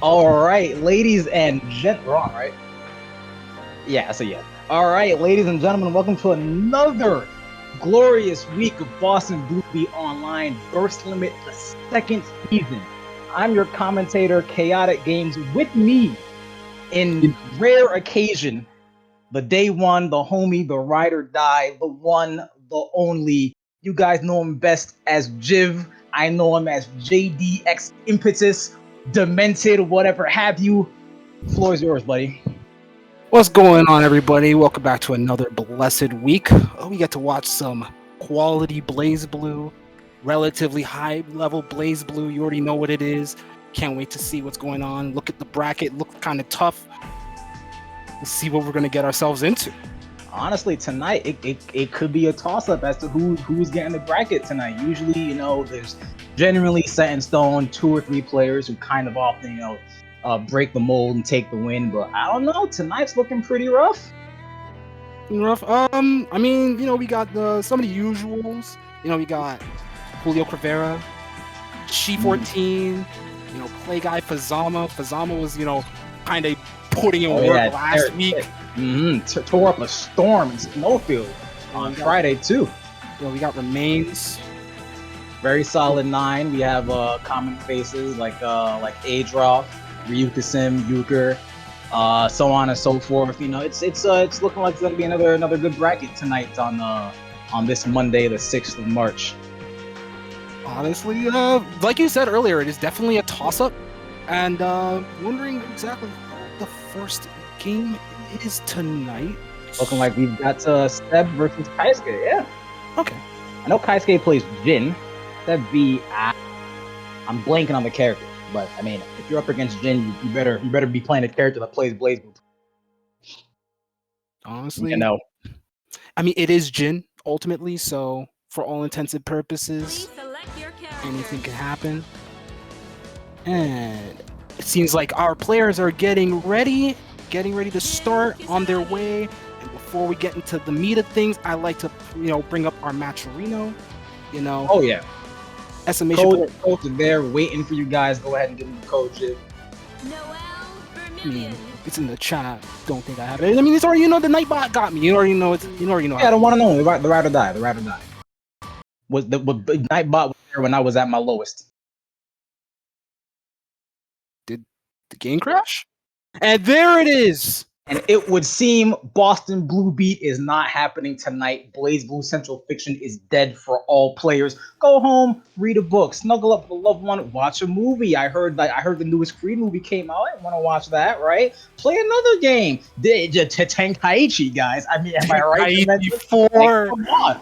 All right, ladies and wrong, right? Yeah, so yeah. All right, ladies and gentlemen, welcome to another glorious week of Boston Blue Beat Online Burst Limit, the second season. I'm your commentator, Chaotic Games. With me, in rare occasion, the day one, the homie, the ride or die, the one, the only. You guys know him best as Jiv. I know him as JDX Impetus, Demented, whatever have you. Floor is yours, buddy. What's going on, everybody? Welcome back to another blessed week. We get to watch some quality BlazBlue, relatively high level BlazBlue. You already know what it is. Can't wait to see what's going on. Look at the bracket, look kind of tough. Let's see what we're gonna get ourselves into. Honestly, tonight it could be a toss up as to who's getting the bracket tonight. Usually, there's generally set in stone 2 or 3 players who kind of often, break the mold and take the win. But I don't know. Tonight's looking pretty rough. Rough. I mean, we got some of the usuals. We got Juliocrivera, ξ-14. Play guy Fuzzama. Fuzzama was, kind of putting in work last week. Tore up a storm in Snowfield on Friday too. We got Remains. Very solid 9. We have common faces like Adroth, Ryukasim, Euchre, so on and so forth. It's looking like it's gonna be another good bracket tonight on this Monday, the 6th of March. Honestly, like you said earlier, it is definitely a toss-up, and wondering exactly what the first game is tonight. Looking like we've got Seb versus Kaisuke. Yeah. Okay. I know Kaisuke plays Jin. SebV, I'm blanking on the character, but I mean, if you're up against Jin, you better be playing a character that plays BlazBlue. Honestly, I mean, it is Jin ultimately, so for all intents and purposes, anything can happen. And it seems like our players are getting ready to start on their way. And before we get into the meat of things, I like to bring up our Matcherino. Oh yeah. Estimation codes are there waiting for you guys. Go ahead and give them the code, Jiv. I mean, it's in the chat. Don't think I have it. I mean, it's already, the Nightbot got me. You already know. Yeah, I don't want to know. The ride or die. The ride or die. Was the Nightbot was there when I was at my lowest? Did the game crash? And there it is. And it would seem Boston Blue Beat is not happening tonight. BlazBlue Central Fiction is dead for all players. Go home, read a book, snuggle up with a loved one, watch a movie. I heard the newest Creed movie came out. I want to watch that, right? Play another game. Tenkaichi, guys. I mean, am I right? Tenkaichi 4. Come on.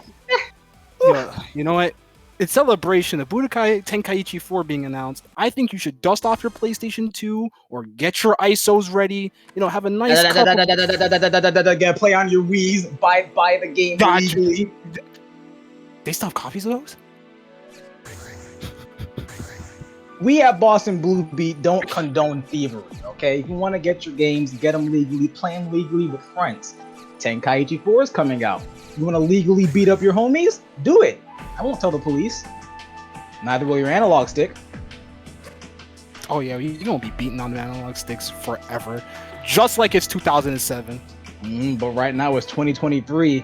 Yeah, you know what? In celebration of Budokai Tenkaichi 4 being announced, I think you should dust off your PlayStation 2 or get your ISOs ready. Have a nice play on your Wii's. Buy the game legally. They still have copies of those? We at Boston Blue Beat don't condone thievery, okay? If you want to get your games, get them legally, play them legally with friends. Tenkaichi 4 is coming out. You want to legally beat up your homies? Do it. I won't tell the police. Neither will your analog stick. Oh yeah, you're gonna be beating on the analog sticks forever. Just like it's 2007. But right now it's 2023,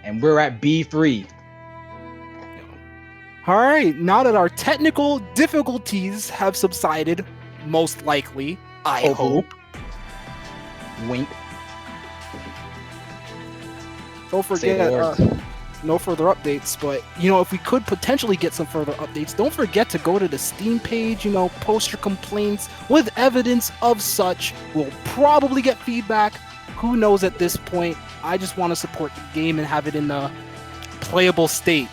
and we're at B3. Alright, now that our technical difficulties have subsided, most likely, I hope. Wink. Don't forget, no further updates, but if we could potentially get some further updates, don't forget to go to the Steam page, post your complaints with evidence of such. We'll probably get feedback. Who knows at this point? I just want to support the game and have it in a playable state.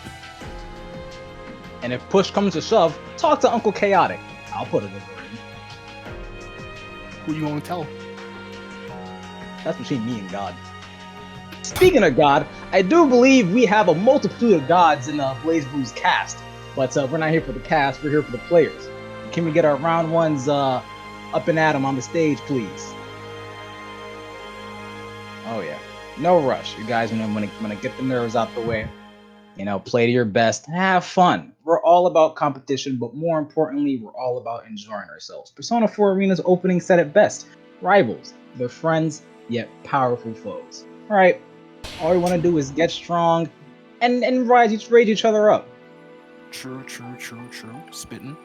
And if push comes to shove, talk to Uncle Chaotic. I'll put it in. Who you gonna tell? That's between me and God. Speaking of God, I do believe we have a multitude of gods in BlazBlue's cast, but we're not here for the cast, we're here for the players. Can we get our round ones up and at 'em on the stage, please? Oh yeah, no rush, you guys. I'm gonna get the nerves out the way. You know, play to your best, have fun. We're all about competition, but more importantly, we're all about enjoying ourselves. Persona 4 Arena's opening said it best. Rivals, they're friends, yet powerful foes. Alright, all we want to do is get strong and raise each other up. True. Spitting.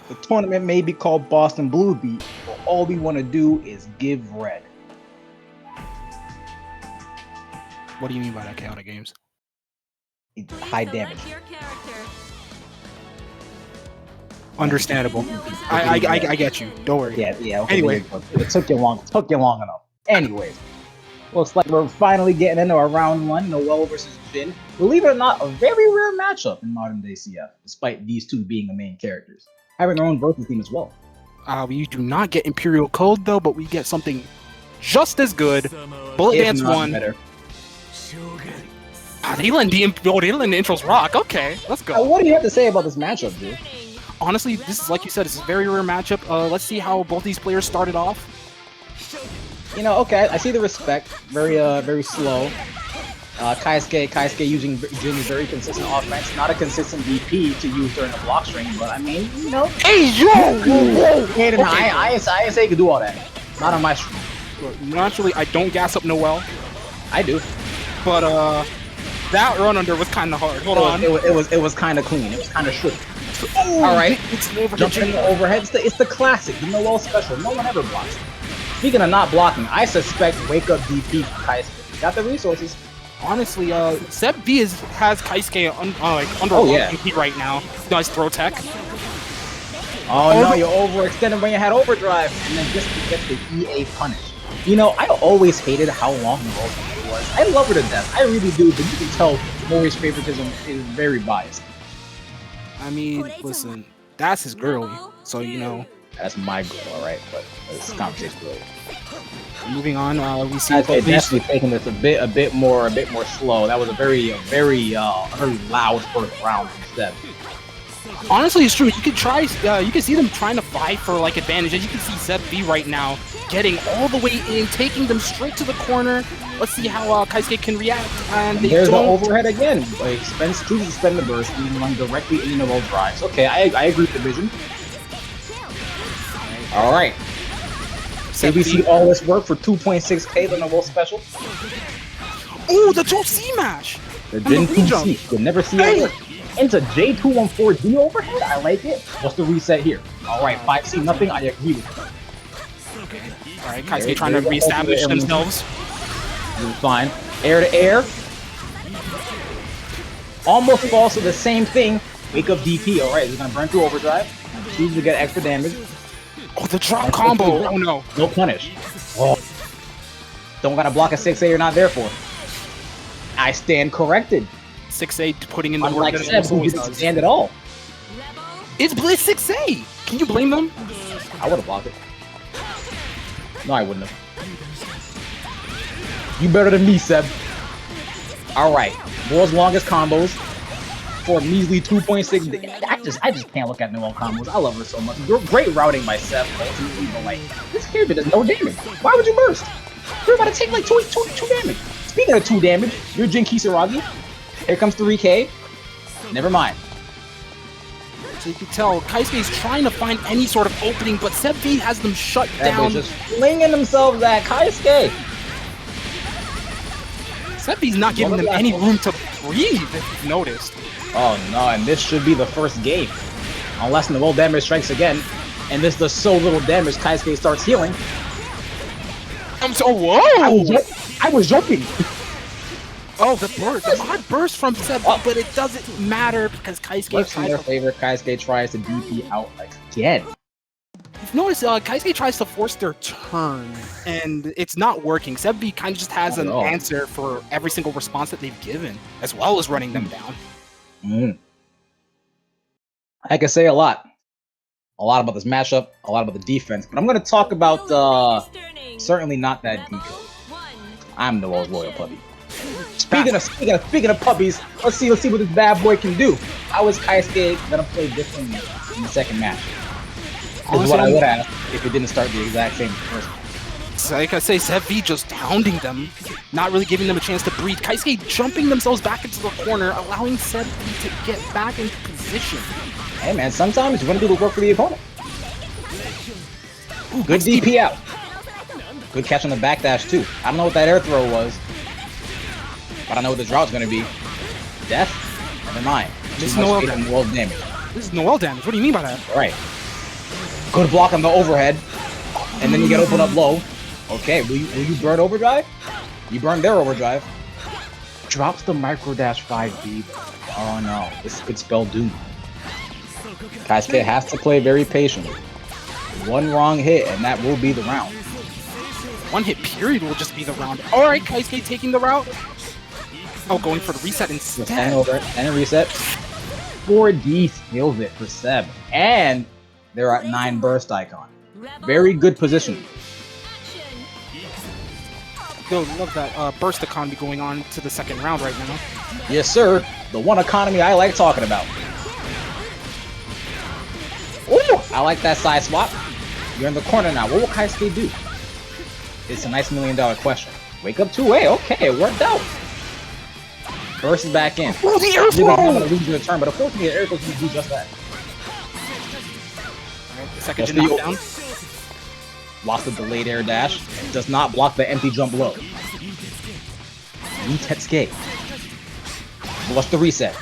The tournament may be called Boston Blue Beat, but all we want to do is give red. What do you mean by that, Chaotic Games? High damage. Understandable. I get you. Don't worry. Yeah. Okay, anyway, it took you long enough. Anyways, looks like we're finally getting into our round one, Noel versus Jin. Believe it or not, a very rare matchup in modern day CF, despite these two being the main characters, having their own versus team as well. We do not get Imperial Code though, but we get something just as good. Bullet If Dance not 1. better. They let the intros rock. Okay, let's go. What do you have to say about this matchup, dude? Honestly, this is, like you said, it's a very rare matchup. Let's see how both these players started off. You know, okay, I see the respect. Very slow. Kaisuke using Jin's very consistent offense, not a consistent DP to use during the block string, but I mean, you know. Hey, yo! Whoa! Wait a minute, ISA can do all that. Not on my stream. Naturally, I don't gas up Noel. I do. But, that run under was kind of hard. Hold on. It was kind of clean. It was kind of slick. Oh, all right. Jumping in the overhead. It's the classic. The Noel special. No one ever blocks. Speaking of not blocking, I suspect wake up DP from Kaisuke. Got the resources. Honestly, SebV has Kaisuke under heat right now. Nice throw tech. Oh no, you overextended when you had overdrive, and then just to get the EA punish. You know, I always hated how long Noel's game was. I love her to death. I really do, but you can tell Mori's favoritism is very biased. I mean, listen, that's his girl, so you know. That's my girl, alright, but this conversation really. Moving on, we see definitely taking this a bit more slow. That was a very loud first round instead. Honestly, it's true. You can try. You can see them trying to fight for like advantages. You can see SebV right now getting all the way in, taking them straight to the corner. Let's see how Kaisuke can react. And there's the overhead again. Like, chooses to spend the burst and run directly into Noel drives. Okay, I agree with the vision. All right. ABC all this work for 2.6k the Noel special. Oh, the 2C mash! The Jin 2C. You'll never see it work. Into J214D overhead. I like it. What's the reset here? All right, 5C nothing. I agree with you. Okay. All right, Kaisuke trying to reestablish themselves. Fine. Air to air. Almost falls to the same thing. Wake up DP. All right, he's gonna burn through overdrive. Choose to get extra damage. Oh, the drop combo! Oh no! No punish. Oh. Don't gotta block a 6A you're not there for. I stand corrected. 6A putting in the work. Unlike Seb, who didn't stand at all. It's Blizz 6A! Can you blame them? I would've blocked it. No, I wouldn't have. You better than me, Seb. Alright. World's longest combos. For a measly 2.6. I just can't look at Noel combos. I love her so much. Great routing by Seb, ultimately, but like, this character does no damage. Why would you burst? You're about to take like 2 damage. Speaking of 2 damage, you're Jin Kisaragi. Here comes 3K. Never mind. So you can tell Kaisuke is trying to find any sort of opening, but SebV has them shut down. Just flinging themselves at Kaisuke. SebV's not giving them any room to breathe, if you've noticed. Oh no, and this should be the first game. Unless Noel damage strikes again, and this does so little damage, Kaisuke starts healing. Whoa! I was joking. Oh, the odd burst from SebV, but it doesn't matter because Kaisuke tries to DP out again. You've noticed Kaisuke tries to force their turn, and it's not working. SebV kind of just has an answer for every single response that they've given, as well as running them down. I can say a lot about this matchup, a lot about the defense, but I'm going to talk about certainly not that decode. I'm Noel's loyal puppy. Speaking of puppies, let's see what this bad boy can do. How is Kaisuke gonna play differently in the second match? Is what I would ask if it didn't start the exact same first. like I say, SebV just hounding them, not really giving them a chance to breathe. Kaisuke jumping themselves back into the corner, allowing SebV to get back into position. Hey man, sometimes you want to do the work for the opponent. Ooh, good DP out. Good catch on the backdash too. I don't know what that air throw was, but I know what the draw's gonna be. Death? Never mind. This is Noel damage. This is Noel damage. What do you mean by that? Right. Good block on the overhead, and then you get open up low. Okay, will you burn overdrive? You burned their overdrive. Drops the micro dash 5B. Oh no, this could spell doom. Kaisuke has to play very patiently. One wrong hit, and that will be the round. One hit period will just be the round. All right, Kaisuke taking the route. Oh, going for the reset instead. Stand over it, and a reset. 4D steals it for Seb, and they're at 9 burst icon. Very good position. Yo, love that burst economy going on to the second round right now. Yes, sir. The one economy I like talking about. Ooh, I like that side swap. You're in the corner now. What will Kaisuke do? It's a nice $1 million question. Wake up 2A. Okay, it worked out. Burst is back in. Oh, the air throw! I'm going to lose the turn, but of course the air throw can do just that. Right, the second knockdown. Lost the delayed air dash. Does not block the empty jump low. Tetsuke. What's the reset?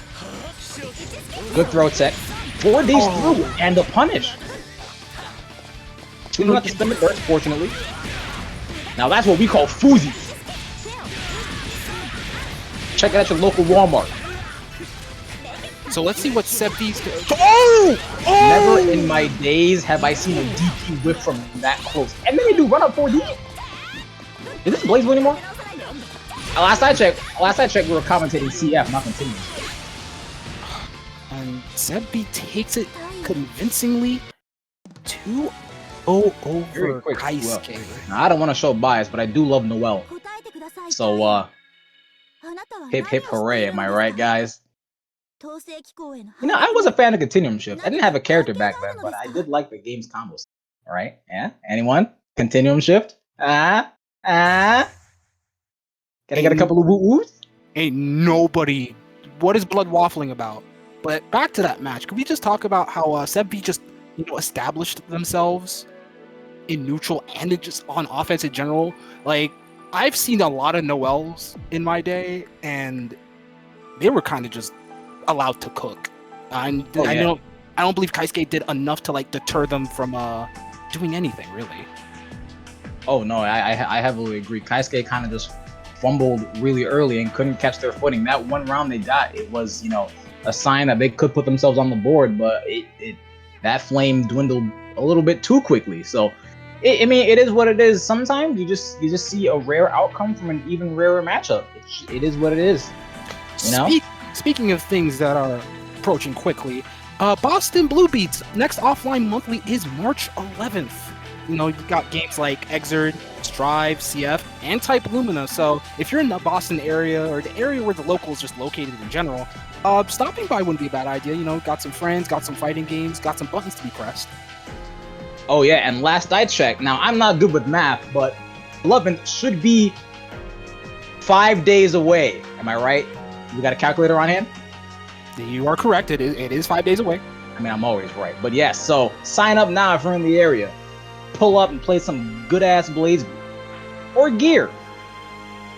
Good throw tech. 4D's through and the punish. Two not to spin the burst, fortunately. Now that's what we call Fuzzis. Check it at your local Walmart. So let's see what SebV's doing. Oh! Never in my days have I seen a DP whip from that close. And then they do run up 4D. Is this BlazBlue anymore? Last I checked, we were commentating CF, not continuing. And SebV takes it convincingly 2-0 over Kaisuke. Well, now, I don't want to show bias, but I do love Noel. So, hip hip hooray, am I right, guys? You know, I was a fan of Continuum Shift. I didn't have a character back then, but I did like the game's combos. Alright, yeah? Anyone? Continuum Shift? Can I get a couple of woo-woos? Ain't nobody. What is Blood waffling about? But back to that match. Could we just talk about how SebV just, established themselves in neutral and just on offense in general? Like, I've seen a lot of Noels in my day, and they were kind of just allowed to cook. I don't believe Kaisuke did enough to deter them from doing anything really. Oh no, I heavily agree. Kaisuke kind of just fumbled really early and couldn't catch their footing. That one round they got, it was a sign that they could put themselves on the board, but that flame dwindled a little bit too quickly. So I mean, it is what it is. Sometimes you just see a rare outcome from an even rarer matchup. It is what it is. Speaking of things that are approaching quickly, bostonbluebeat's next offline monthly is March 11th. You've got games like Exerd, Strive, CF, and Type Lumina. So if you're in the Boston area or the area where the local is just located in general, stopping by wouldn't be a bad idea. Got some friends, got some fighting games, got some buttons to be pressed. Oh yeah, and last I checked, now I'm not good with math, but 11th should be 5 days away. Am I right? You got a calculator on hand? You are correct. It is 5 days away. I mean, I'm always right. But yes, so sign up now if you're in the area. Pull up and play some good-ass BlazBlue. Or Gear.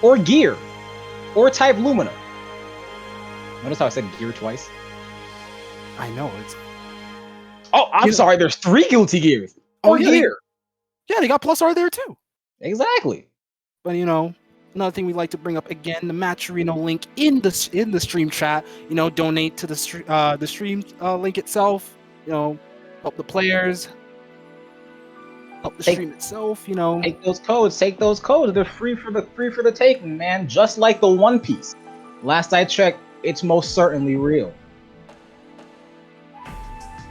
Or Type Lumina. Notice how I said Gear twice? I know, it's... Oh, I'm sorry, there's 3 Guilty Gears. Or Gear. They got Plus R there too. Exactly. But another thing we'd like to bring up again, the Matcherino link in the stream chat. Donate to the stream link itself. Help the players. Help the stream itself. Take those codes. They're free for the taking, man. Just like the One Piece. Last I checked, it's most certainly real.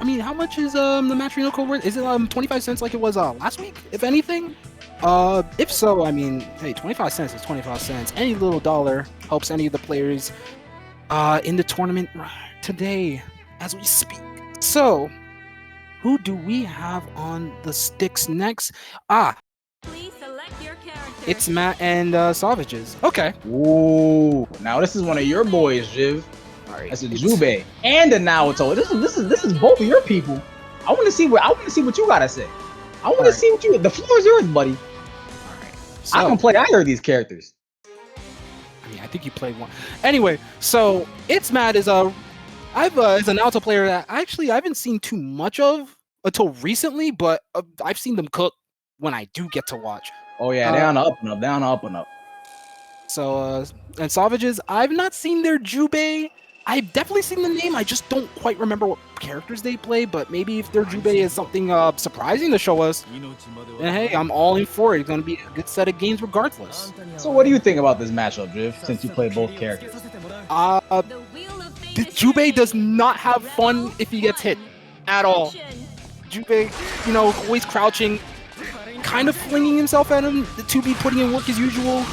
I mean, how much is the Matcherino code worth? Is it 25 cents like it was last week, if anything? If so, I mean, hey, 25 cents is 25 cents. Any little dollar helps any of the players in the tournament today as we speak. So, who do we have on the sticks next? Please select your It's Matt and Sauvagess. Okay. Ooh, now this is one of your boys, Jiv. All right. That's a Jubei and a Naoto. This is both of your people. I want to see what you gotta say. I want to see what you. The floor is yours, buddy. All right. So, I can play either of these characters. I mean, I think you played one. Anyway, so It's Matt is a Naoto player that actually I haven't seen too much of until recently, but I've seen them cook when I do get to watch. Oh yeah, they're on the up and up, down up and up. So and Sauvagess, I've not seen their Jubei. I've definitely seen the name. I just don't quite remember what characters they play, but maybe if their Jubei is something surprising to show us, then hey, I'm all in for it. It's going to be a good set of games regardless. So what do you think about this matchup, Jiv, since you play both characters? Jubei does not have fun if he gets hit at all. Jubei, you know, always crouching, kind of flinging himself at him. The 2B putting in work as usual.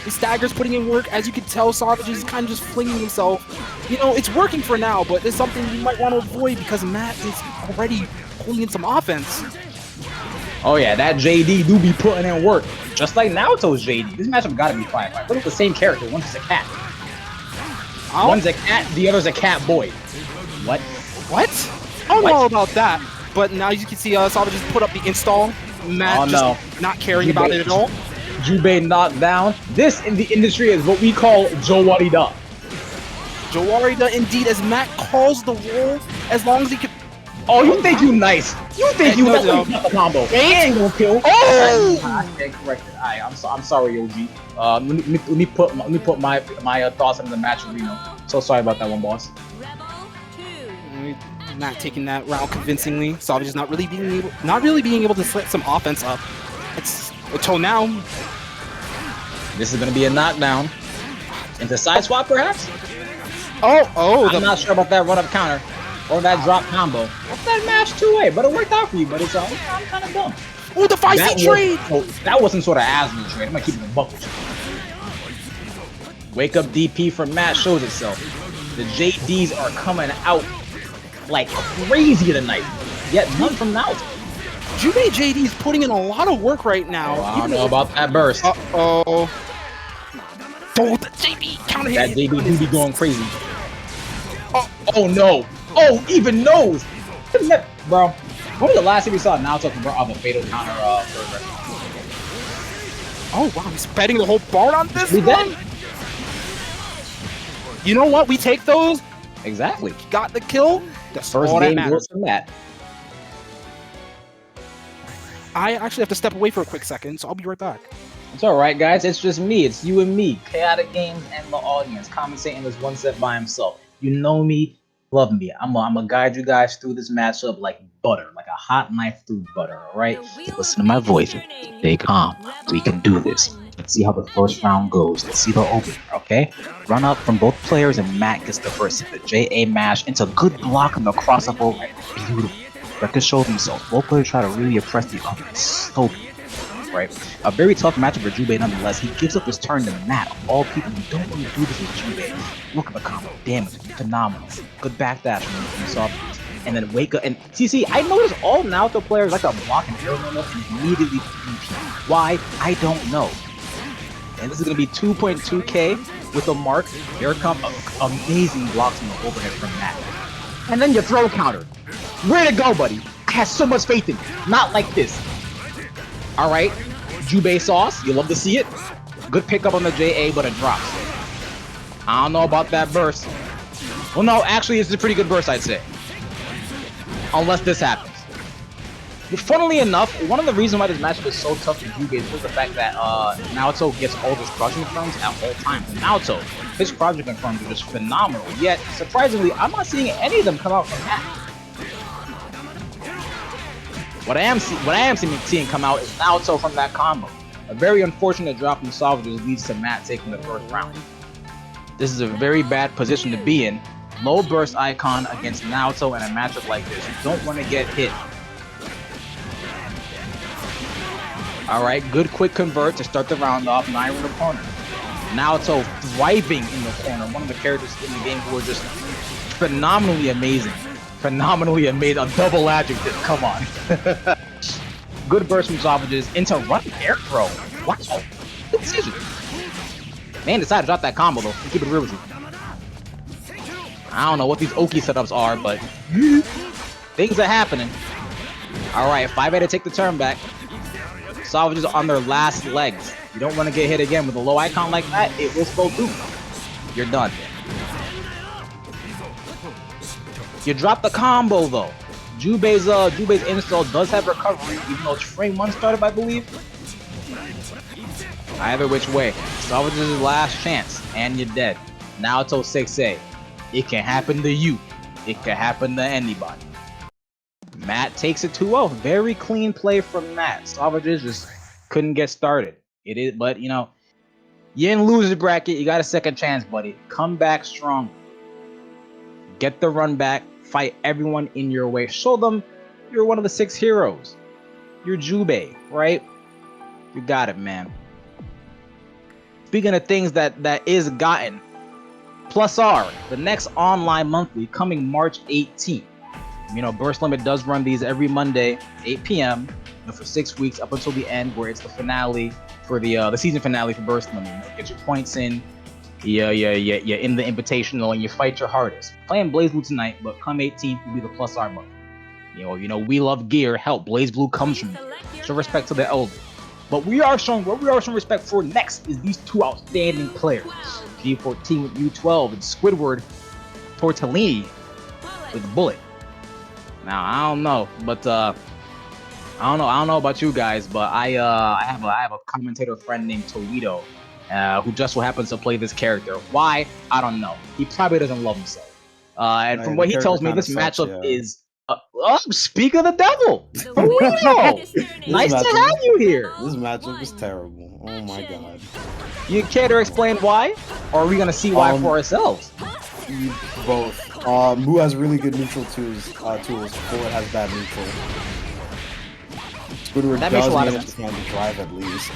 The Stagger's putting in work. As you can tell, Sauvagess is kind of just flinging himself. You know, it's working for now, but it's something you might want to avoid because Matt is already pulling in some offense. Oh yeah, that JD do be putting in work. Just like Naoto's JD. This matchup gotta be 5-5. Look at the same character. One's just a cat. One's a cat, the other's a cat boy. What? What? I don't know about that. But now you can see Sauvagess put up the install. Matt just not caring about it at all. Jubei knocked down. This in the industry is what we call Jowarida. Jowarida indeed, as Matt calls the roll, as long as he can. Oh, you think you nice? You think you got the combo? He ain't gonna kill. Oh! I stand corrected. I'm sorry, OG. Let me put my thoughts on the match arena. So sorry about that one, boss. Not taking that round convincingly. Sauvagess not really being able to set some offense up. It's until now. This is gonna be a knockdown. Into side swap, perhaps? Oh! I'm not sure about that run-up counter or that drop combo. What's that mash 2A? But it worked out for you. But it's I'm kind of dumb. Oh, the 5C trade! That wasn't sort of Ashley trade. I'm gonna keep it in the buckle. Wake up DP from Matt shows itself. The JDs are coming out like crazy tonight. Yet none from Naoto. Jubei JD is putting in a lot of work right now. I don't know about that burst. Oh, the JD counter hit. That JD do be going crazy. Oh no. Oh, even knows. Bro, when was the last time we saw Naoto convert off a fatal counter Oh wow, he's betting the whole board on this one? Did. You know what? We take those. Exactly. Got the kill. That's first all game that matters. from that. I actually have to step away for a quick second, so I'll be right back. It's alright, guys. It's just me. It's you and me. Chaotic Games and the audience. Commentating this one set by himself. You know me. Love me. I'm gonna guide you guys through this matchup like butter. Like a hot knife through butter, alright? Listen to my voice. Stay calm. We can do this. Let's see how the first round goes. Let's see the opener, okay? Run up from both players and Matt gets the first hit. The JA mash into good block on the crossover. Right? Beautiful. Record showed himself. Both players try to really oppress the other. So beautiful, right? A very tough matchup for Jubei nonetheless. He gives up his turn to Matt. Of all people, you don't really do this with Jubei. Look at the combo. Damage. Phenomenal. Good backdash from Sauvagess. And then wake up and see, I noticed all Naoto players like to block and air normal and immediately DP. Why? I don't know. And this is going to be 2.2k with a mark. Here come amazing blocks on the overhead from Matt. And then your throw counter. Where to go, buddy? I have so much faith in you. Not like this. Alright. Jubei sauce. You love to see it. Good pickup on the JA, but it drops. I don't know about that burst. Well, no, actually, it's a pretty good burst, I'd say. Unless this happens. But funnily enough, one of the reasons why this matchup is so tough for Jubei is the fact that Naoto gets all his crushing confirms at all times. And Naoto, his crushing confirms are just phenomenal. Yet, surprisingly, I'm not seeing any of them come out from Matt. What I am seeing come out is Naoto from that combo. A very unfortunate drop from Sauvagess leads to Matt taking the first round. This is a very bad position to be in. Low burst icon against Naoto in a matchup like this. You don't want to get hit. Alright, good quick convert to start the round off. Now in the corner. Naoto thriving in the corner. One of the characters in the game who are just phenomenally amazing. Phenomenally amazing. A double adjective. Come on. Good burst from Sauvagess into run air throw. Wow. decision. Man decided to drop that combo though. Keep it real with you. I don't know what these Oki setups are, but things are happening. Alright, 5A to take the turn back. Sauvagess on their last legs. You don't want to get hit again with a low icon like that, it will go through. You're done. You drop the combo though. Jubei's install does have recovery, even though it's frame 1 startup, I believe. Either which way, Sauvagess' last chance, and you're dead. Now it's 6A. It can happen to you. It can happen to anybody. Matt takes it 2-0. Very clean play from Matt. Sauvagess just couldn't get started. It is, but you know, you didn't lose the bracket. You got a second chance, buddy. Come back strong. Get the run back. Fight everyone in your way. Show them you're one of the 6 heroes. You're Jubei, right? You got it, man. Speaking of things that is gotten, Plus R, the next online monthly coming March 18th. You know, Burst Limit does run these every Monday, 8 p.m. For 6 weeks up until the end, where it's the finale for the season finale for Burst Limit. You know, get your points in, you're in the invitational, and you fight your hardest. Playing BlazBlue tonight, but come 18th will be the Plus R month. You know, we love gear. Help, BlazBlue comes from here. Show respect to the elders. But we are showing respect for next is these 2 outstanding players. G14 with U12 and Squidward Tortellini with Bullet. Now I don't know, but I don't know about you guys, but I have a commentator friend named Toledo, who just so happens to play this character. Why? I don't know. He probably doesn't love himself. And from what he tells me, this matchup is. Speak of the devil! Toledo! Nice to have you here! This matchup is terrible. Oh my god. You care to explain why? Or are we gonna see why for ourselves? Both. Mu has really good neutral tools. Bullet has bad neutral. Squidward does manage to find the drive at least.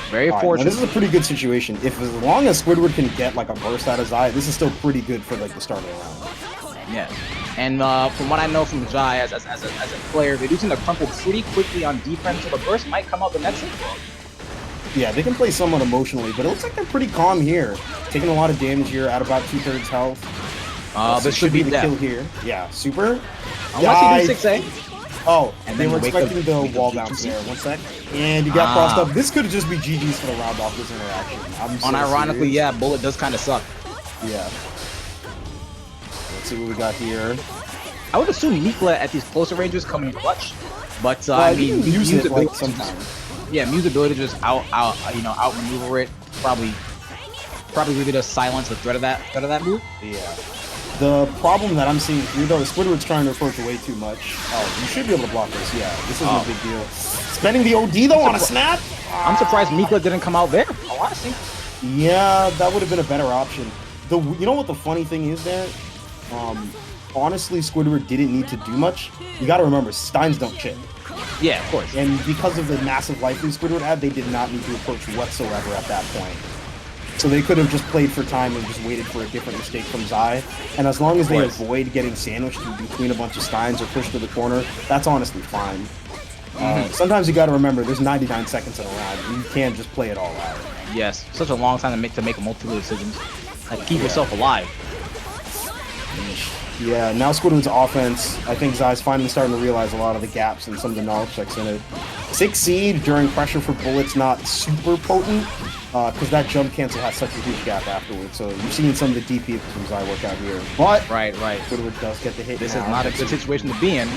Very fortunate. This is a pretty good situation. As long as Squidward can get like a burst out of Zai, this is still pretty good for like the start of the round. Yeah. And from what I know from Jai as a player, they do tend to crumple pretty quickly on defense, so the burst might come out the next one. Yeah, they can play somewhat emotionally, but it looks like they're pretty calm here. Taking a lot of damage here at about 2/3 health. This should be the kill here. Yeah, super. Unless you do 6A. Oh, and they were expecting the wall bounce there. 1 sec. And you got crossed up. This could just be GG's for the round off this interaction. Unironically, yeah, Bullet does kind of suck. Yeah. Let's see what we got here. I would assume Mikla at these closer ranges come in clutch, but I mean, use it like sometimes. Yeah, Mew's ability to just outmaneuver it probably really does silence the threat of that move. Yeah. The problem that I'm seeing here though is Squidward's trying to approach way too much. Oh, you should be able to block this. Yeah, this isn't a big deal. Spending the OD though on a snap. I'm surprised Mikla didn't come out there. Honestly. Yeah, that would have been a better option. You know what the funny thing is there? Honestly, Squidward didn't need to do much. You gotta remember, Steins don't chip. Yeah, of course. And because of the massive life lead Squidward had, they did not need to approach whatsoever at that point. So they could have just played for time and just waited for a different mistake from Zai. And as long as they avoid getting sandwiched between a bunch of Steins or pushed to the corner, that's honestly fine. Sometimes you gotta remember, there's 99 seconds in a round. You can't just play it all out. Yes, such a long time to make multiple decisions. Like, keep yourself alive. Yeah, now Squidward's offense, I think Zai's finally starting to realize a lot of the gaps and some of the knowledge checks in it. 6C during pressure for Bullet's not super potent, because that jump cancel has such a huge gap afterwards, so you're seeing some of the DP from Zai work out here. But right. Squidward does get the hit. This is not a good situation to be in.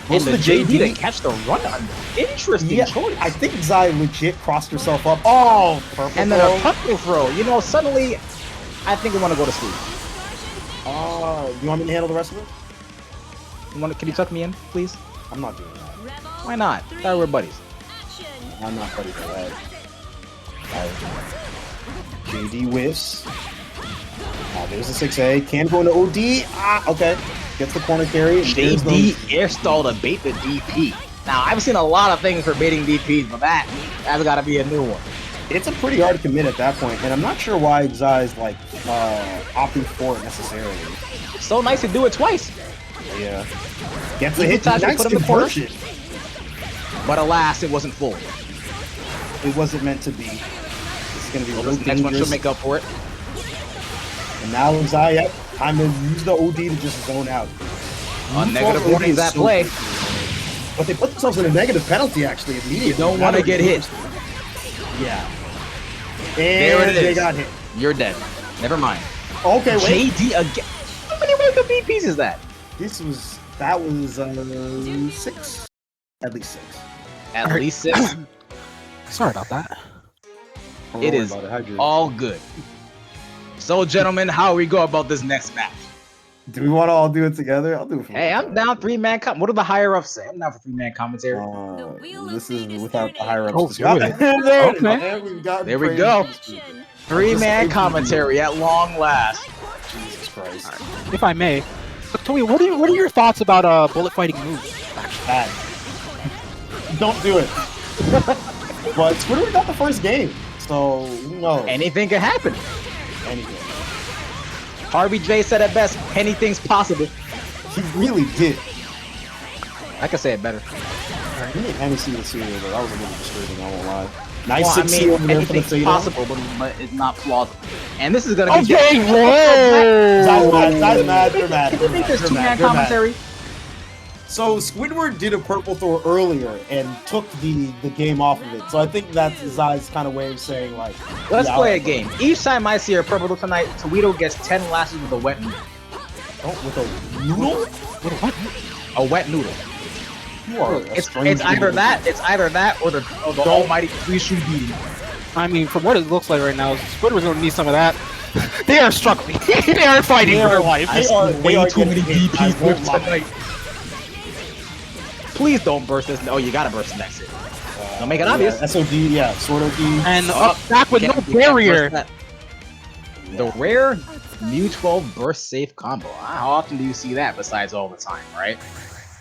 And the JD to catch the run under. Interesting choice. I think Zai legit crossed herself up. Oh, purple and then a purple throw. You know, suddenly, I think I want to go to sleep. You want me to handle the rest of it? Can you tuck me in, please? I'm not doing that. Why not? I thought we were buddies. I'm not buddies for that. JD whiffs. There's a 6A. Can go into OD. Okay. Gets the corner carry. JD airstall to bait the DP. Now, I've seen a lot of things for baiting DPs, but that's got to be a new one. It's a pretty hard commit at that point, and I'm not sure why Zai's like opting for it necessarily. It's so nice to do it twice. Yeah. Gets the hit. Nice put him in the corner. conversion. But alas, it wasn't full. It wasn't meant to be. This is gonna be real Next one dangerous. should make up for it. And now Zai, yep, time to use the OD to just zone out. Negative warnings at play. But they put themselves in a negative penalty actually immediately. You don't want to get hit. Yeah. And There it is. they got hit. You're dead. Never mind. Okay, wait. JD again. How many wake up BPs is that? That was 6. At least 6. At least 6. Sorry about that. It is all good. So, gentlemen, how we go about this next match? Do we want to all do it together? I'll do it for Hey, I'm down 3-man. What do the higher ups say? I'm down for 3-man commentary. This is without the higher ups. Oh, There we go. 3-man commentary at long last. Jesus Christ. If I may, Tony, what are your thoughts about bullet fighting moves? Bad. Don't do it. But Squidward got the first game, so who knows? Anything can happen. Anything. Harvey J said it best. Anything's possible. He really did. I could say it better. He made Hennessy the cereal, but that was a little disturbing, I won't lie. Nice Well, 6 over there for the anything's fatal. possible, but it's not plausible. And this is gonna be. Okay, whoa! Zai's mad, they're mad. You think there's 2-man commentary? So Squidward did a purple throw earlier and took the game off of it. So I think that's Zai's kind of way of saying like. Let's play a game. Each time I see a purple throw tonight, Toledo gets 10 lashes with a wet noodle. Oh, with a noodle? A wet noodle. You are It's either that or the almighty 3-shoe beating. I mean, from what it looks like right now, Squidward's gonna need some of that. They are struggling. They are fighting for their life. I see way too many DPs with tonight. Please don't burst this. Oh, you gotta burst the next hit. Don't make it obvious. SOD, yeah, sword OD. And up back with no barrier. The rare Mew 12 burst safe combo. How often do you see that besides all the time, right?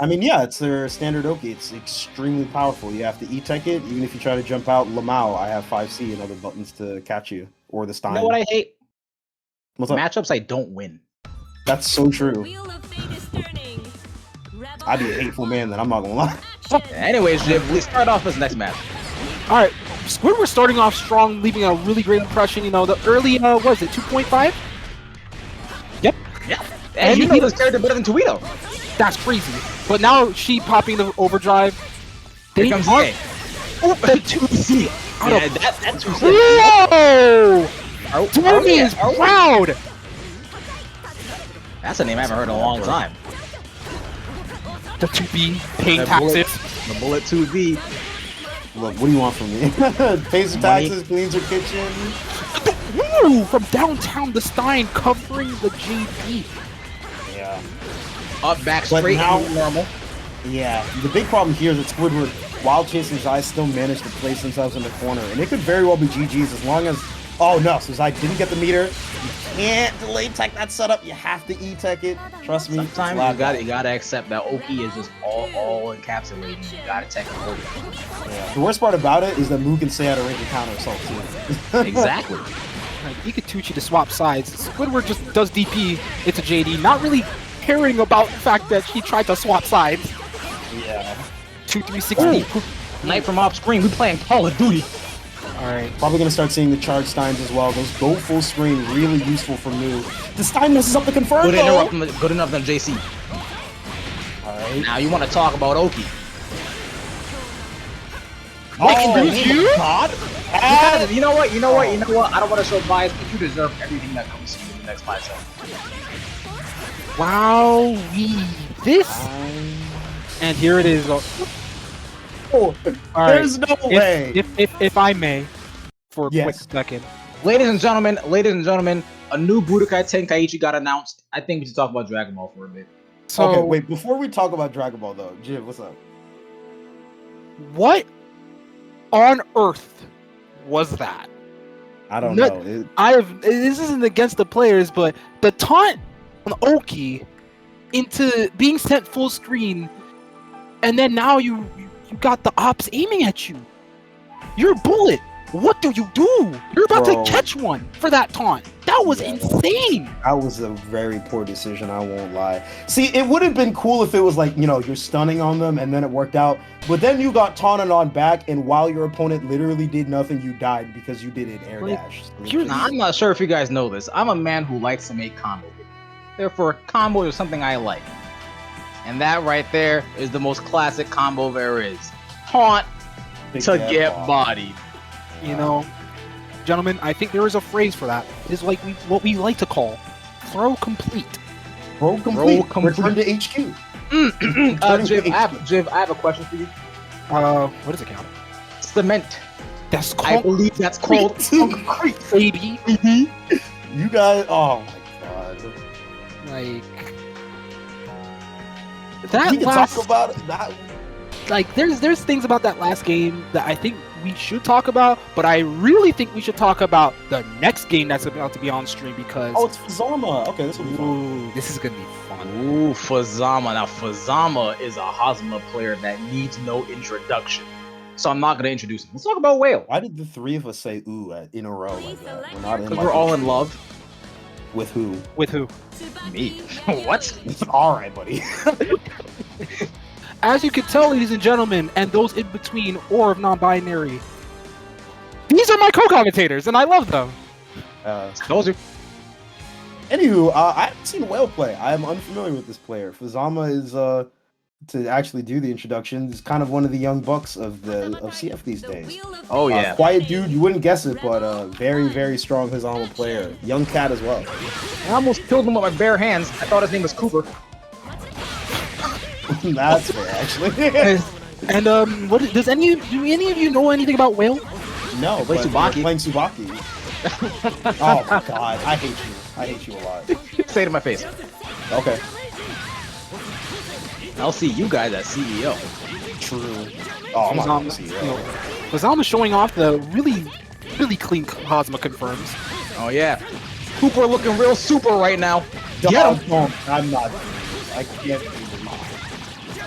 I mean, yeah, it's their standard Oki. It's extremely powerful. You have to E-Tech it. Even if you try to jump out Lamau, I have 5C and other buttons to catch you. Or the Stein. You know what I hate? What's up? Matchups I don't win. That's so true. I'd be a hateful man then, I'm not gonna lie. Anyways, Jib, let's start off this next match. Alright, Squidward starting off strong, leaving a really great impression. You know, the early, what is it, 2.5? Yep. Yeah. And you know this character better than Toledo. That's crazy. But now she popping the overdrive. Here comes the 2C. Yeah, that's 2C. Whoa! Tony is proud! That's a name I haven't heard in a long time. The 2B, paying taxes. The bullet 2V. Look, what do you want from me? Pays her taxes, cleans her kitchen. Ooh, from downtown, the Stein covering the JP. Yeah. Up, back, straight, now, normal. Yeah, the big problem here is that Squidward, while chasing Zai, still managed to place themselves in the corner. And it could very well be GG's as long as... Oh no, so Zai didn't get the meter. You can't delay tech that setup. You have to E-Tech it. Trust me. Sometimes you gotta accept that Oki is just all encapsulating. You gotta tech it over. Yeah. The worst part about it is that Moo can stay out of range and counter assault too. Exactly. Ikituchi to swap sides. Squidward just does DP. It's a JD, not really caring about the fact that she tried to swap sides. Yeah. 2-3-60. Night from off screen, we playing Call of Duty. Alright. Probably gonna start seeing the charge Steins as well. Those go full screen, really useful for Moo. The Stein messes up the confirm though. Good enough than JC. Alright. Now you want to talk about Oki. God! You know what? I don't want to show bias, but you deserve everything that comes to you in the next 5 seconds. Wow, this. And here it is. There's no way. If I may, for a quick Yes. second. Ladies and gentlemen, a new Budokai Tenkaichi got announced. I think we should talk about Dragon Ball for a bit. So, Okay, wait, before we talk about Dragon Ball though, Jim, what's up? what on earth was that? I don't No- know. This isn't against the players, but the taunt on Oki into being sent full screen, and then now you got the ops aiming at you. You're a bullet. What do? You're about Bro. to catch one for that taunt. That was insane. That was a very poor decision, I won't lie. See, it would have been cool if it was like, you know, you're stunning on them and then it worked out. But then you got taunted on back, and while your opponent literally did nothing, you died because you did an air dash. I'm not sure if you guys know this. I'm a man who likes to make combo. Therefore, combo is something I like. And that right there is the most classic combo there is. Taunt to get bodied. You know, gentlemen, I think there is a phrase for that. It's like what we like to call throw complete. Throw complete. Return to HQ. Jiv, I have a question for you. What is it, count? Cement. That's called. I believe that's called concrete, baby. You guys, oh my god. Like that. We can talk about it. Like there's things about that last game that I think we should talk about, but I really think we should talk about the next game that's about to be on stream because it's Fuzzama. Okay, this will be fun. Ooh, this is gonna be fun. Ooh, Fuzzama. Now Fuzzama is a Hazama player that needs no introduction, so I'm not gonna introduce him. Let's talk about Whale. Why did the three of us say ooh in a row like that? We're not in. Because we're all in love. With who? With who? Me. What? All right, buddy. As you can tell, ladies and gentlemen, and those in between or of non-binary, these are my co-commentators, and I love them. Those are. Anywho, I haven't seen Whale play. I am unfamiliar with this player. Fuzzama is to actually do the introduction. Is kind of one of the young bucks of CF these days. Oh yeah. Quiet dude, you wouldn't guess it, but very, very strong Fuzzama player. Young cat as well. I almost killed him with my bare hands. I thought his name was Cooper. That's fair, actually. And what do any of you know anything about Whale? No, play Tsubaki. Playing Tsubaki. Oh my god, I hate you. I hate you a lot. Say it to my face. Okay. I'll see you guys as CEO. True. Oh, I'm not CEO. Fuzzama showing off the really clean Hazama confirms. Oh yeah. Cooper looking real super right now. Get him. I'm not. I can't.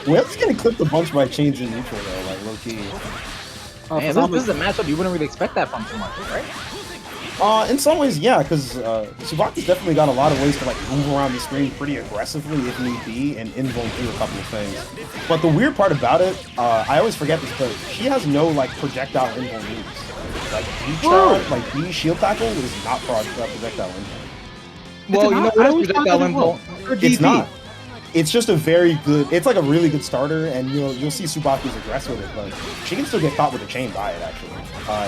Whale's getting clipped a bunch by chains in neutral though, like low key. Man, this is a matchup you wouldn't really expect that from too much, right? In some ways, yeah, because Tsubaki's definitely got a lot of ways to like move around the screen pretty aggressively if need be, and invuln through a couple of things. But the weird part about it, I always forget this, but she has no like projectile invuln moves. Like B shield tackle is not projectile invuln. Well, you know what is projectile invuln? It's not. It's just a very good. It's like a really good starter, and you'll see Tsubaki's aggressive with it, but she can still get caught with a chain by it actually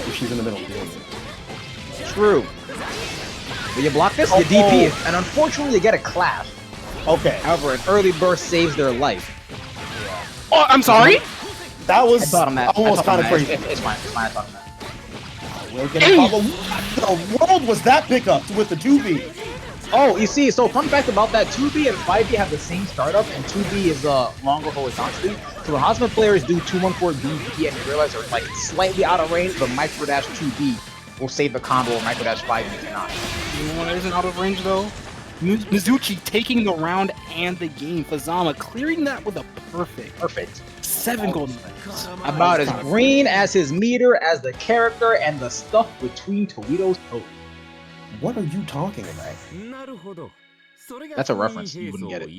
if she's in the middle of doing it. True. But you block this, you DP it, and unfortunately you get a clash. Okay. However, an early burst saves their life. Yeah. Oh, I'm sorry? That was almost kind of crazy. It's fine. I thought on that. We'll get what the world was that pickup with the 2B? Oh, you see, so fun fact about that, 2B and 5B have the same startup, and 2B is longer horizontally. So when Hazama players do 214 BB and you realize they're like slightly out of range, the micro dash 2B will save the combo, or micro dash 5B cannot. You know what isn't out of range though? Mizuchi taking the round and the game. Fuzzama clearing that with a perfect 7 golden legs. About as green as his meter, as the character, and the stuff between Toledo's toes. What are you talking about? That's a reference. You wouldn't get it.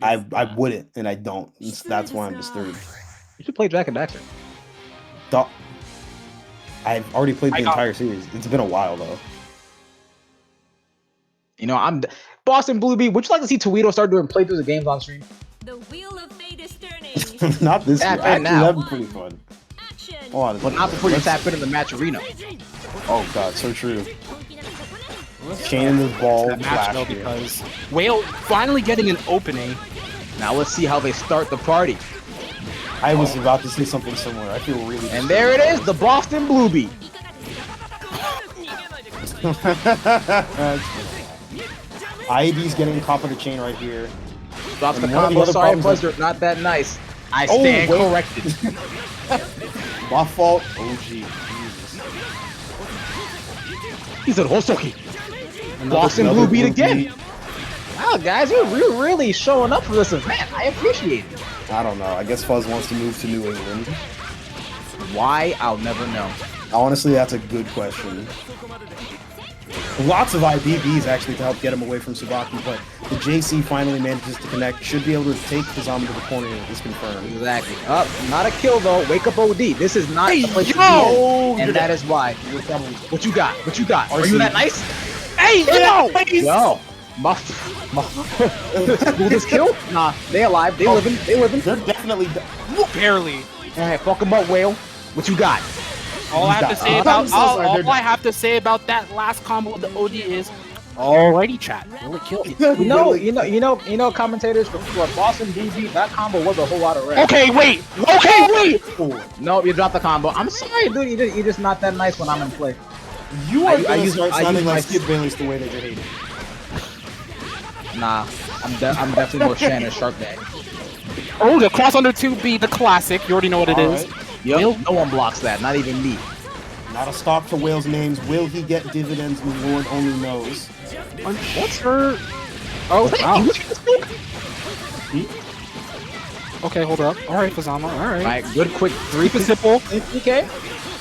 I wouldn't, and I don't. That's why I'm disturbed. You should play Jack and Daxter. I've already played the entire series. It's been a while though. You know, I'm Boston Bluebeat. Would you like to see Toledo start doing playthroughs of games on stream? The wheel of fate is turning. Not this year. Actually, now. that'd be pretty fun. Hold on, but not before you tap into the match arena. Oh god, so true. Chain in the ball match though, because Whale finally getting an opening. Now let's see how they start the party. I was about to say something similar. I feel really. And there it is, the Boston Bluebeat. IED's getting caught with the chain right here. Drops the combo. Sorry, Pleasure, not that nice. I stand corrected. My fault. Oh gee, Jesus. He said Hosoki. Boston Bluebeat again. Wow, guys, you're really showing up for this event. I appreciate it. I don't know. I guess Fuzz wants to move to New England. Why? I'll never know. Honestly, that's a good question. Lots of IBBs actually to help get him away from Sabaki, but the JC finally manages to connect. Should be able to take Fuzzama to the corner. Is confirmed. Exactly. Not a kill though. Wake up OD. This is not the place to be. And that is why. What you got? What you got? Are you that nice? Hey, yo! Yo. Will this kill? Nah, they alive. They living. They living. They're definitely Barely. Alright, fuck them up, Whale. What you got? All I have to say about that last combo with the OD is alrighty, chat. Will it kill? You know, commentators for Boston BB, that combo was a whole lot of red. Okay, wait. No, you dropped the combo. I'm sorry, dude. You're just not that nice when I'm in play. You are going to start sounding like Skid Bayless the way that you're hating. Nah, I'm definitely more Shannon Sharp Bag. Oh, the cross under 2B, the classic. You already know what it is. Yep, no one blocks that, not even me. Not a stock to Whale's names. Will he get dividends? The Lord only knows. Unsure. Oh, wow. Okay, hold up. All right, Fuzzama. All right. Alright, good quick 3 Keep it simple. Okay.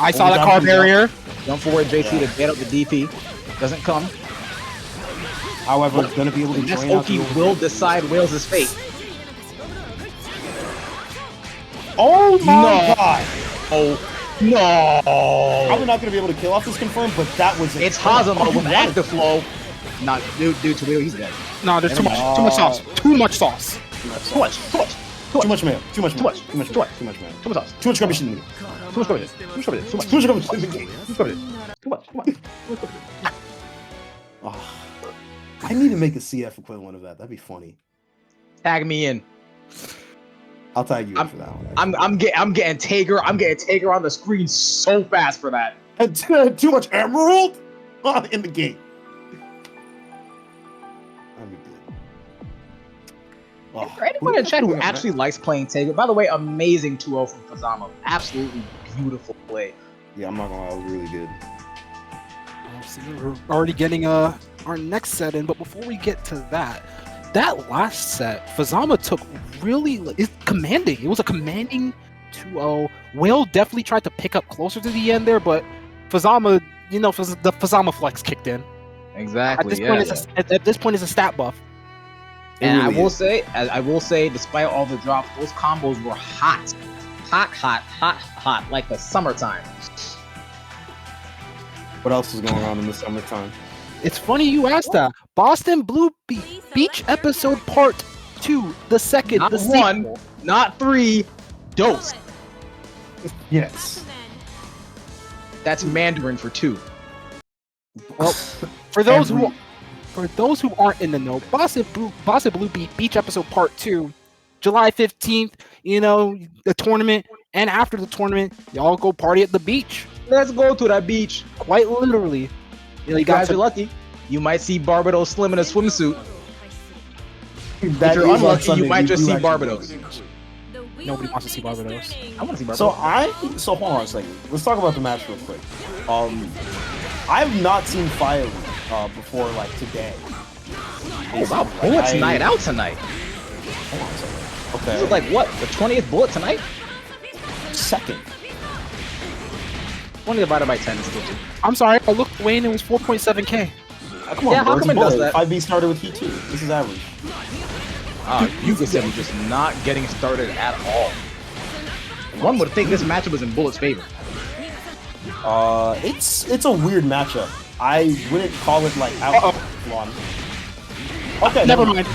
I saw the car barrier. Don't forward JC to get up the DP. Doesn't come. However, it's going to be able to drain out Oki will decide Wales' fate. Oh my god! Oh no! Probably not going to be able to kill off this confirmed, but that was it. It's Fuzzama with active flow. Not dude to Wheel, he's dead. No, there's too much sauce. Too much sauce. Too much mayo. Too much mayo. Too much sauce. Too much garbage in the game. Too much garbage. Too much garbage. Too much garbage in the game. Too much. Oh, I need to make a CF equivalent of that. That'd be funny. Tag me in. I'll tag you in for that one. I'm getting Tager. I'm getting Tager on the screen so fast for that. And too much emerald in the game. That'd be good. For anyone in chat who actually likes playing Tager, by the way, amazing 2-0 from Fuzzama. Absolutely beautiful play. Yeah, I'm not gonna lie, it was really good. We're already getting our next set in, but before we get to that last set, Fuzzama took it's commanding. It was a commanding 2-0. Whale definitely tried to pick up closer to the end there, but Fuzzama, the Fuzzama flex kicked in. Exactly. At this point, it's a stat buff. And I will say, despite all the drops, those combos were hot, like the summertime. What else is going on in the summertime? It's funny you asked that. Boston Blue Beach episode part 2, the second, not the 1, sequel. not 3, dose. Yes. That's Mandarin for 2. Well, for those who aren't in the know, Boston Blue Beach episode part 2, July 15th. The tournament, and after the tournament, y'all go party at the beach. Let's go to that beach. Quite literally. You guys are lucky. You might see Barbados Slim in a swimsuit. If you're unlucky, you might just see Barbados. Nobody wants to see Barbados. I want to see Barbados. So hold on a second. Let's talk about the match real quick. I've not seen Filey before, like today. Oh wow, Bullet's night out tonight. Hold on a second. Okay. This is like what? The 20th Bullet tonight? Second. 20 divided by 10 is still 2. I'm sorry, I looked Wayne, it was 4.7k. Come on, yeah, bro, how come it does that? 5B started with Heat 2. This is average. Euchre was just not getting started at all. One would think this matchup was in Bullet's favor. It's a weird matchup. I wouldn't call it like one. Okay, Never mind.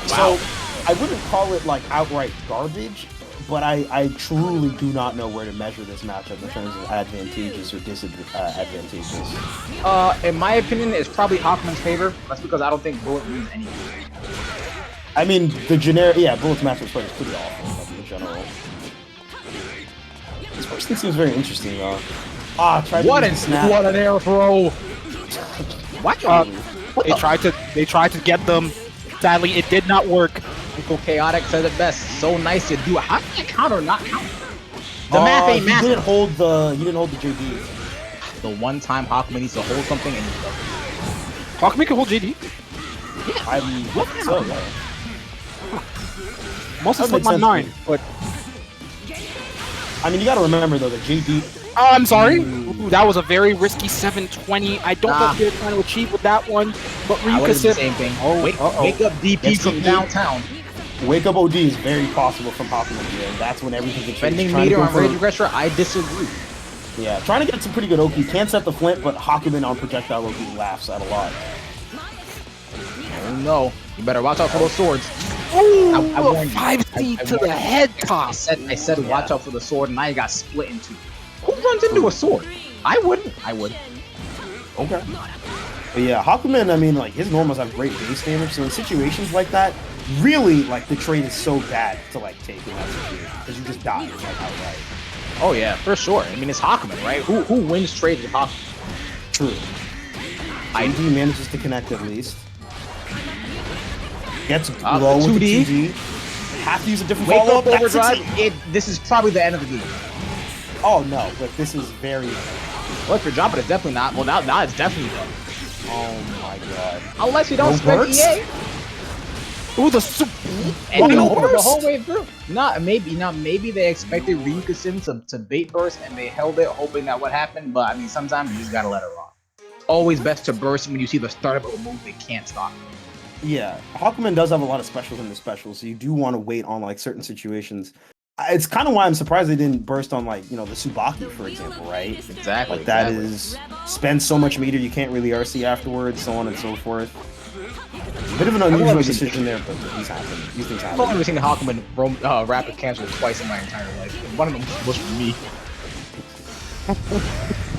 So I wouldn't call it like outright garbage, but I truly do not know where to measure this matchup in terms of advantageous or disadvantageous. In my opinion, it's probably Hoffman's favor. That's because I don't think Bullet wins anything. I mean, the generic, Bullet's matchup play is pretty awful like, in general. This first thing seems very interesting though. What an air throw! What? They tried to get them. Sadly, it did not work. Uncle Chaotic said it best. So nice to do it. How can I count or not count? The math ain't math. You didn't hold the JD. The one time Hawkman needs to hold something and he doesn't. Hawkman can hold JD. Yeah, I mean, what so? Most of my 9, but I mean, you gotta remember though that JD. I'm sorry. Ooh, that was a very risky 720. I don't know what they're trying to achieve with that one, but the Ryukasim. same thing. Wake up DP from downtown. Wake up OD is very possible from Hakumen here, and that's when everything can change. Spending meter on Rage Regressor, I disagree. Yeah, trying to get some pretty good Oki. Can't set the flint, but Hakumen on projectile Oki laughs at a lot. Oh no, you better watch out for those swords. Ooh, I warned you. 5C to the head top. I said watch out for the sword, and now you got split in two. Who runs into a sword? I wouldn't. Okay. But yeah, Hakumen, I mean, like, his normals have great base damage, so in situations like that, really, like, the trade is so bad to, like, take in that situation, because you just die, like, outright. Oh yeah, for sure. I mean, it's Hakumen, right? Who wins trades with Hakumen? True. ID manages to connect at least. Gets low with the 2D. Have to use a different Wake follow-up. up overdrive. This is probably the end of the game. Oh no, but this is very... Well, if you're dropping, it's definitely not. Well, now it's definitely done. Oh my god. Unless you don't spend EA. Ooh, the super... And the whole way through. Maybe they expected Ryukasim to bait burst, and they held it, hoping that would happen. But I mean, sometimes you just gotta let it rock. Always best to burst when you see the start of a move they can't stop. Yeah, Hakumen does have a lot of specials in the specials, so you do want to wait on like certain situations. It's kind of why I'm surprised they didn't burst on like, you know, the Tsubaki, for example, right? Exactly. Like that is spend so much meter you can't really RC afterwards, so on and so forth. A bit of an unusual decision there, but these happen. These things happen. I've only seen Hakumen rapid cancel twice in my entire life. One of them was for me.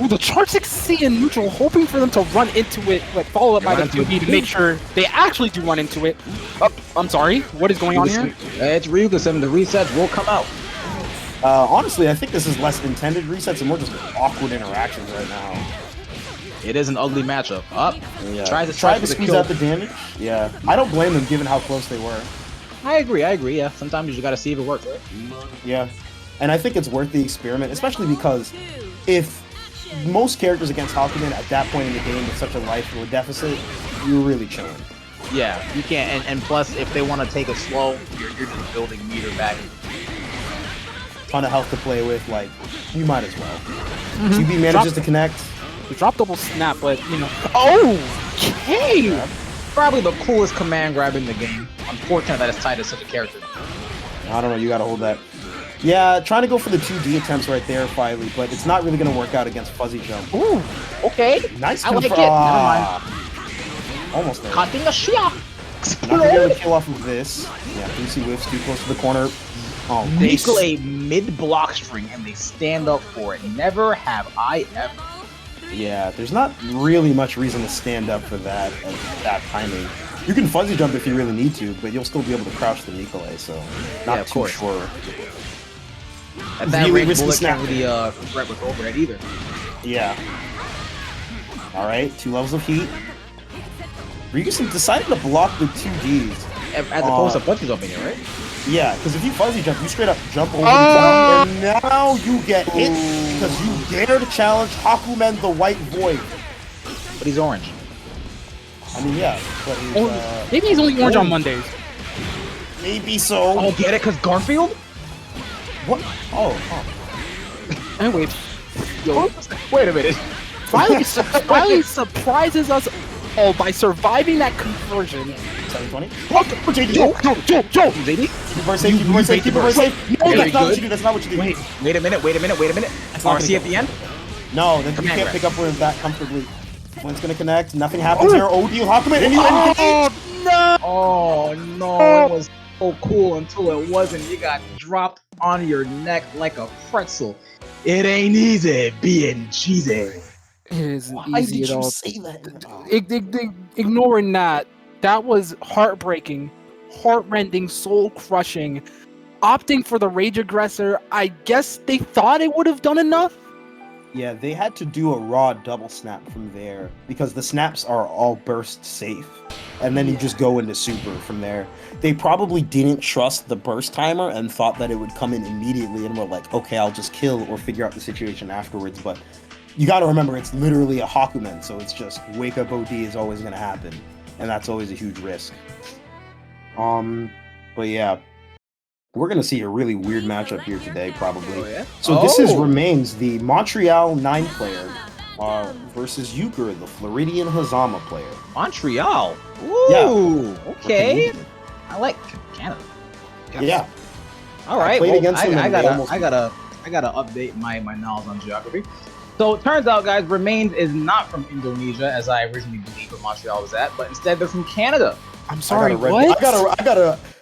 Ooh, the charge 6C in neutral, hoping for them to run into it, like follow up by the 2D to make sure they actually do run into it. Oh, I'm sorry, what is going on here? It's Ryukasim, the resets will come out. Honestly, I think this is less intended resets and more just awkward interactions right now. It is an ugly matchup. Up, yeah. Try to squeeze out the damage. Yeah, I don't blame them given how close they were. I agree. Yeah, sometimes you just gotta see if it works, right? Yeah, and I think it's worth the experiment, especially because if most characters against Hakumen at that point in the game with such a life or a deficit, you're really chilling. Yeah, you can't, and plus, if they want to take it slow, you're just building meter back. Ton of health to play with, like, you might as well. TB manages to connect. You drop double snap, but, you know... Okay! Yeah. Probably the coolest command grab in the game. Unfortunate that it's tied to such a character. I don't know, you gotta hold that. Yeah, trying to go for the 2D attempts right there, Filey, but it's not really going to work out against Fuzzy Jump. Ooh, okay. Nice I like it. Never mind. Almost there. Cutting a shot. Not going to be able to kill off of this. Yeah, 3C whiffs too close to the corner. Oh, they kill a mid-block string and they stand up for it. Never have I ever. Yeah, there's not really much reason to stand up for that at that timing. You can Fuzzy Jump if you really need to, but you'll still be able to crouch the Nikolai, so not too sure. At that really range, bullet can't really threat with overhead either. Yeah. Alright, 2 levels of heat. Ryukasim decided to block the 2Ds. As opposed to punches up in here, right? Yeah, because if you Fuzzy Jump, you straight up jump over the top, and now you get hit because you dare to challenge Hakumen the White Void. But he's orange. I mean, yeah, but he's, maybe he's only orange on Mondays. Maybe so. Oh, get it? Because Garfield? What? Oh. Anyway, yo, wait a minute. Filey surprises us all by surviving that conversion. 720. Yo, JD? Keep it safe. No, that's not what you do. That's not what you do. Wait a minute. RC at the end? No, then you can't pick up with that comfortably. Flint's gonna connect. Nothing happens there. OD Hakumen, and you engage. No! Oh no! It was so cool until it wasn't. You got dropped on your neck like a pretzel. It ain't easy being cheesy. It isn't Why easy did at you all. say that? Ignoring that was heartbreaking, heart-rending, soul-crushing. Opting for the Rage Aggressor, I guess they thought it would have done enough? Yeah, they had to do a raw double snap from there because the snaps are all burst safe. And then you just go into super from there. They probably didn't trust the burst timer and thought that it would come in immediately and were like, okay, I'll just kill or figure out the situation afterwards. But you gotta remember, it's literally a Hakumen, so it's just wake up OD is always gonna happen. And that's always a huge risk. But yeah. We're gonna see a really weird matchup here today, probably. Oh, yeah? So this is remains the Montreal 9 player versus Euchre, the Floridian Fuzzama player. Montreal. Ooh. Yeah. Okay. I like Canada. Yeah. All right. played Well, against them and they almost- I gotta update my knowledge on geography. So it turns out, guys, Remains is not from Indonesia, as I originally believed where Montreal was at, but instead they're from Canada. I'm sorry, I what?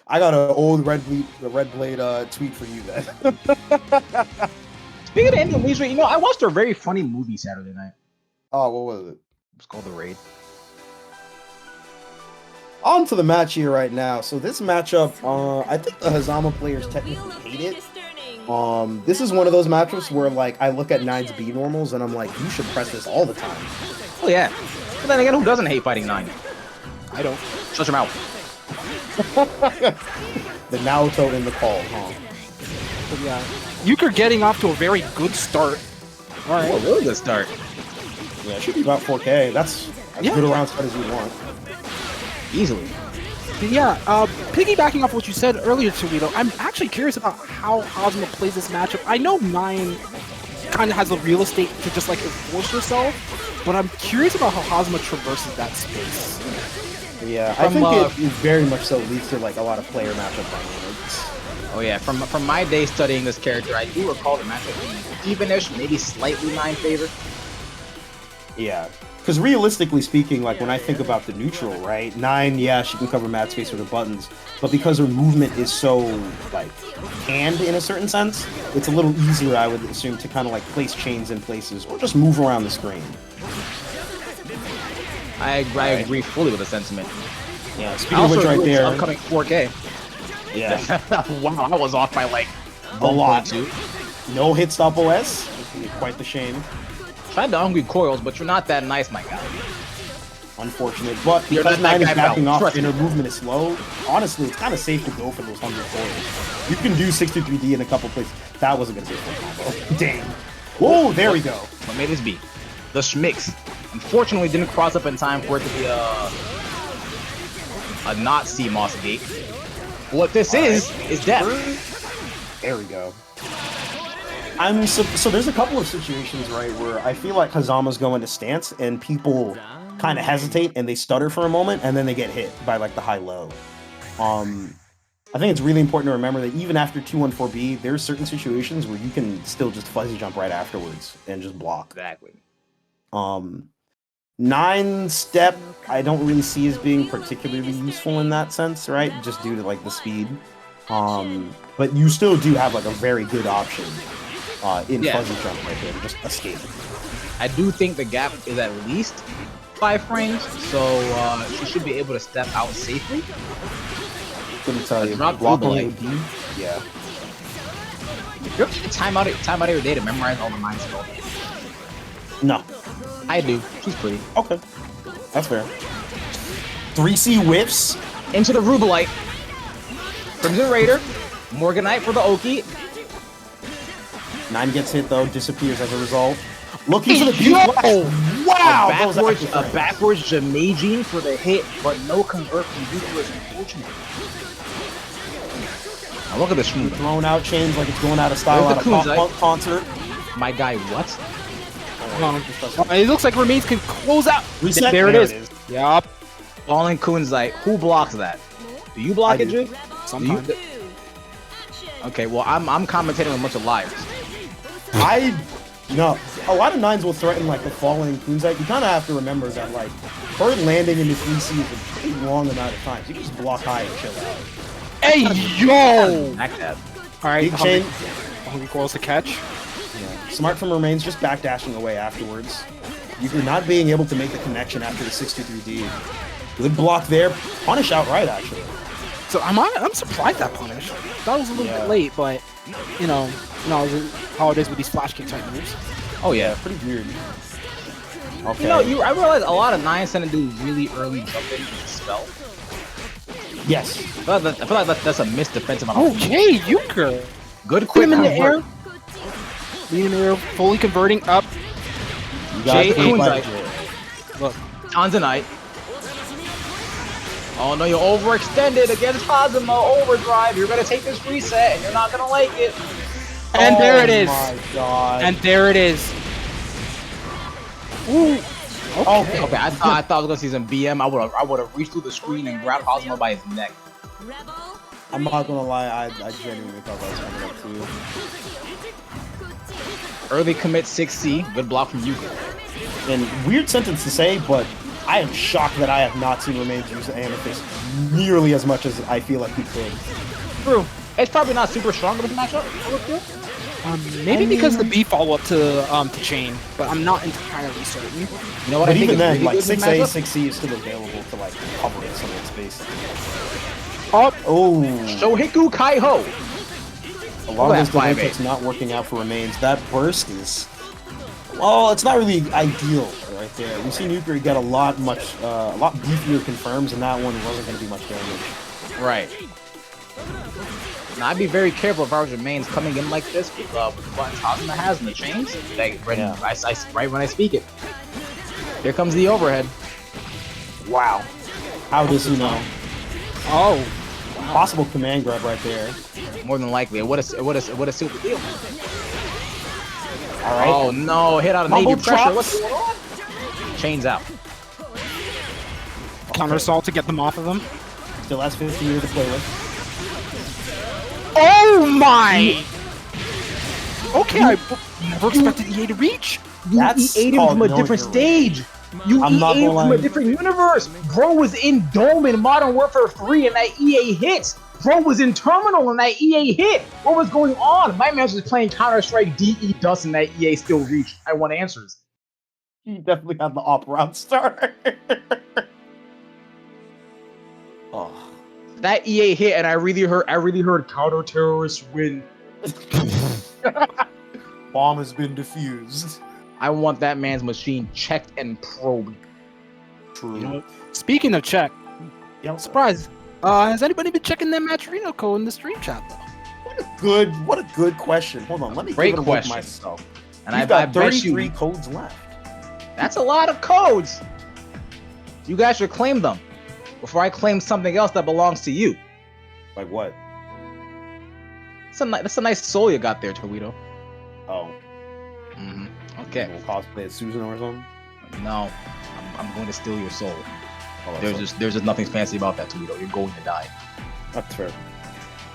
I got an old Red Blade tweet for you then. Speaking of Indonesia, you know, I watched a very funny movie Saturday night. Oh, what was it? It's called The Raid. On to the match here right now. So this matchup, I think the Fuzzama players technically hate it. This is one of those matchups where, like, I look at 9's B normals and I'm like, you should press this all the time. Oh yeah. But then again, who doesn't hate fighting 9? I don't. Shut your mouth. The Naruto in the call, huh? But yeah. Euchre getting off to a very good start. All right. Oh, really good start. Yeah, it should be about 4K. That's as good a round start as you want. Easily. But yeah, piggybacking off what you said earlier, Toledo, I'm actually curious about how Fuzzama plays this matchup. I know 9 kind of has the real estate to just like enforce herself, but I'm curious about how Fuzzama traverses that space. Yeah, I think it very much so leads to like a lot of player matchup dynamics. Oh yeah, from my day studying this character, I do recall the matchup being evenish, maybe slightly 9 favor. Yeah, because realistically speaking, like when I think about the neutral, right? 9, yeah, she can cover mat space with her buttons, but because her movement is so like canned in a certain sense, it's a little easier, I would assume, to kind of like place chains in places or just move around the screen. I agree fully with the sentiment. Yeah, speaking of which, right there, upcoming 4K. Yeah, Wow, I was off by like a lot. 1.2. No hit stop OS, quite the shame. Tried the hungry coils, but you're not that nice, my guy. Unfortunate, but You're because not that 9 is guy, backing pal. off Trust and me. her movement is slow, honestly, it's kind of safe to go for those 100 coils. You can do 63D in a couple places. That wasn't going to be a full combo. Dang. Whoa, there we go. What may this be? The Schmicks. Unfortunately, didn't cross up in time for it to be a not CMOS gate. What this is death. There we go. So there's a couple of situations, right, where I feel like Fuzzama's going to stance and people kind of hesitate and they stutter for a moment and then they get hit by like the high-low. I think it's really important to remember that even after 214B, there's certain situations where you can still just fuzzy jump right afterwards and just block. Exactly. 9 step, I don't really see as being particularly useful in that sense, right? Just due to like the speed. But you still do have like a very good option in fuzzy jump right there to just escape. I do think the gap is at least 5 frames, so she should be able to step out safely. Couldn't tell you. Drop Block Google on it. AD? Yeah. Yep. Time out of your day to memorize all the mind spells. No. I do. She's pretty. Okay. That's fair. 3C whiffs. Into the Rubelite. Crimson Raider. Morganite for the Oki. 9 gets hit though, disappears as a result. Looking for the beautiful. Wow! A backwards Jamagine for the hit, but no convert from Euchre, unfortunately. Now look at this smooth. Throwing out chains like it's going out of style at a pop punk concert. My guy, what? It looks like Remains can close out. Reset. There it is. Yup. Fallen Kunzite. Who blocks that? Do you block it, Jig? Sometimes. Okay, well, I'm commentating on a bunch of liars. No, a lot of 9s will threaten like the falling Kunzite. You kind of have to remember that like her landing into 3C is a pretty long amount of time. So you can just block high and chill out. Hey, yo! Back that. Alright, Big chain. Hungry Coils to catch. Yeah. Smart from Remains, just backdashing away afterwards. You're not being able to make the connection after the 63D. Good block there. Punish outright, actually. So I'm surprised that punish. That was a little bit late, but you know how it is with these flash kick type moves. Oh yeah, pretty weird. Okay. You know, I realize a lot of 9s tend to do really early jumping with the spell. Yes. I feel like that's a missed defensive. Okay, Euchre. Good quick in the air. convert. In the air, fully converting up. Jay Kunzite. Kunzite. Look, Tanzanite. Oh no, you're overextended against Fuzzama overdrive. You're gonna take this reset and you're not gonna like it. And there it is. Oh my god. And there it is. Ooh. Okay. Okay, I thought I was gonna see some BM. I would have reached through the screen and grabbed Fuzzama by his neck. Rebel. I'm not gonna lie, I genuinely thought that was coming up too. Early commit 6C. Good block from Euchre. And weird sentence to say, but I am shocked that I have not seen Remains use Amethyst nearly as much as I feel like he could. True. It's probably not super strong of a matchup. Maybe because the B follow up to chain, but I'm not entirely certain. You know what? But I think even then, really like good in 6A, this matchup? 6C is still available to like cover some of its space. Oh, Oh, Shohiku Kaiho. a lot of this 5A. that's not working out for Remains. That burst is, well, it's not really ideal right there. We've seen Euchre get a lot beefier confirms, and that one wasn't going to be much damage. Right. Now, I'd be very careful if I was Remains coming in like this with the buttons Fuzzama has and the chains. Like, right when I speak it. Here comes the overhead. Wow. How does he know? oh. Possible command grab right there. More than likely, it would have sealed the deal. All right. Oh no, hit out of Mumble Navy pressure. chops. What's going on? Chains out. Counter assault to get them off of him. Still has 15 years to play with. Oh my! Okay, I never expected EA to reach. You That's E8'd him called from a knowing different your stage. You I'm not E8'd gonna from a lie. different universe. Bro was in Dome in Modern Warfare 3 and that EA hit. Bro was in Terminal and that EA hit. What was going on? My man was playing Counter-Strike DE Dust and that EA still reached. I want answers. He definitely had the op route start. Oh. That EA hit and I really heard counter-terrorist win. Bomb has been defused. I want that man's machine checked and probed. True. You know, speaking of check, Yep. surprise. Has anybody been checking their Matcherino code in the stream chat though? What a good question. Hold on, let me Great give it a look question. myself. And You've I got bet 33 you codes left. that's a lot of codes. You guys should claim them before I claim something else that belongs to you. Like what? That's a nice soul you got there, Toledo. Oh, Mm-hmm. Okay. we'll cosplay as Susan or something. No, I'm going to steal your soul. Oh, There's just nothing fancy about that, Toledo. You're going to die. That's fair.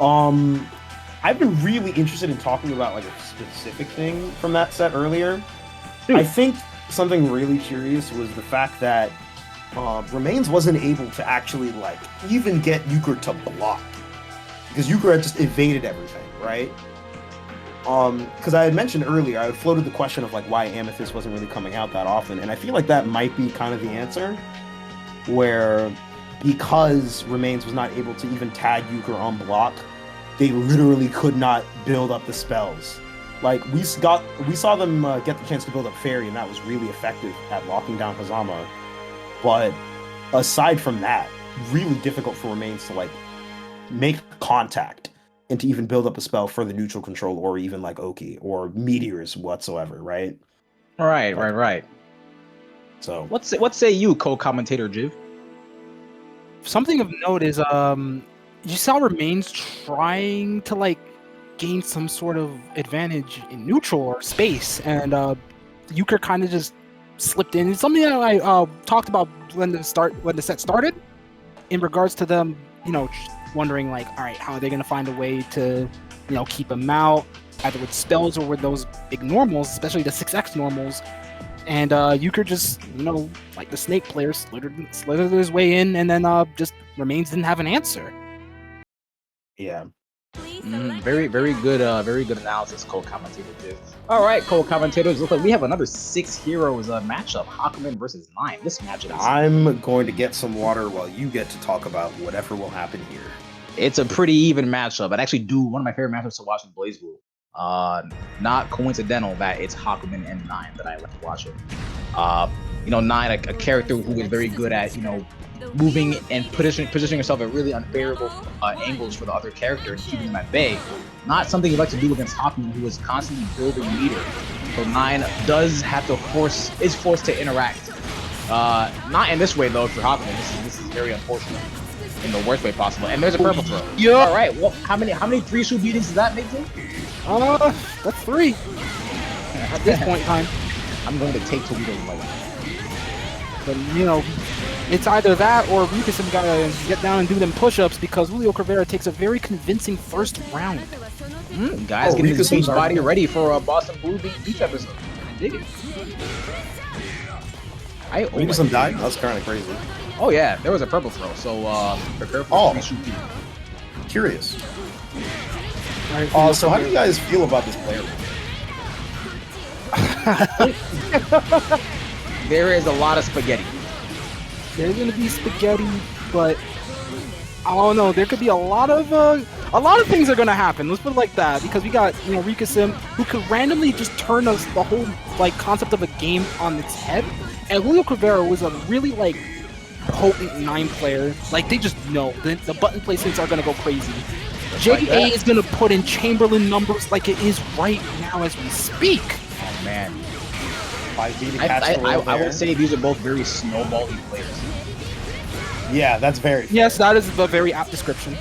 I've been really interested in talking about like a specific thing from that set earlier. Dude. I think something really curious was the fact that Remains wasn't able to actually like even get Euchre to block because Euchre had just evaded everything, right? Because I had mentioned earlier, I had floated the question of like why Amethyst wasn't really coming out that often, and I feel like that might be kind of the answer, where because Remains was not able to even tag Euchre on block, they literally could not build up the spells. Like we saw them get the chance to build up Fairy, and that was really effective at locking down Fuzzama. But aside from that, really difficult for Remains to like make contact and to even build up a spell for the neutral control or even like Oki or meteors whatsoever, right? Right. So What say you, co-commentator Jiv? Something of note is you saw Remains trying to like gain some sort of advantage in neutral or space, and Euchre kind of just slipped in. It's something that I talked about when the set started, in regards to them, wondering like, all right, how are they going to find a way to, keep him out, either with spells or with those big normals, especially the 6x normals. And Euchre just, like the snake player, slithered his way in, and then just Remains didn't have an answer. yeah. Very good analysis, co-commentator Jiv. All right, co-commentators, look like we have another 6 heroes matchup, Hakumen versus 9. This matchup is... I'm going to get some water while you get to talk about whatever will happen here. It's a pretty even matchup. I'd actually do one of my favorite matchups to watch in BlazBlue. Not coincidental that it's Hakumen and 9 that I like watching. 9, a character who is very good at, moving and positioning yourself at really unfavorable angles for the other character and keeping them at bay. Not something you like to do against Hakumen, who is constantly building meter. So 9 is forced to interact. Not in this way though for Hakumen. This is very unfortunate. in the worst way possible. And there's a purple throw. Yeah. All right. Well, how many 3 shoe beatings does that make him? That's 3 at this point in time. I'm going to take Toledo's life. But you know, it's either that or Ryukasim gotta get down and do them push-ups because Juliocrivera takes a very convincing first round. Guys, getting his Ryukasim's beach body ready for a Boston Blue Beach episode. I dig it. Ryukasim died? That's kind of crazy. Oh yeah, there was a purple throw, so prepare for 3 shoe beating. Curious. Right, So how do you guys feel about this player? There is a lot of spaghetti. There's gonna be spaghetti, but I don't know. There could be a lot of things are gonna happen. Let's put it like that because we got Ryukasim who could randomly just turn us the whole concept of a game on its head. And Juliocrivera was a really potent 9 player. They just know the button placements are gonna go crazy. JA is gonna put in Chamberlain numbers like it is right now as we speak. Oh man. I would say these are both very snowbally players. Yeah, that's very fair. Yes, that is a very apt description.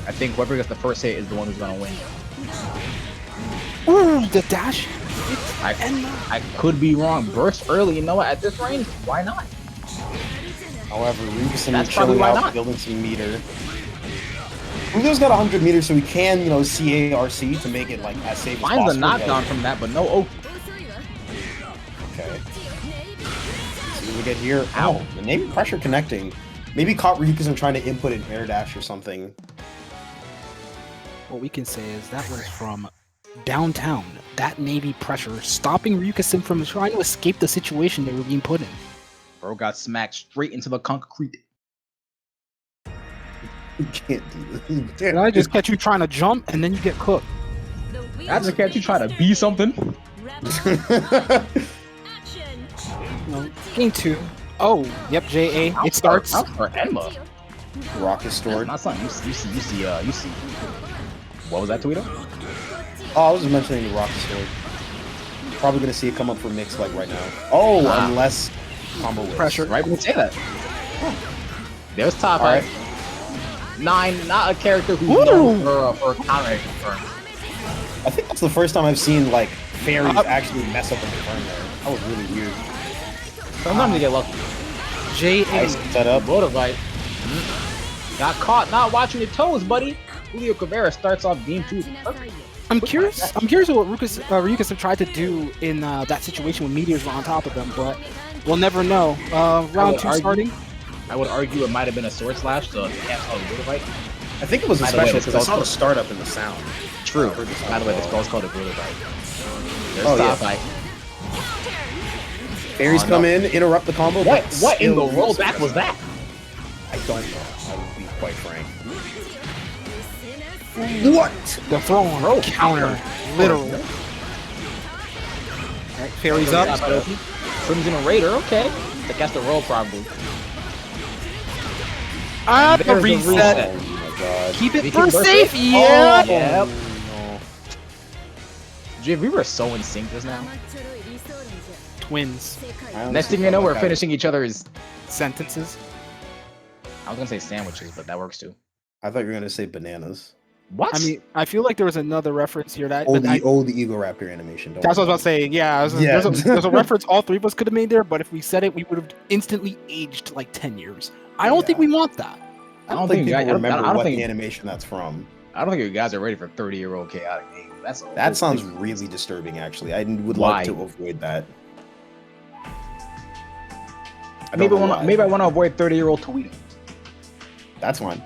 I think whoever gets the first hit is the one who's gonna win. Ooh, the dash. I could be wrong. Burst early, you know what? At this range, why not? However, Ryukasim That's is probably chilling why out, not. building some meter. Julio's got 100 meters, so we can, CARC to make it as safe as possible. Mine's a knockdown from that, but no Oki. Okay. See what we get here. Ow. Maybe pressure connecting. Maybe caught Ryukasim trying to input an air dash or something. What we can say is that was from downtown. That Navy pressure stopping Ryukasim from trying to escape the situation they were being put in. Bro got smacked straight into the concrete. You can't do this. And I just catch you trying to jump and then you get cooked. That's a catch you try to be something. Game 2. Oh, yep, JA. It starts. Out for Enma. Rock is stored. Not something you see. What was that, Tweedo? Oh, I was just mentioning the rock is stored. Probably gonna see it come up for mix right now. Oh, unless combo wins. Pressure. Right when you say that. There's top right. 9, not a character who's known for countering confirmed. I think that's the first time I've seen fairies actually mess up a confirm there. That was really weird. Sometimes you get lucky. JA. Nice setup. Motorbite. Got caught not watching your toes, buddy. Juliocrivera starts off game 2. I'm curious what Ryukasim tried to do in that situation when meteors were on top of them, but we'll never know. Round 2 starting. I would argue it might have been a sword slash to cancel the Motorbite. I think it was a special because I saw the startup in the sound. True. By the way, this ball's called a Motorbite. There's top fight. Fairies come in, interrupt the combo. What in the rollback was that? I don't know. I would be quite frank. What? The throw counter. Literal. Alright, fairies up. Crimson Raider, okay. To cast the roll probably. The reset. Oh my god. Keep it for safe. Yeah. Yep. Dude, we were so in sync just now. Twins. Next thing you know, we're finishing each other's Sentences. I was gonna say sandwiches, but that works too. I thought you were gonna say bananas. What? I mean, I feel like there was another reference here that. The Ego Raptor animation. That's what I was about to say. Yeah, there's a reference all 3 of us could have made there, but if we said it, we would have instantly aged 10 years. I don't think we want that. I don't think people remember what the animation that's from. I don't think you guys are ready for 30-year-old chaotic game. That sounds really disturbing, actually. I would like to avoid that. Maybe I want to avoid 30-year-old Tweedo. That's fine.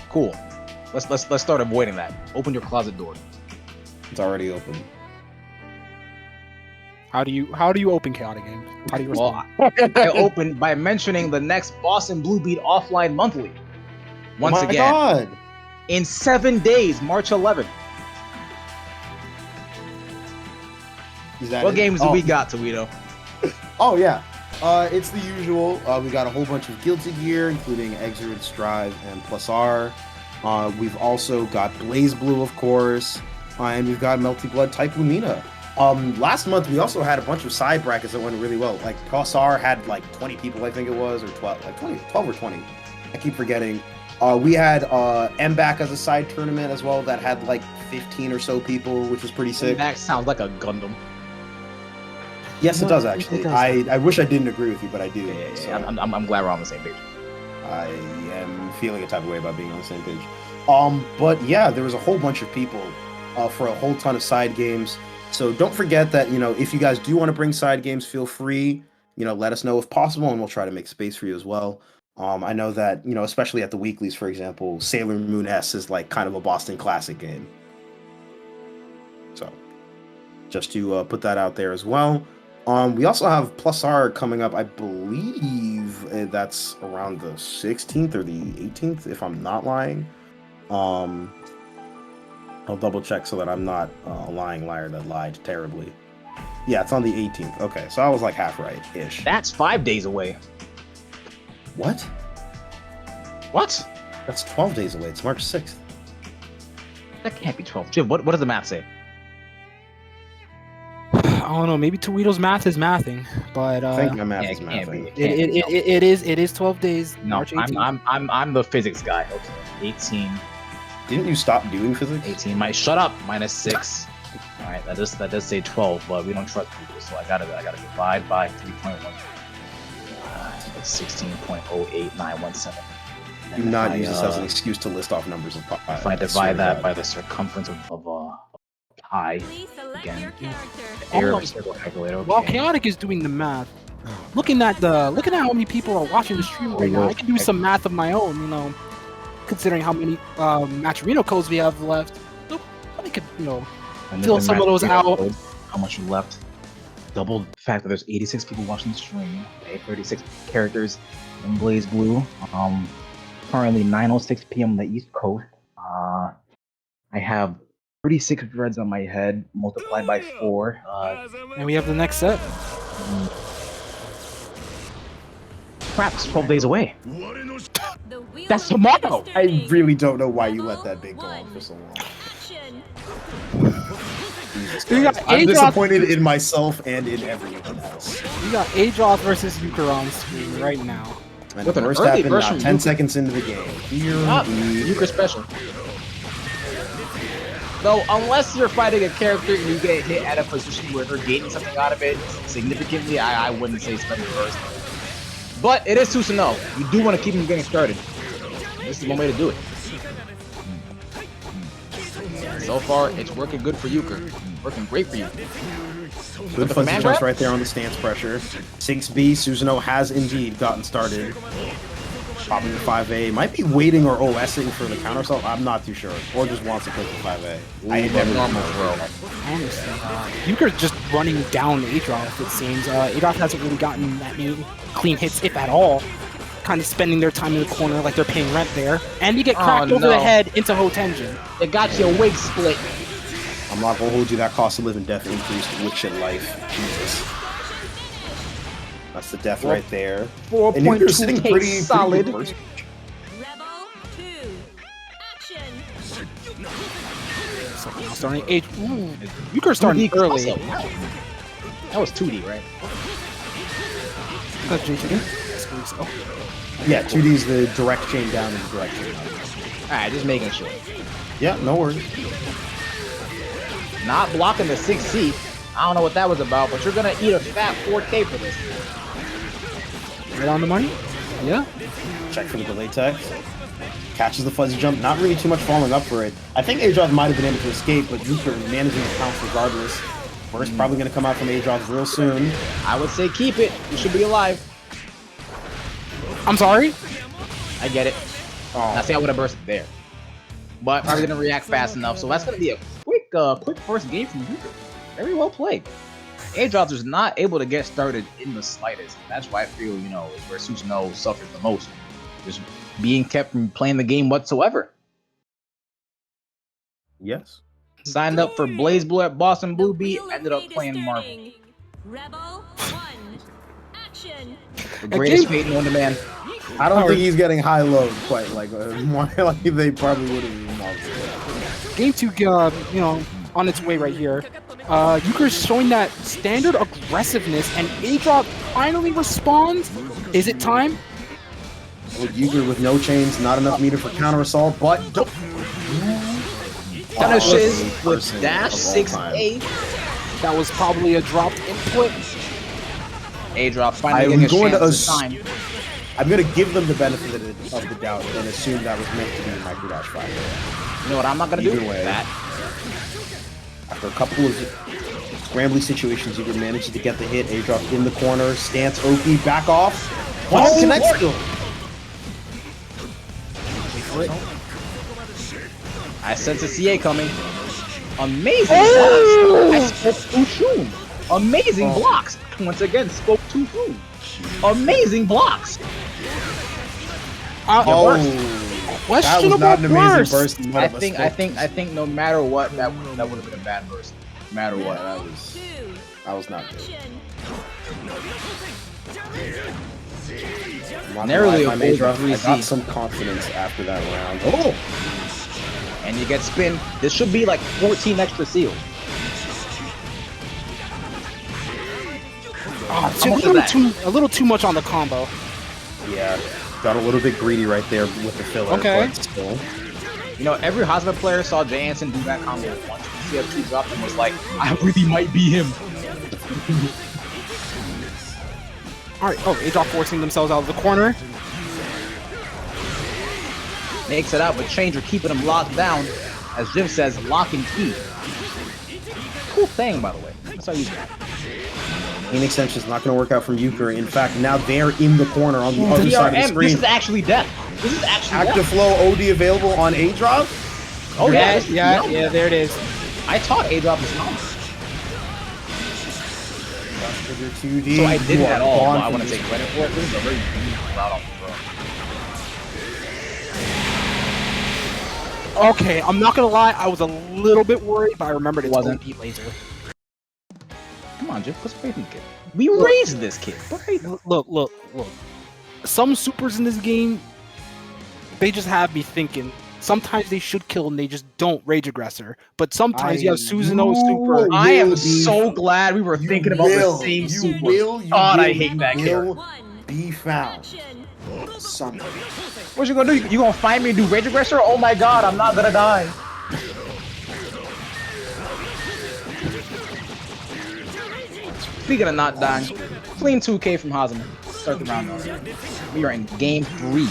Cool. Let's start avoiding that. Open your closet door. It's already open. How do you open chaotic games? How do you respond? I open by mentioning the next Boston Blue Beat offline monthly. Once again. God. In 7 days, March 11th. What games do we got, Toledo? Oh yeah. It's the usual. We got a whole bunch of Guilty Gear, including Exert, Strive, and Plus R. We've also got BlazBlue, of course, and we've got Melty Blood Type Lumina. Last month we also had a bunch of side brackets that went really well. Plus R had 20 people, I think it was, or 12, 12 or 20. I keep forgetting. We had MBAC as a side tournament as well that had like 15 or so people, which was pretty sick. That sounds like a Gundam. Yes, it does actually. It does. I wish I didn't agree with you, but I do. Yeah, So I'm glad we're on the same page. I am feeling a type of way about being on the same page. But yeah, there was a whole bunch of people for a whole ton of side games. So don't forget that, if you guys do want to bring side games, feel free, let us know if possible, and we'll try to make space for you as well. I know that, especially at the weeklies, for example, Sailor Moon S is like kind of a Boston classic game. So just to put that out there as well. We also have Plus R coming up. I believe that's around the 16th or the 18th, if I'm not lying. I'll double check so that I'm not a lying liar that lied terribly. Yeah, it's on the 18th. Okay, so I was like half right-ish. That's 5 days away. What? What? That's 12 days away. It's March 6th. That can't be 12. Jim, what does the math say? I don't know. Maybe Toledo's math is mathing, but I think my math yeah, is it can't mathing. be. it is 12 days. No, March 18th. I'm the physics guy. Okay, 18. Didn't you stop doing physics? 18. Shut up. -6. All right, that does say 12, but we don't trust people, so I gotta divide by 3.1. That's 16.08917. Do not use this as an excuse to list off numbers of pi. If I divide that by the circumference of pi, Please select Again. your character. error Oh, of circle calculator. While Okay. Chaotic is doing the math, looking at how many people are watching the stream right now, I can do some math of my own. Considering how many Matcherino codes we have left, so I could And fill then some of those match out. code, how much you left? Double the fact that there's 86 people watching the stream. Okay, 36 characters in BlazBlue. Currently 9:06 p.m. on the East Coast. I have 36 dreads on my head multiplied by 4. And we have the next set. Crap, it's 12 days away. The wheel That's of tomorrow. fate is I turning. really don't know why you let that bit go on for so long. Action. Jesus You got Christ. I'm Adroth- disappointed in myself and in everyone else. We got Adroth versus Euchre on screen right now. And With the an worst early happened now, version 10 Euchre. seconds into the game. Here we Euchre special. Though, unless you're fighting a character and you get hit at a position where they're gaining something out of it significantly, I wouldn't say spend it first. But it is ξ-No. You do want to keep him getting started. This is one way to do it. So far, it's working good for Euchre. Working great for you. Good the fuzzy command jumps grab? right there on the stance pressure. 6B, ξ-No has indeed gotten started. Popping the 5A. Might be waiting or OSing for the counter assault. I'm not too sure. Or just wants to play the 5A. I never normal know. throw. I understand. Euchre's just running down Adroth, it seems. Adroth hasn't really gotten that many clean hits, if at all. Kind of spending their time in the corner like they're paying rent there. And you get cracked over the no. head into Hotenjin. They got your wig split. I'm not gonna hold you that cost of living death increased with shit life. Jesus. That's the death right there. And Euchre's sitting 4.2k pretty solid. good first. Rebel 2. Action. So now starting Euchre's starting 2D early. crossover. That was 2D, right? Yeah, 2D is the direct chain down and the direct chain up. Alright, just making sure. Yeah, no worries. Not blocking the 6C. I don't know what that was about, but you're gonna eat a fat 4K for this. Right on the money? Yeah. Check for the delay text. Catches the fuzzy jump. Not really too much following up for it. I think Adroth might have been able to escape, but Euchre managing to pounce regardless. Burst probably going to come out from Adroth real soon. I would say keep it. You should be alive. I'm sorry? I get it. I say I would have bursted there. But probably didn't react fast enough, so that's gonna be a quick first game from Euchre. Very well played. Adroth is not able to get started in the slightest. That's why I feel, is where ξ-No suffers the most. Just being kept from playing the game whatsoever. Yes. Signed up for BlazBlue at Boston Blue Beat, Wheel of ended up fate is playing Marvel. turning. Rebel 1. Action. The greatest game- fate known to man. I don't think he's getting high load quite like more like they probably would have in Marvel. Game 2, on its way right here. Euchre's showing that standard aggressiveness, and Adroth finally responds. Is it time? Euchre with no chains, not enough meter for counter assault, but Finishes with dash 6A. That was probably a dropped input. Adroth finally getting a chance this time. I'm going to give them the benefit of the doubt and assume that was meant to be a micro dash 5. You know what I'm not going to do? Either way, That. After a couple of scrambly situations, Euchre manages to get the hit. Adroth in the corner, stance Oki, back off. Oh, connect still. I sense a CA coming. Amazing blocks. I spoke too soon. Amazing blocks. Once again, spoke too soon. Amazing blocks. That was not an amazing burst. I think no matter what, that would have been a bad burst. No matter what, that was not good. Narrowly I avoided got some confidence after that round. Oh! And you get spin. This should be like 14 extra seals. A little too much on the combo. Yeah, got a little bit greedy right there with the filler. Okay. But still. You know, every Fuzzama player saw Jansen do that combo once. BBCF dropped and was like, I really might be him. Alright, Adroth forcing themselves out of the corner. Makes it out, but Changer keeping him locked down. As Jim says, lock and key. Cool thing, by the way. That's how you use that. Main extension is not going to work out from Euchre. In fact, now they're in the corner on the other side of the screen. This is actually death. This is actually Active flow OD available on Adroth. Oh yeah, yeah, there it is. I taught Adroth this number. Trigger 2D. So I did that all, but I want to take credit for it. This is a very beautiful route off the road. Okay, I'm not gonna lie, I was a little bit worried, but I remembered it wasn't OD laser. Come on, Jim, put some faith in the kid. We raised this kid. Look. Some supers in this game, they just have me thinking. Sometimes they should kill and they just don't rage aggressor. But sometimes you have Susanoo super. I am so glad we were thinking about the same super. God, I hate that kid. Be found. Somebody. What you gonna do? You gonna find me and do rage aggressor? Oh my god, I'm not gonna die. Speaking of not dying, clean 2K from Fuzzama. Start the round already. We are in game 3.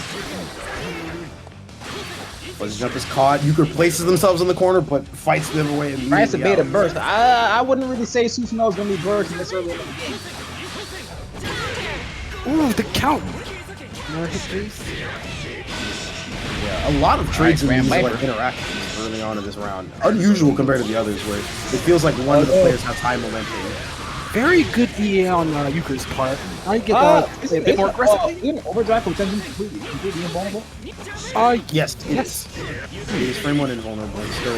Buzz jump is caught. Euchre places themselves in the corner, but fights them away immediately. Tries to bait a burst. I wouldn't really say Susanoo is gonna be burst in this early in the game. Ooh, the count. Yeah, a lot of trades in these like interactions early on in this round. Unusual compared to the others, where it feels like one of the players has high momentum. Very good EA on Euchre's part. I get a bit more aggressive. Even overdrive potential completely invulnerable. Yes. He's frame 1 invulnerable. He's still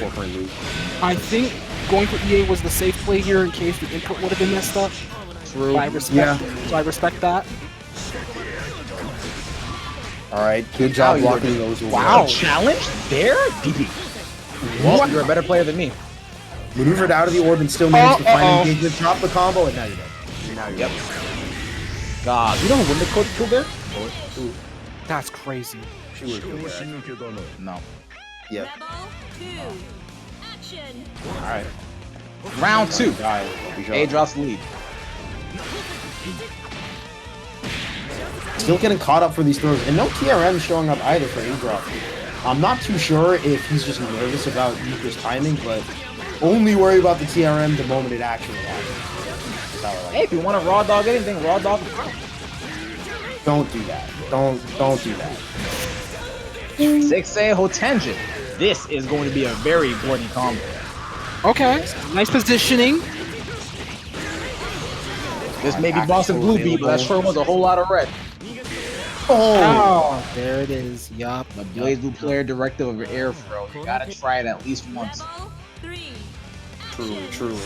4-frame move. I think going for EA was the safe play here in case the input would have been messed up. True. So I respect that. Alright, good job blocking those. Wow, challenge there? BB. Well, you're a better player than me. Maneuvered out of the orb and still managed to find engagement, drop the combo, and now you're dead. Yep. God, you know who wouldn't have killed there? That's crazy. She would have killed there. No. Yep. Alright. Round 2. Adroth's lead. Still getting caught up for these throws, and no TRM showing up either for Adroth. I'm not too sure if he's just nervous about Euchre's timing, but only worry about the TRM the moment it actually happens. Hey, if you want to raw dog anything, raw dog. Don't do that. Don't do that. 6A Hotenjin. This is going to be a very bloody combo. Okay, nice positioning. This may be Boston Blue Beat, but that sure was a whole lot of red. Oh, there it is. Yup. The BlazBlue player directive of air throw. You gotta try it at least once. Truly.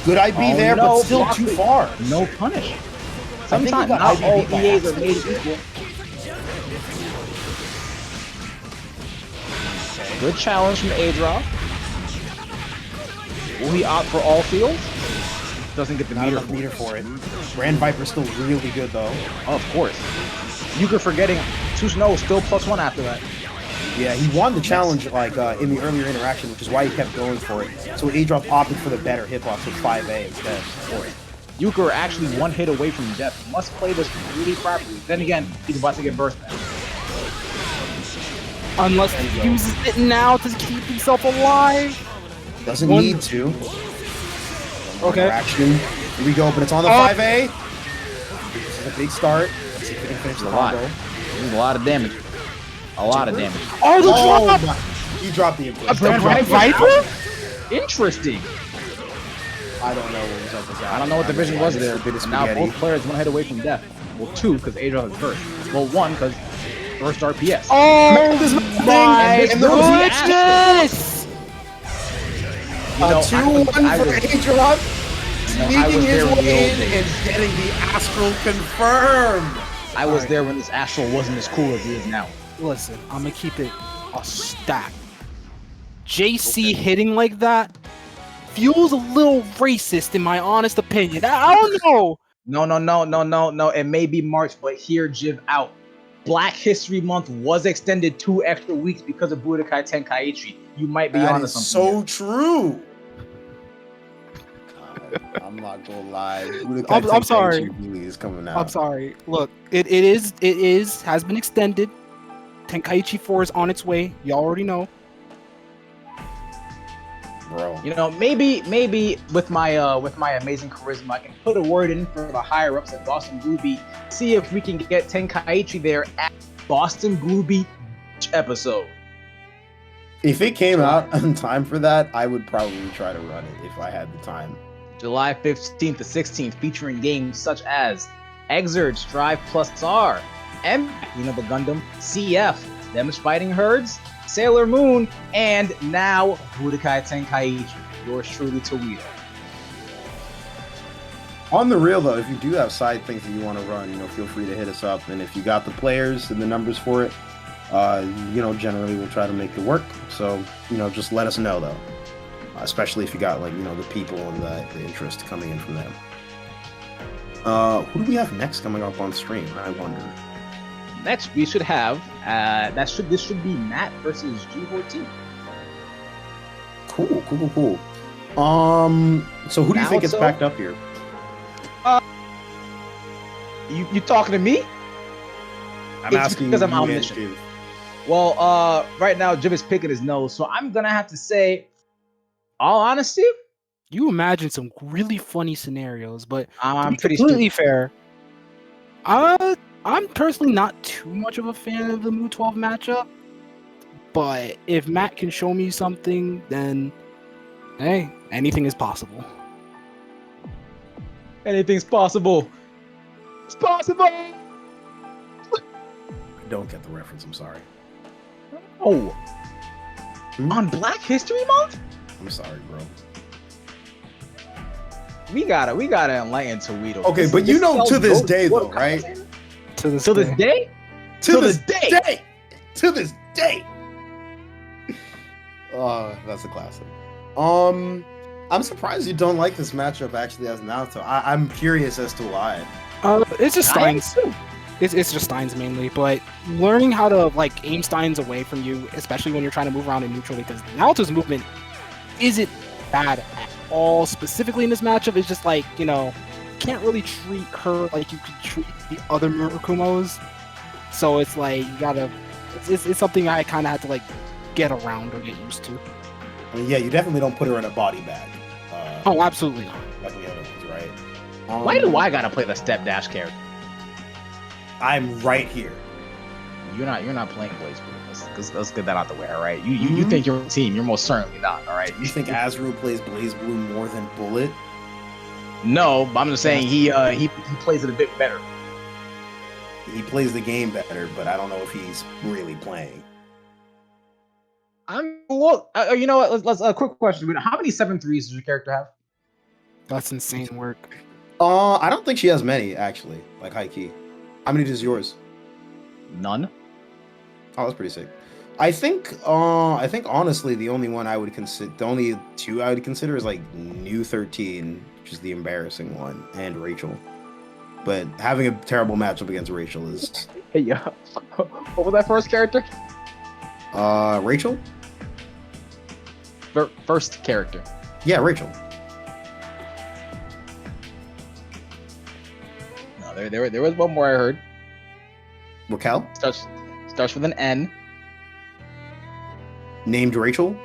Good IB there, but still too far. No punish. Sometimes not all EAs are made equal. Good challenge from Adroth. Will he opt for all fields? doesn't get the Not meter. enough meter for it. Brand Viper's still really good though. Oh, of course. Euchre forgetting ξ-No still +1 after that. Yeah, he won the challenge like in the earlier interaction, which is why he kept going for it. So Adroth opted for the better hitbox with 5A instead. Euchre actually 1 hit away from death. Must play this really properly. Then again, he's about to get burst back. Unless he uses it now to keep himself alive. Doesn't need to. Okay. Interaction. Here we go, but it's on the 5A. This is a big start. Let's see if we can finish the combo. This is a lot of damage. A lot of damage. Oh, the drop! My. He dropped the input. Brand Viper? Interesting. I don't know what was up with that. I don't know what the vision was there. And now both players 1 hit away from death. Well, 2 because Adroth is burst. Well, 1 because burst RPS. Oh my goodness! You know, 2-1 for Adroth. Sneaking his way in and and getting the Astral confirmed. I was there when this Astral wasn't as cool as he is now. Listen, I'm gonna keep it a stack. JC hitting like that feels a little racist in my honest opinion. I don't know. No. It may be March, but hear Jiv out. Black History Month was extended 2 extra weeks because of Budokai Tenkaichi. You might be onto something. So true. I'm not gonna lie. I'm sorry. Is coming out. I'm sorry. Look, it has been extended. Tenkaichi 4 is on its way. You already know. Bro. You know, maybe with my amazing charisma, I can put a word in for the higher ups at Boston Blue Beat. See if we can get Tenkaichi there at Boston Blue Beat episode. If it came out in time for that, I would probably try to run it if I had the time. July 15th to 16th, featuring games such as Exurge Strive Plus R, M, you know the Gundam, CF, Damage Fighting Herds, Sailor Moon, and now Budokai Tenkaichi. Yours truly, Toledo. On the real though, if you do have side things that you want to run, feel free to hit us up. And if you got the players and the numbers for it, generally we'll try to make it work. So, just let us know though. Especially if you got the people and the interest coming in from them. Who do we have next coming up on stream? I wonder. Next, we should have this should be Matt versus G14. Cool. So who do you think gets backed up here? You talking to me? I'm asking because I'm you and omniscient. Jiv. Well, right now Jiv is picking his nose, so I'm gonna have to say, all honesty, You imagine some really funny scenarios, but I'm to be pretty completely stupid. fair. I'm personally not too much of a fan of the Mu 12 matchup, but if Matt can show me something, then hey, anything is possible. Anything's possible. It's possible. I don't get the reference. I'm sorry. Oh, on Black History Month? I'm sorry, bro. We gotta enlighten Toledo. Okay, but to this day though, right? To this To this day? To this day. To this day. Oh, that's a classic. I'm surprised you don't like this matchup actually as Naruto. I'm curious as to why. It's just Steins. It's just Steins mainly, but learning how to aim Steins away from you, especially when you're trying to move around in neutral, because Naruto's movement isn't bad at all. Specifically in this matchup, it's just can't really treat her like you could treat the other Murakumos. So it's you gotta. It's something I kind of had to get around or get used to. I mean, yeah, you definitely don't put her in a body bag. Oh, absolutely not. Like the other ones, right? Why do I gotta play the step dash character? I'm right here. You're not playing BlazBlue. Let's get that out the way, all right? You think you're a team? You're most certainly not, all right? You think Azru plays BlazBlue more than Bullet? No, but I'm just saying he plays it a bit better. He plays the game better, but I don't know if he's really playing. You know what? Let's a quick question. How many 7-3s does your character have? That's insane work. I don't think she has many actually. High key. How many does yours? None. Oh, that's pretty sick. I think honestly, the only one I would consider, the only two I would consider is like New 13, which is the embarrassing one, and Rachel. But having a terrible matchup against Rachel is. Hey, yeah. What was that first character? Rachel? First character. Yeah, Rachel. No, there was one more I heard. Raquel? Starts with an N. Named Rachel?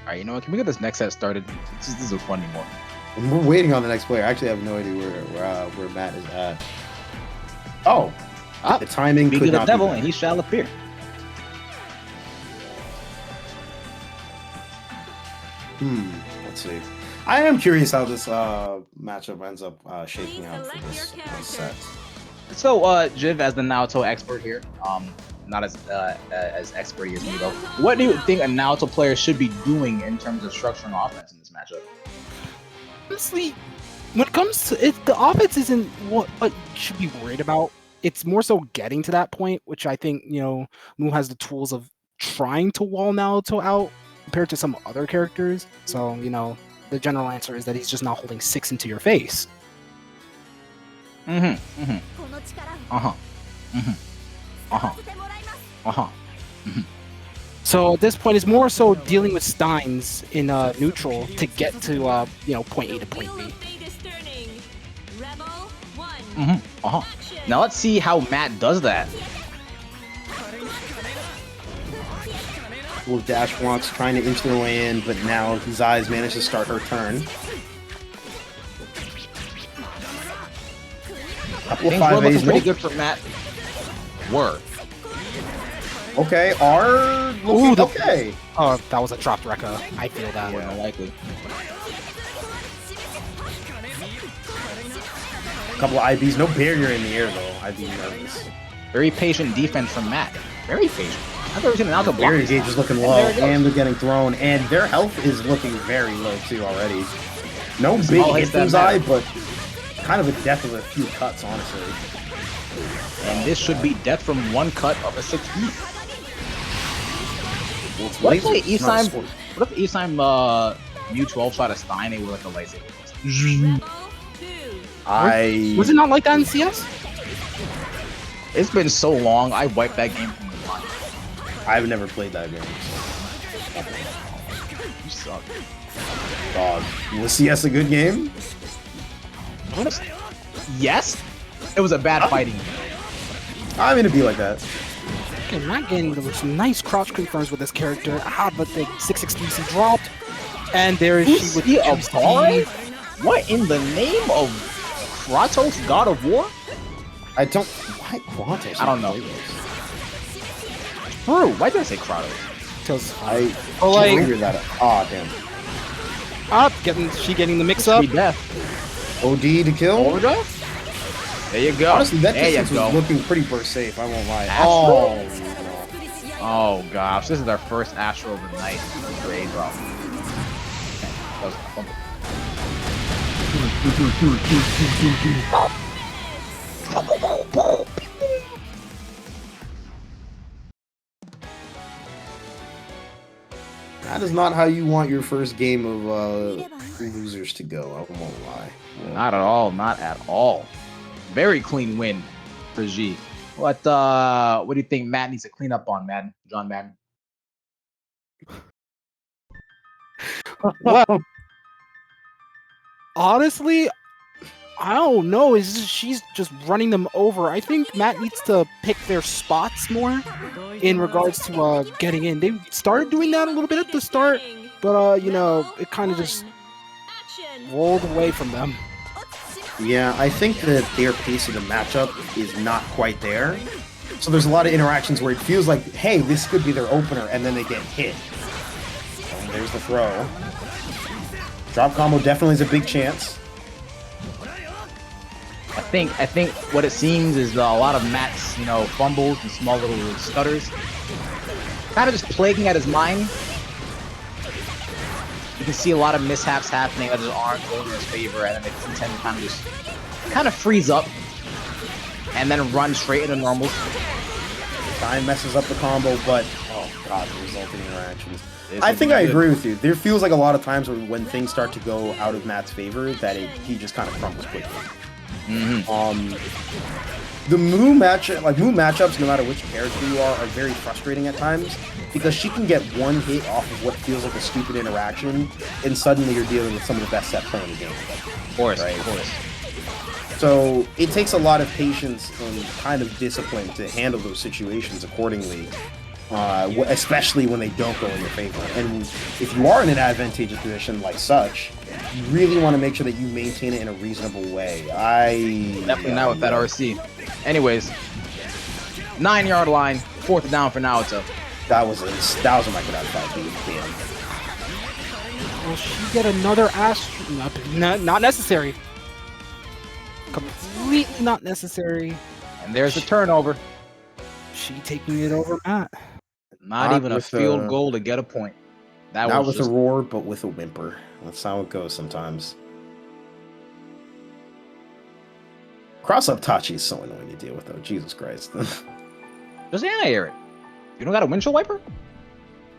Alright, you know what? Can we get this next set started? This is a fun anymore. We're waiting on the next player. I actually have no idea where Matt is at. Oh! The timing Speak could of the not devil, be and he shall appear. Let's see. I am curious how this matchup ends up shaking out for this set. So, Jiv, as the Naoto expert here, not as expert as me though, what do you think a Naoto player should be doing in terms of structuring offense in this matchup? Honestly, when it comes to it, the offense isn't what you should be worried about. It's more so getting to that point, which I think, you know, Mu has the tools of trying to wall Naoto out compared to some other characters. So, you know, the general answer is that he's just not holding 6 into your face. So at this point, it's more so dealing with Steins in neutral to get to you know, point A to point B. Now let's see how Matt does that. Little dash blocks trying to inch their way in, but now Zai's managed to start her turn. Things were looking pretty good for Matt. Were. Okay, are looking okay. Oh, that was a dropped Rekka. I feel that. More than likely. Couple of IBs, no barrier in the air though. I'd be nervous. Very patient defense from Matt. Very patient. I've never seen an Naoto block. Barrier gauge is looking low, and they're getting thrown, and their health is looking very low too already. No big hit from Zai, but kind of a death of a few cuts, honestly. And this should be death from one cut of a 6B. What if Isam Mu12 shot a Stein with like a lightsaber? Was it not like that in CS? It's been so long, I wiped that game from the mind. I've never played that game. You suck. Dog. Was CS a good game? Yes? It was a bad fighting game. I mean, it'd be like that. Okay, not getting some nice crouch confirms with this character. But the 660 dropped. And there is she with the bar? What in the name of Kratos, God of War? I don't. Why Kratos? I don't know. Bro, why did I say Kratos? Because I figured that out. Aw, damn. She getting the mix up. OD to kill. Overdrive? There you go. Honestly, that there distance was looking pretty burst safe. I won't lie. Astro? Oh gosh, this is our first Astro of the night for Adroth. That was fumble. That is not how you want your first game of losers to go. I won't lie. Not at all. Not at all. Very clean win for G. What do you think Matt needs to clean up on, Madden? John Madden? Well, honestly, I don't know. She's just running them over. I think Matt needs to pick their spots more in regards to getting in. They started doing that a little bit at the start, but you know, it kind of just rolled away from them. Yeah, I think that their pace of the matchup is not quite there. So there's a lot of interactions where it feels like, hey, this could be their opener, and then they get hit. And there's the throw. Drop combo definitely is a big chance. I think what it seems is a lot of Matt's, you know, fumbles and small little stutters, kind of just plaguing at his mind. You can see a lot of mishaps happening that just aren't going in his favor, and then they tend to kind of freeze up and then run straight into normals. Time messes up the combo, but oh god, the resulting interactions. I think I agree with you. There feels like a lot of times when things start to go out of Matt's favor that he just kind of crumbles quickly. The Moo matchups, no matter which character you are very frustrating at times because she can get one hit off of what feels like a stupid interaction, and suddenly you're dealing with some of the best set play in the game. Of course, right? Of course. So it takes a lot of patience and kind of discipline to handle those situations accordingly, especially when they don't go in your favor. And if you are in an advantageous position like such, you really want to make sure that you maintain it in a reasonable way. Definitely not with that RC. Anyways, 9-yard line, 4th down for Naoto. That was a micro out 5B. Damn. Will she get another not necessary. Completely not necessary. And there's the turnover. She taking it over Matt. Not even a field goal to get a point. Not with a roar, but with a whimper. That's how it goes sometimes. Cross-up Tachi is so annoying to deal with, though. Jesus Christ. Just anti-air it. You don't got a windshield wiper?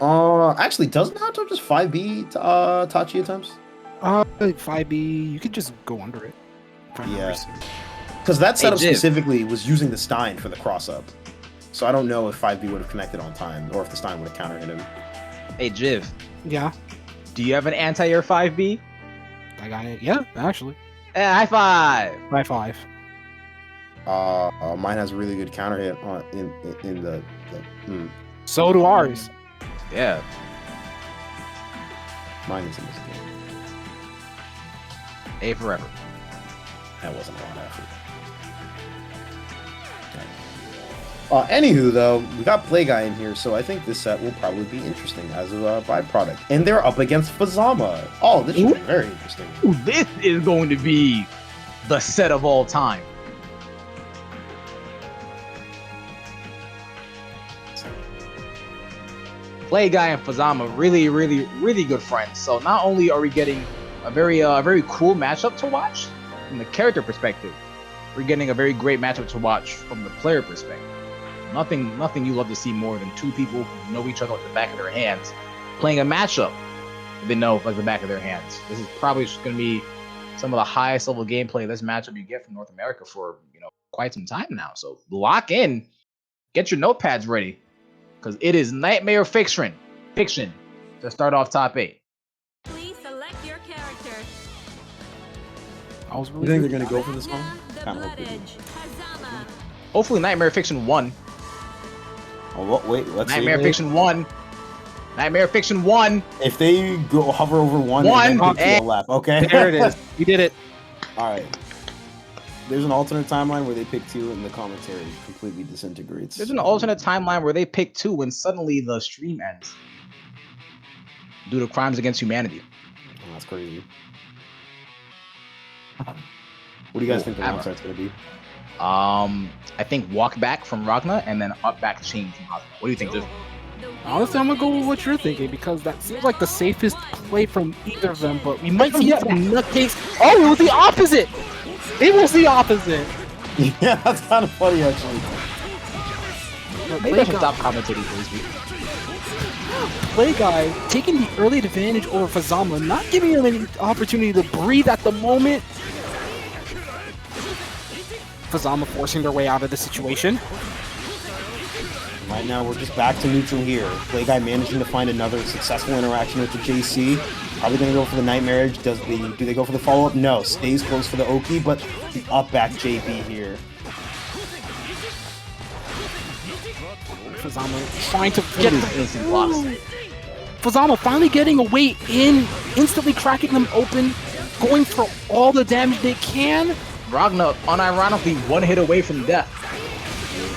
Actually, doesn't Naruto just 5B Tachi at times? 5B, you could just go under it. Yeah. Because that setup specifically was using the Stein for the cross-up. So I don't know if 5B would have connected on time, or if the Stein would have counter-hit him. Hey, Jiv. Yeah? Do you have an anti-air 5B? I got it. Yeah, actually. High five! High five. Mine has a really good counter hit in the So do ours. Yeah. Mine is in this game. A forever. That wasn't a lot of effort. Anywho, though, we got Play Guy in here, so I think this set will probably be interesting as a byproduct. And they're up against Fuzzama. Oh, this should be very interesting. Ooh, this is going to be the set of all time. Play Guy and Fuzzama, really good friends. So not only are we getting a very cool matchup to watch from the character perspective, we're getting a very great matchup to watch from the player perspective. Nothing you love to see more than two people who know each other like the back of their hands playing a matchup that they know like the back of their hands. This is probably just going to be some of the highest level gameplay this matchup you get from North America for quite some time now. So lock in, get your notepads ready, because it is Nightmare Fiction to start off top 8. Please select your character. I was really You think they're going to go for this one? The Kind of Blood hope they do. Edge, Fuzzama. Hopefully Nightmare Fiction 1. Oh, wait, let's see. Nightmare Fiction 1. Nightmare Fiction 1. If they go hover over 1, and left. Okay. There it is. We did it. All right. There's an alternate timeline where they pick 2 and the commentary completely disintegrates. There's an alternate timeline where they pick 2 when suddenly the stream ends due to crimes against humanity. Oh, that's crazy. What do you guys think the launch set's going to be? I think walk back from Ragna and then up back chain from Ragna. What do you think, Jiv? Honestly, I'm gonna go with what you're thinking because that seems like the safest play from either of them. But we might see some nutcase. Oh, it was the opposite. It was the opposite. Yeah, that's kind of funny actually. Maybe I should stop commentating for this week. Play Guy taking the early advantage over Fuzzama, not giving him any opportunity to breathe at the moment. Fuzzama forcing their way out of the situation. Right now, we're just back to neutral here. Play Guy managing to find another successful interaction with the JC. Probably going to go for the Nightmare Edge. Do they go for the follow-up? No. Stays close for the Oki, but the up-back JB here. Fuzzama trying to get the instant blocks. Fuzzama finally getting away in, instantly cracking them open, going for all the damage they can. Ragna, unironically, one hit away from death.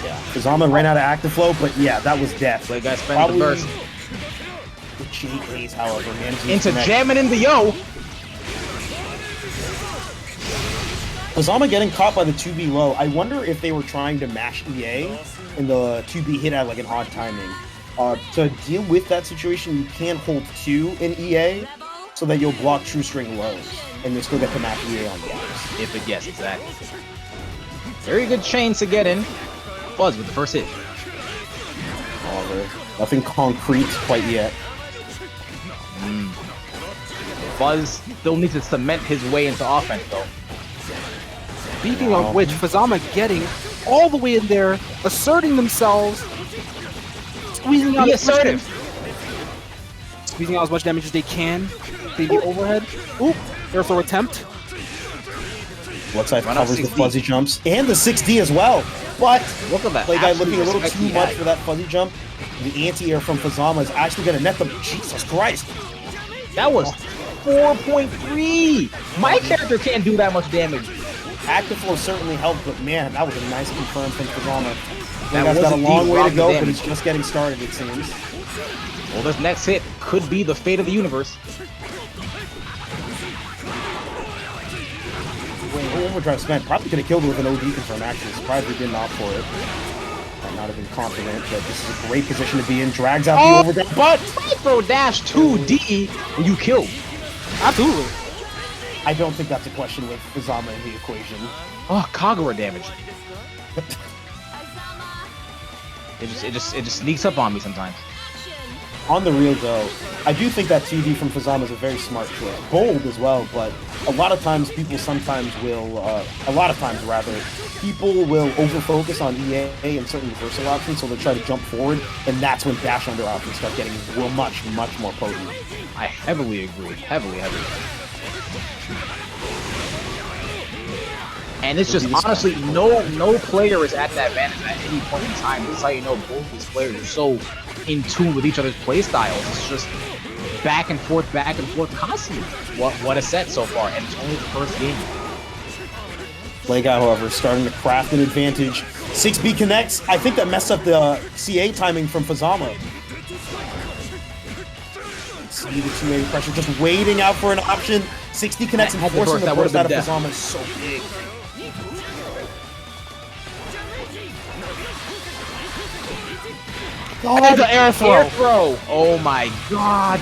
Yeah, Fuzzama ran out of active flow, but yeah, that was death. Play Guy spent the burst. The J-Ace, however, managing into jamming into Yo. Fuzzama getting caught by the 2B low. I wonder if they were trying to mash EA and the 2B hit at like an odd timing. To deal with that situation, you can hold 2 in EA so that you'll block true string lows and they still get to match EA on blocks. If it gets exactly. Very good chains to get in. Fuzz with the first hit. rather. Nothing concrete quite yet. Fuzz still needs to cement his way into offense, though. Speaking of which, Fuzzama getting all the way in there, asserting themselves, squeezing out squeezing out as much damage as they can. Maybe overhead. Oop! Air throw attempt. Looks like covers the fuzzy jumps and the 6D as well. But look at that. Play guy looking a little too much for that fuzzy jump. The anti-air from Fuzzama is actually going to net them. Jesus Christ! That was 4.3. My character can't do that much damage. Active flow certainly helped, but man, that was a nice confirm from Fuzzama. That That's was got a long way to go, damage. but he's just getting started, it seems. Well, this next hit could be the fate of the universe. Overdrive spent probably could have killed with an OD confirm. Actually, surprised he didn't opt for it. Might not have been confident, but this is a great position to be in. Drags out the overdrive, but Micro dash 2D and you kill. Absolutely. I don't think that's a question with Fuzzama in the equation. Oh, Kagura damage. It just sneaks up on me sometimes. On the real though, I do think that TD from Fuzzama is a very smart choice. Bold as well, but a lot of times people people will over-focus on EA and certain reversal options, so they'll try to jump forward, and that's when dash under options start getting much more potent. I heavily agree. Heavily. And it's just honestly, no player is at that advantage at any point in time. This is how you know both these players are so in tune with each other's play styles. It's just back and forth constantly. What a set so far, and it's only the first game. Play guy, however, starting to craft an advantage. 6B connects. I think that messed up the CA timing from Fuzzama. See the 280 pressure, just waiting out for an option. 6D connects and forcing the burst out of Fuzzama is so big. Oh, the air throw! Oh my god!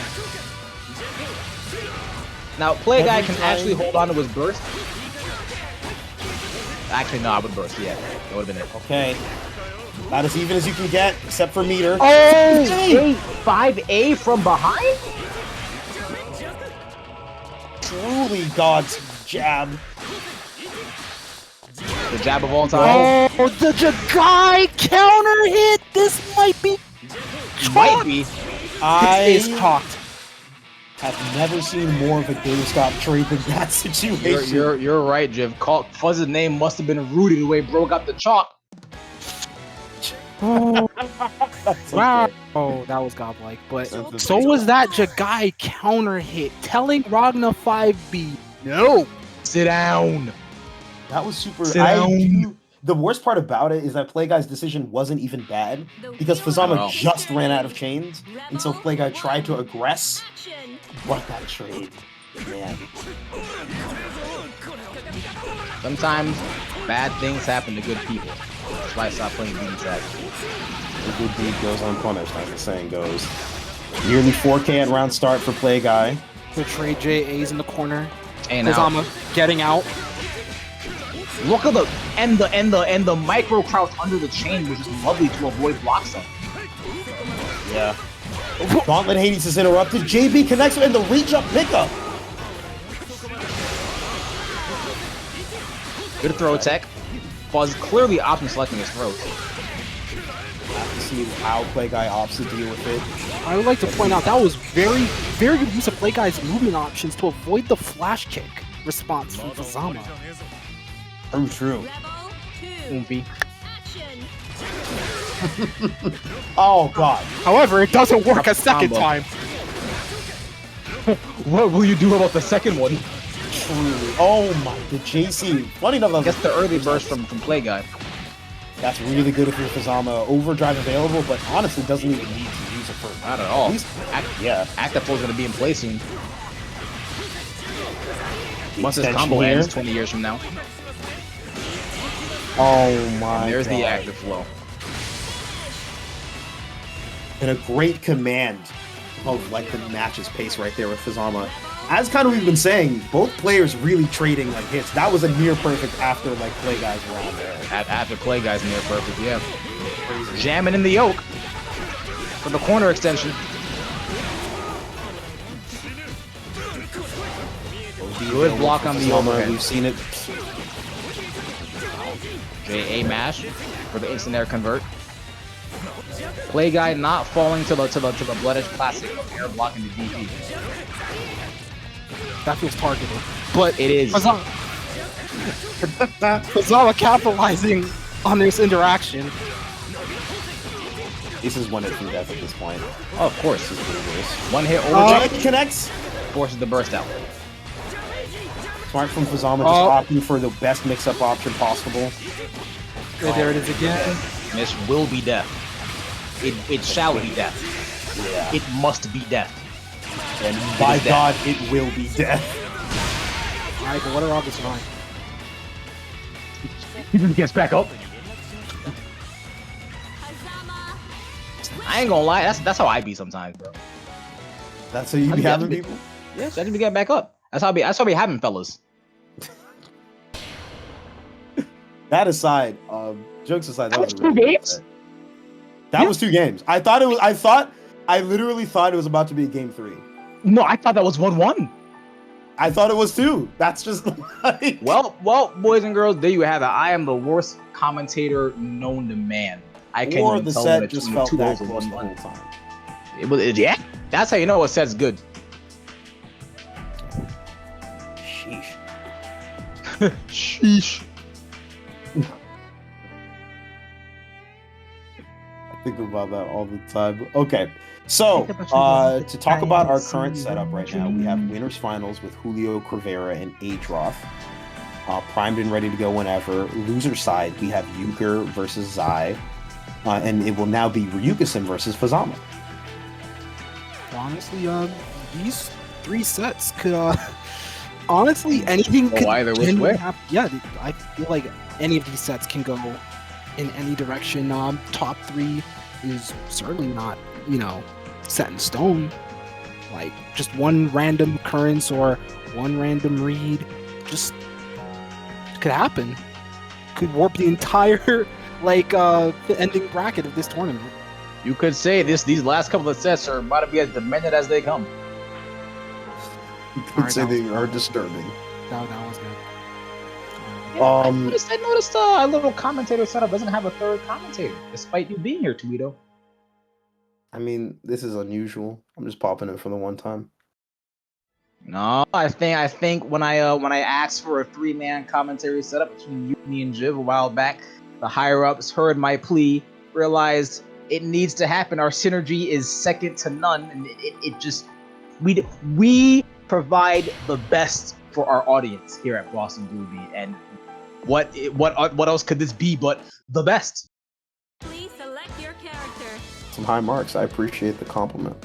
Now, Play Guy can actually hold on to his burst. Actually, no, I would burst, yeah. That would have been it. Okay. About as even as you can get, except for meter. Oh! 5A from behind? Truly God's jab. The jab of all time. Oh, the Jagai counter hit! This might be Might be. It's talked. Have never seen more of a GameStop trade than that situation. You're right, Jiv. Fuzz's name must have been rooted the way bro got the chalk. Oh, wow. Oh, that was godlike. But so was that Jagai counter hit, telling Ragna 5B, no. Sit down. That was super. Sit down. The worst part about it is that Play Guy's decision wasn't even bad because Fuzzama just ran out of chains, and so Play Guy tried to aggress. What that trade, man. Sometimes bad things happen to good people. That's why I stopped playing BBCF. The good deed goes unpunished, as the saying goes. Nearly 4K at round start for Play Guy. The trade JA's in the corner. And Fuzzama getting out. Look at the micro crouch under the chain, which is lovely to avoid block zone. Yeah. Gauntlet Hades is interrupted. JB connects and the reach up pickup. Good throw tech. Fuzz clearly option selecting his throw. Have to see how Play Guy opts to deal with it. I would like to point out that was very good use of Play Guy's movement options to avoid the flash kick response from Fuzzama. True. Oompy. Oh god. However, it doesn't work a second time. What will you do about the second one? Truly. Oh my, the JC. Funny enough, I guess the early burst from Play Guy. That's really good if you're Fuzzama. Overdrive available, but honestly doesn't even need to use it for Not at all. yeah. Active Flow is going to be in play soon. Once this Extension combo here. ends 20 years from now. Oh my There's god. the Active Flow. And a great command of like the match's pace right there with Fuzzama. As kind of we've been saying, both players really trading like hits. That was a near perfect after like Play Guy's round there. After Play Guy's near perfect, yeah. Jamming in the yoke. for the corner extension. Good block on the overhead. We've seen it. JA mash for the instant air convert. Play guy not falling to the bloodish classic of air blocking the DP. That feels targeted. But It is. Fuzzama capitalizing on this interaction. This is one hit from death at this point. Oh, of course. This is dangerous. One hit over It connects. forces the burst out. Smart from Fuzzama, just opting for the best mix-up option possible. There it is again. This will be death. It shall be death. Yeah. It must be death. And by God, it will be death. Alright, but what are all this wrong? He just gets back up. I ain't gonna lie, that's how I be sometimes, bro. That's how you be having people? Yes, I just be getting back up. That's how we having, fellas. That aside, jokes aside, that was two games. That was 2 games. I literally thought it was about to be game 3. No, I thought that was 1-1. I thought it was 2. That's just like... Well, boys and girls, there you have it. I am the worst commentator known to man. I can't Or even the tell set when just two felt goals that are close the 1-1. whole time. Yeah, that's how you know a set's good. Sheesh. Sheesh. I think about that all the time. Okay, so to talk about our current setup right now, we have winners finals with Juliocrivera and Adroth. Primed and ready to go whenever. Loser side, we have Euchre versus Zai. And it will now be Ryukasim versus Fuzzama. Honestly, these 3 sets could, honestly, anything could either which genuinely way. happen. Yeah, I feel like any of these sets can go in any direction. Top 3 is certainly not, set in stone. Like, just one random occurrence or one random read, just could happen. Could warp the entire, the ending bracket of this tournament. You could say these last couple of sets are about to be as demented as they come. You could say they are disturbing. That was good. Yeah, I noticed a little commentator setup doesn't have a third commentator, despite you being here, Tweedo. I mean, this is unusual. I'm just popping it for the one time. No, I think when I asked for a 3-man commentary setup between you, me, and Jiv a while back, the higher ups heard my plea, realized it needs to happen. Our synergy is second to none, and it just we provide the best for our audience here at bostonbluebeat, and what else could this be but the best? Please select your character. Some high marks. I appreciate the compliment.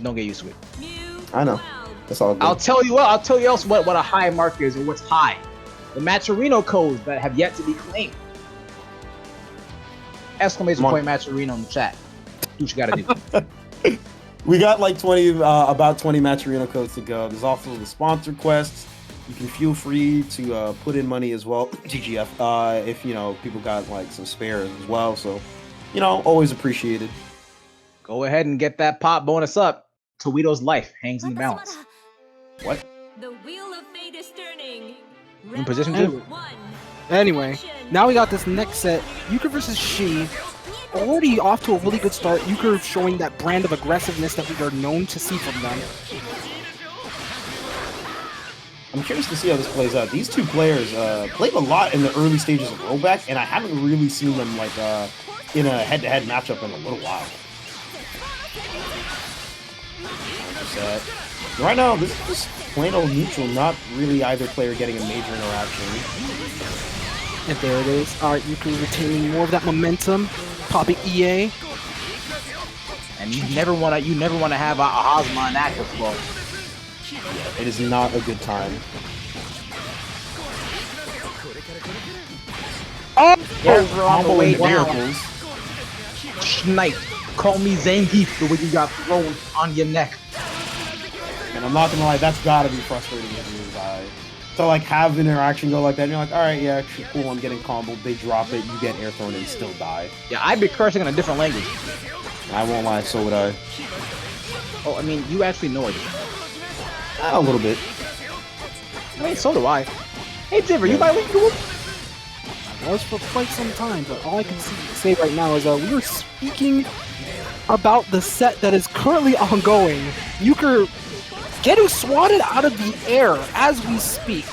Don't get used to it. Mew I know. 12. That's all good. I'll tell you else what a high mark is, or what's high. The Matcherino codes that have yet to be claimed. Exclamation point Matcherino in the chat. Do what you gotta do. We got like about 20 Matcherino codes to go. There's also the sponsor quests. You can feel free to put in money as well, TGF, if people got like some spares as well. So, always appreciated. Go ahead and get that pop bonus up. Toledo's life hangs in the balance. What? The wheel of fate is turning. In position, Round Jiv? 1. Anyway, Action. now we got this next set, Euchre versus She. Already off to a really good start. Euchre showing that brand of aggressiveness that we are known to see from them. I'm curious to see how this plays out. These 2 players played a lot in the early stages of rollback, and I haven't really seen them in a head-to-head matchup in a little while. Right now, this is just plain old neutral, not really either player getting a major interaction. And there it is. Alright, Euchre retaining more of that momentum. Popping EA. And you never wanna have a Hosma in active flow. It is not a good time. Oh, Yeah, on the way down. miracles. Snipe. Call me Zangief the way you got thrown on your neck. And I'm not gonna lie, that's gotta be frustrating as you to like have an interaction go like that, and you're like, alright, yeah, cool, I'm getting comboed, they drop it, you get air thrown and still die. Yeah, I'd be cursing in a different language. I won't lie, so would I. Oh, I mean, you actually know it. A little bit. I mean, so do I. Hey, Diver, you bilingual? I was for quite some time, but all I can say right now is we were speaking about the set that is currently ongoing. Euchre getting swatted out of the air as we speak.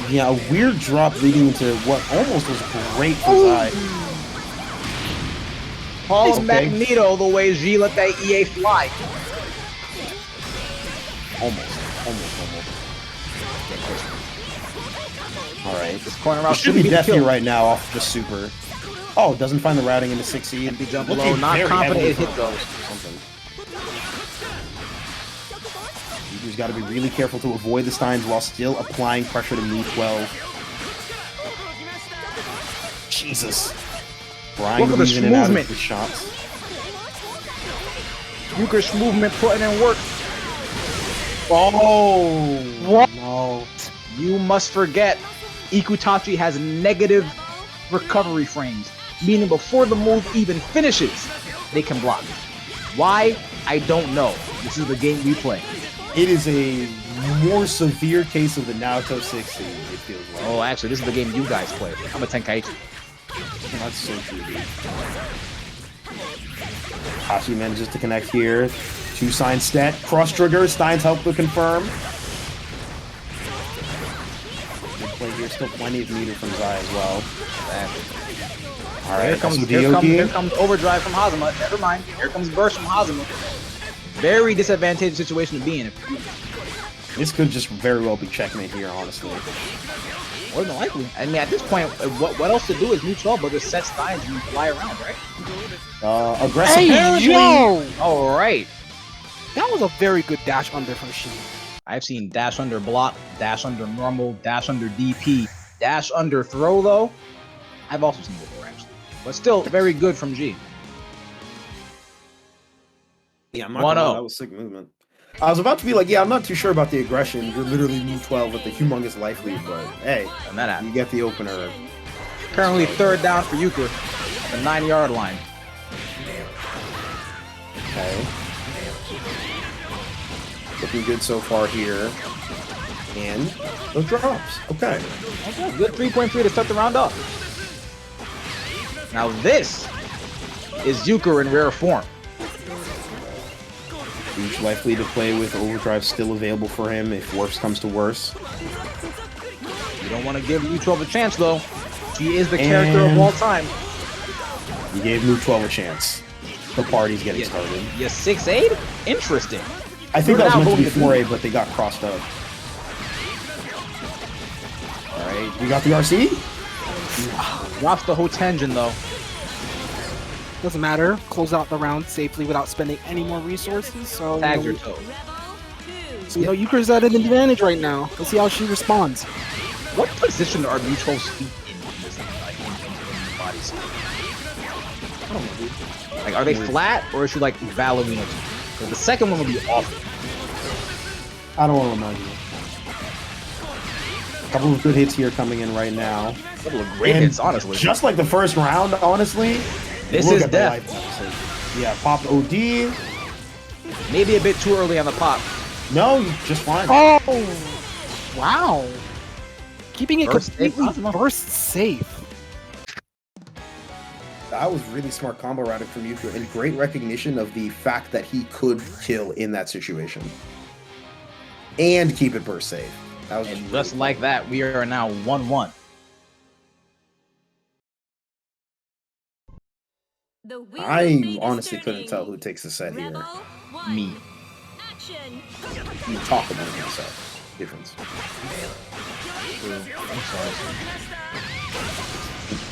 Yeah, a weird drop leading into what almost was great for Zai. Paul's Magneto the way G let that EA fly. Almost. Alright. This corner route should be death here right now off the super. Oh, doesn't find the routing into 6E. Empty jump below, not confident it hit those. You've got to be really careful to avoid the Steins while still applying pressure to move 12. Jesus. Brian Look at the in and out of movement. the shots. Euchre's movement putting in work. Oh! What? No. You must forget, Ikutachi has negative recovery frames, meaning before the move even finishes, they can block. Why? I don't know. This is the game we play. It is a more severe case of the Naruto 60, it feels like. Oh, actually, this is the game you guys play. I'm a Tenkaichi. That's so true, dude. Hashi manages to connect here. 2 sign stat. Cross trigger. Steins help to confirm. Good play here. Still plenty of meter from Zai as well. Alright, here comes overdrive from Hazama. Never mind. Here comes burst from Hazama. Very disadvantageous situation to be in. This could just very well be checkmate here, honestly. More than likely. I mean, at this point, what else to do is neutral, but just set Steins and fly around, right? Aggressive. Hey, yo! Alright. That was a very good dash under from Shi. I've seen dash under block, dash under normal, dash under DP, dash under throw, though. I've also seen it before, actually. But still, very good from G. Yeah, I'm not gonna lie, that was sick movement. I was about to be like, yeah, I'm not too sure about the aggression. You're literally move 12 with the humongous life lead, but hey, And that happened. you get the opener. Currently third down for Euchre at the 9-yard line. Okay. Looking good so far here. And those drops. Okay. Okay, good 3.3 to start the round off. Now this is Euchre in rare form. Huge life lead to play with. Overdrive still available for him if worse comes to worse. You don't want to give U12 a chance, though. He is the character of all time. You gave Move 12 a chance. The party's getting started. Yeah, 6-8? Interesting. I think that was meant to be 4A, but they got crossed up. Alright, we got the RC? Drops the Hotenjin, though. Doesn't matter. Close out the round safely without spending any more resources. So, Tags her toe. So, Euchre's at an advantage right now. Let's see how she responds. What position are U12's feet in this body suit? I don't know, dude. Like, are they flat, or is she like ballerina? Because the second one would be awful. I don't want to remind you. A couple of good hits here coming in right now. A couple of great hits, honestly. Just like the first round, honestly. This is death. Yeah, popped OD. Maybe a bit too early on the pop. No, just fine. Oh! Wow. Keeping it Burst completely safe. burst safe. That was really smart combo routing from Euchre and great recognition of the fact that he could kill in that situation. And keep it burst safe. That was And just like that, we are now 1-1. I honestly couldn't tell who takes the set here. Me. You talk about it set. Difference. I'm sorry.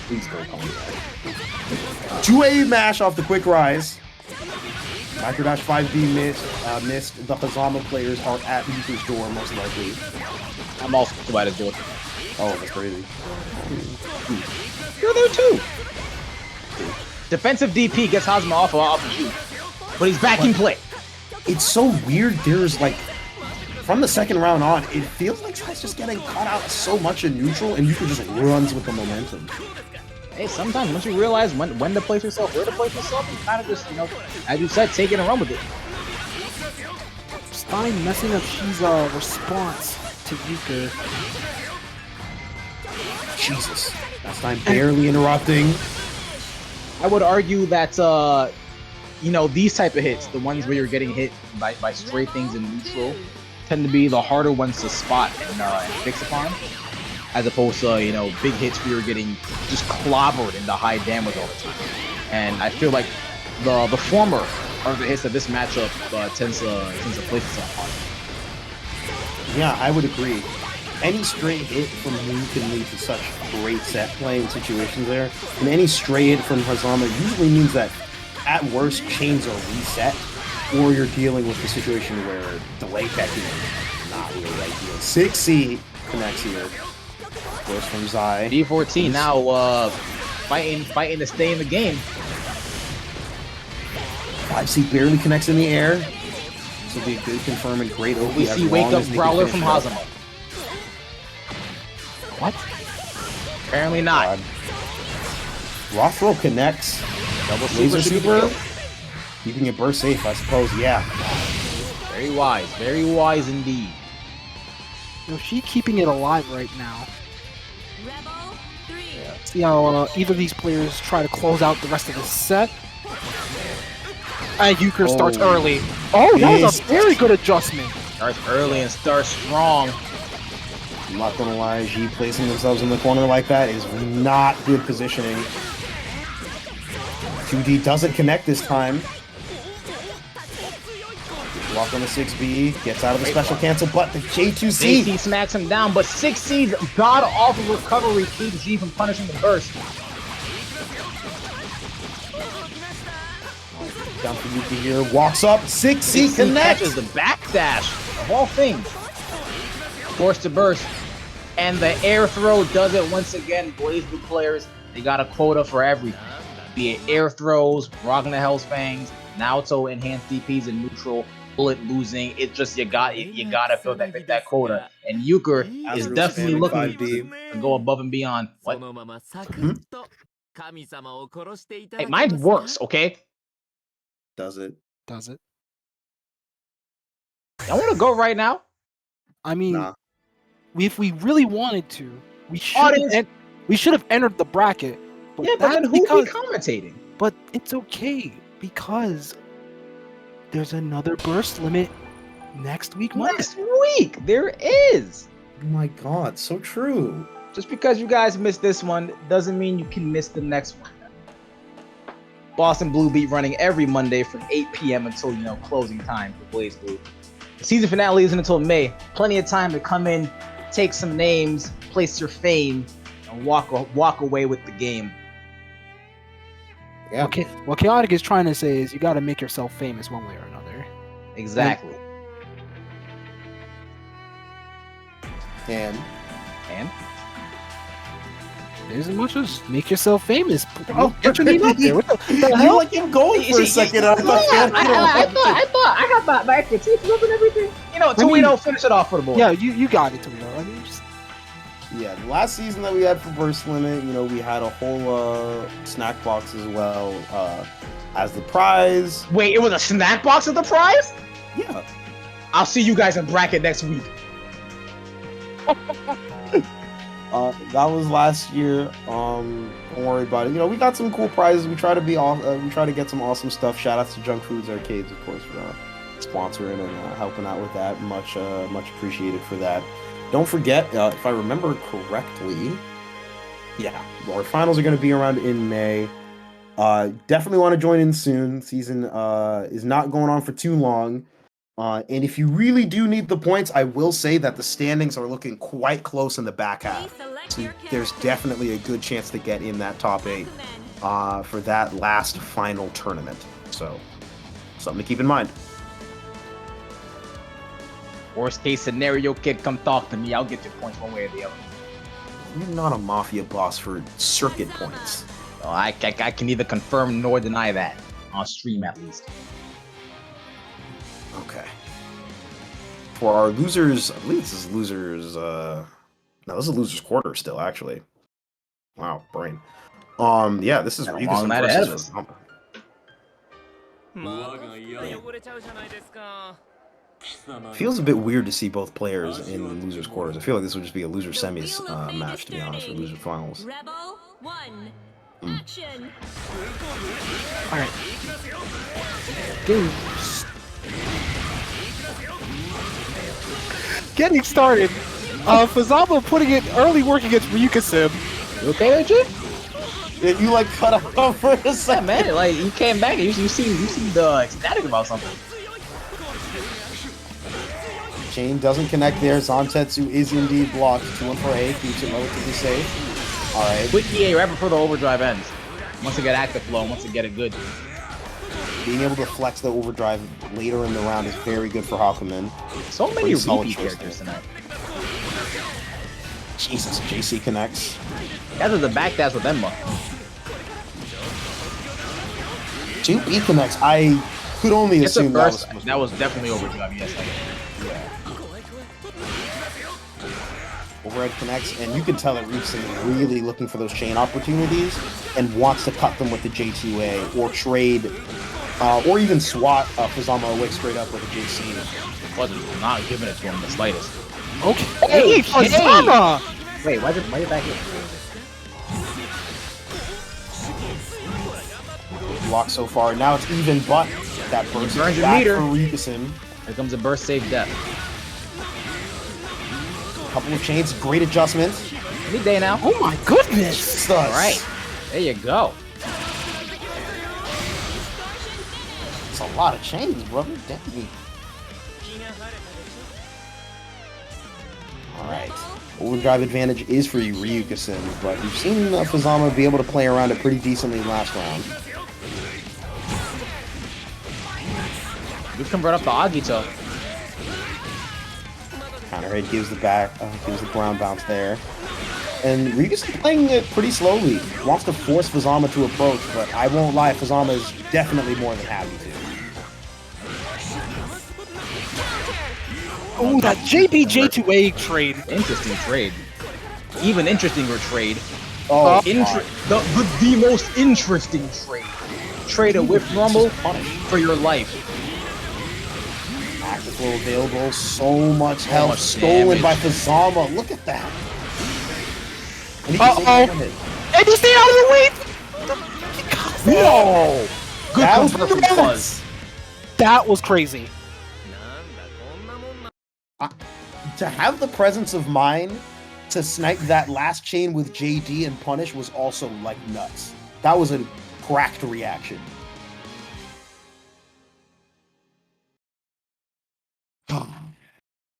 Please don't call me that. 2A mash off the quick rise. Micro dash 5B missed. The Fuzzama players are at Euchre's door, most likely. I'm also about to do it. Oh, that's crazy. You're there too. Defensive DP gets Hazama off of you, but he's back in play. It's so weird. There's like, from the second round on, it feels like Zai's just getting caught out so much in neutral, and Euchre just runs with the momentum. Hey, sometimes once you realize when to place yourself, where to place yourself, you kind of just, you know, as you said, take it and run with it. Stein messing up Shi's response to Euchre. Jesus. That's time barely interrupting. I would argue that, you know, these type of hits, the ones where you're getting hit by stray things in neutral, tend to be the harder ones to spot and fix upon, as opposed to, you know, big hits where you're getting just clobbered into high damage all the time. And I feel like the former are the hits that this matchup tends to place itself on. Yeah, I would agree. Any stray hit from Mu can lead to such great set playing situations there. And any stray hit from Fuzzama usually means that, at worst, chains are reset, or you're dealing with the situation where delay teching is not really ideal. 6C connects here. Burst from Zai. D14 now fighting to stay in the game. 5C barely connects in the air. This will be a good confirm and great OP. We see wake up Growler from Fuzzama. What? Apparently not. Rothrow connects. Double Laser super. Keeping it burst safe, I suppose. Yeah. Very wise indeed. You know, she keeping it alive right now. Rebel 3. Yeah. See how either of these players try to close out the rest of the set. And Euchre starts early. Oh, that was a very good adjustment. Starts early and starts strong. I'm not gonna lie, G placing themselves in the corner like that is not good positioning. 2D doesn't connect this time. Walk on the 6B, gets out of the special cancel, but the J2C! JC smacks him down, but 6C's god-awful recovery keeps G from punishing the burst. Down for Yuki here, walks up, 6C connects! Catches the backdash of all things. Forced to burst. And the air throw does it once again. BlazBlue players, they got a quota for everything. Be it air throws, rocking the Hell's Fangs, Naoto enhanced DPs in neutral, bullet losing. It just you gotta fill that quota. And Euchre is definitely looking to go above and beyond. What? Hey, mine works, okay? Does it? Does it? I want to go right now. I mean, Nah. if we really wanted to, we should have entered the bracket. But Yeah, but then who be commentating? But it's okay because there's another burst limit next week. Next week, there is. Oh my god, so true. Just because you guys missed this one doesn't mean you can miss the next one. Boston Blue Beat running every Monday from 8 p.m. until, you know, closing time for BlazBlue. The season finale isn't until May. Plenty of time to come in, take some names, place your fame, and walk away with the game. Yeah. Okay, what Chaotic is trying to say is you got to make yourself famous one way or another. Exactly. And there's as much as make yourself famous. Put your name out there. What the hell? like him going for a second. I thought I got my critiques up and everything. You know, Toledo, finish it off for the boys. Yeah, you got it, Toledo. I mean, just... Yeah, the last season that we had for Burst Limit, you know, we had a whole snack box as well as the prize. Wait, it was a snack box of the prize? Yeah. I'll see you guys in bracket next week. That was last year. Don't worry about it. You know, we got some cool prizes. We try to be we try to get some awesome stuff. Shout out to Junk Foods Arcades, of course, for sponsoring and helping out with that. Much appreciated for that. Don't forget, if I remember correctly, yeah, our finals are going to be around in May. Definitely want to join in soon. Season is not going on for too long. And if you really do need the points, I will say that the standings are looking quite close in the back half. So there's definitely a good chance to get in that top 8 for that last final tournament. So, something to keep in mind. Worst case scenario, kid, come talk to me. I'll get your points one way or the other. You're not a mafia boss for circuit points. So I can neither confirm nor deny that. On stream, at least. Okay. For our losers, I believe this is losers, no, this is losers quarter still, actually. Wow, brain. Yeah, this is Ryukasim long night ahead of versus us. Fuzzama. Feels a bit weird to see both players in losers quarters. I feel like this would just be a loser semis match, to be honest, or loser finals. Rebel 1. Action. All right. Getting started. Fuzzama putting it early work against Ryukasim. You okay, AJ? Did you like cut off for a second? Yeah, man, like you came back and you seemed ecstatic about something. Chain doesn't connect there. Zantetsu is indeed blocked. 2-1-4-A keeps it relatively safe. Alright. Quick EA right before the overdrive ends. Once it get active flow, once it get it good. Being able to flex the overdrive later in the round is very good for Hakumen. So many repeat characters tonight. Jesus, JC connects. Guys are the back dash with Emma. 2B connects. I could only assume that was definitely overdrive, yes. Yeah. Overhead connects, and you can tell that Ryukasim is really looking for those chain opportunities and wants to cut them with the J2A or trade, or even swat Fuzzama away straight up with a JC. Wasn't not giving it to him the slightest. Okay, hey, Fuzzama! Wait, why did back here? Block so far. Now it's even, but that burst burns your back meter. for Ryukasim. Here comes a burst save death. Couple of chains, great adjustments. Any day now. Oh my goodness! All right, there you go. It's a lot of chains, brother. Damn. All right. Overdrive advantage is for you, Ryukasim, but you've seen Fuzzama be able to play around it pretty decently last round. You convert up the Agito. Counterhead gives the ground bounce there. And Ryukasim playing it pretty slowly. Wants to force Fuzzama to approach, but I won't lie, Fuzzama is definitely more than happy to. Oh, that JBJ2A trade. Interesting trade. Even interestinger trade. Oh, the most interesting trade. Trade a whip normal for your life. Active flow available. So much health stolen by Fuzzama. Look at that. And he stayed out of the way! No! Good That was convert from Fuzz. That was crazy. To have the presence of mind to snipe that last chain with JD and punish was also like nuts. That was a cracked reaction.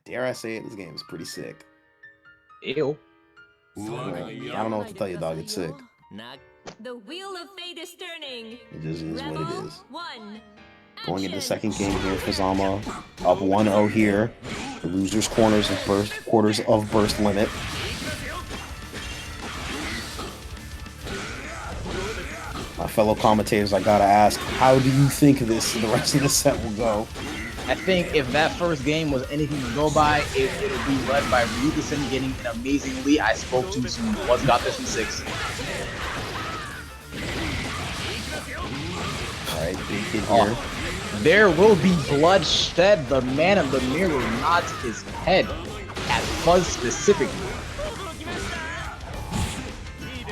Dare I say it, this game is pretty sick. Ew. I don't know what to tell you, dog. It's sick. The wheel of fate is turning. It just is what it is. 1. Going into the second game here, Fuzzama up 1-0 here. The losers' quarters of burst limit. My fellow commentators, I gotta ask, how do you think the rest of the set will go? I think if that first game was anything to go by, it'll be led by Ryukasim getting an amazing lead. I spoke too soon. What's got this in 6? Alright, big hit here. There will be bloodshed. The man of the mirror nods his head at Fuzz specifically.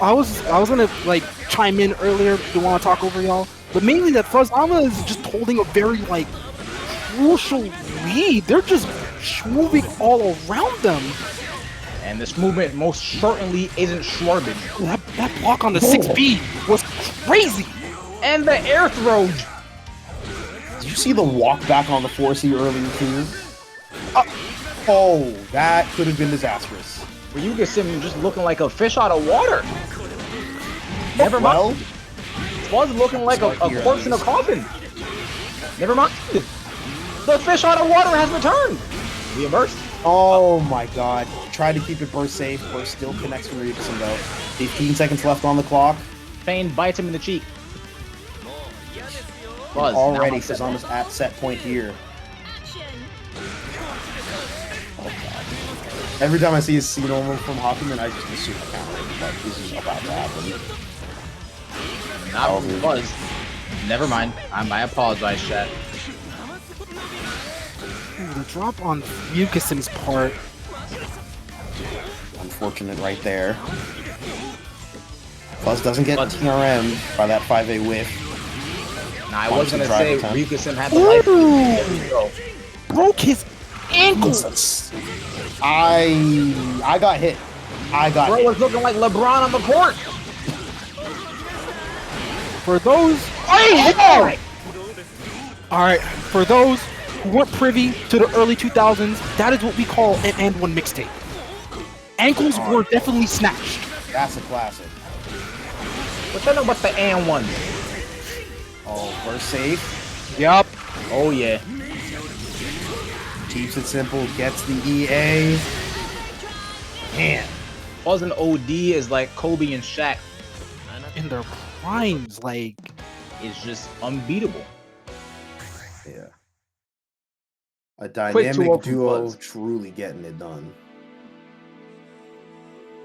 I was gonna like chime in earlier. Do you want to talk over y'all? But mainly that Fuzzama is just holding a very like crucial lead. They're just moving all around them. And this movement most certainly isn't Schwarbage. That block on the 6B was crazy. And the air throw. Did you see the walk back on the 4C earlier too? Oh, that could have been disastrous. Ryukasim just looking like a fish out of water. Never mind. Fuzz looking like a corpse in a coffin. Never mind. The fish out of water has returned. We burst. Oh my god. Tried to keep it burst safe. Burst still connects to Ryukasim though. 15 seconds left on the clock. Fane bites him in the cheek. Fuzz, already Fuzzama's at set point here. Oh god. Every time I see a C normal from Hakumen, I just assume a counter. Like, this is about to happen. Not Buzz. Never mind. I apologize, chat. Ooh, the drop on Ryukasim's part. Unfortunate right there. Buzz doesn't get TRM by that 5A whiff. Nah, I was gonna say Ryukasim had the life. There we go. Broke his ankles. I got hit. Bro was looking like LeBron on the court. For those, all right. For those who weren't privy to the early 2000s, that is what we call an and one mixtape. Ankles were definitely snatched. That's a classic. What you know about the and one? Oh, first save. Yup. Oh yeah. Keeps it simple. Gets the EA. Man. Buzz and OD is like Kobe and Shaq. In their primes, like, It's just unbeatable. Yeah. A dynamic duo truly getting it done.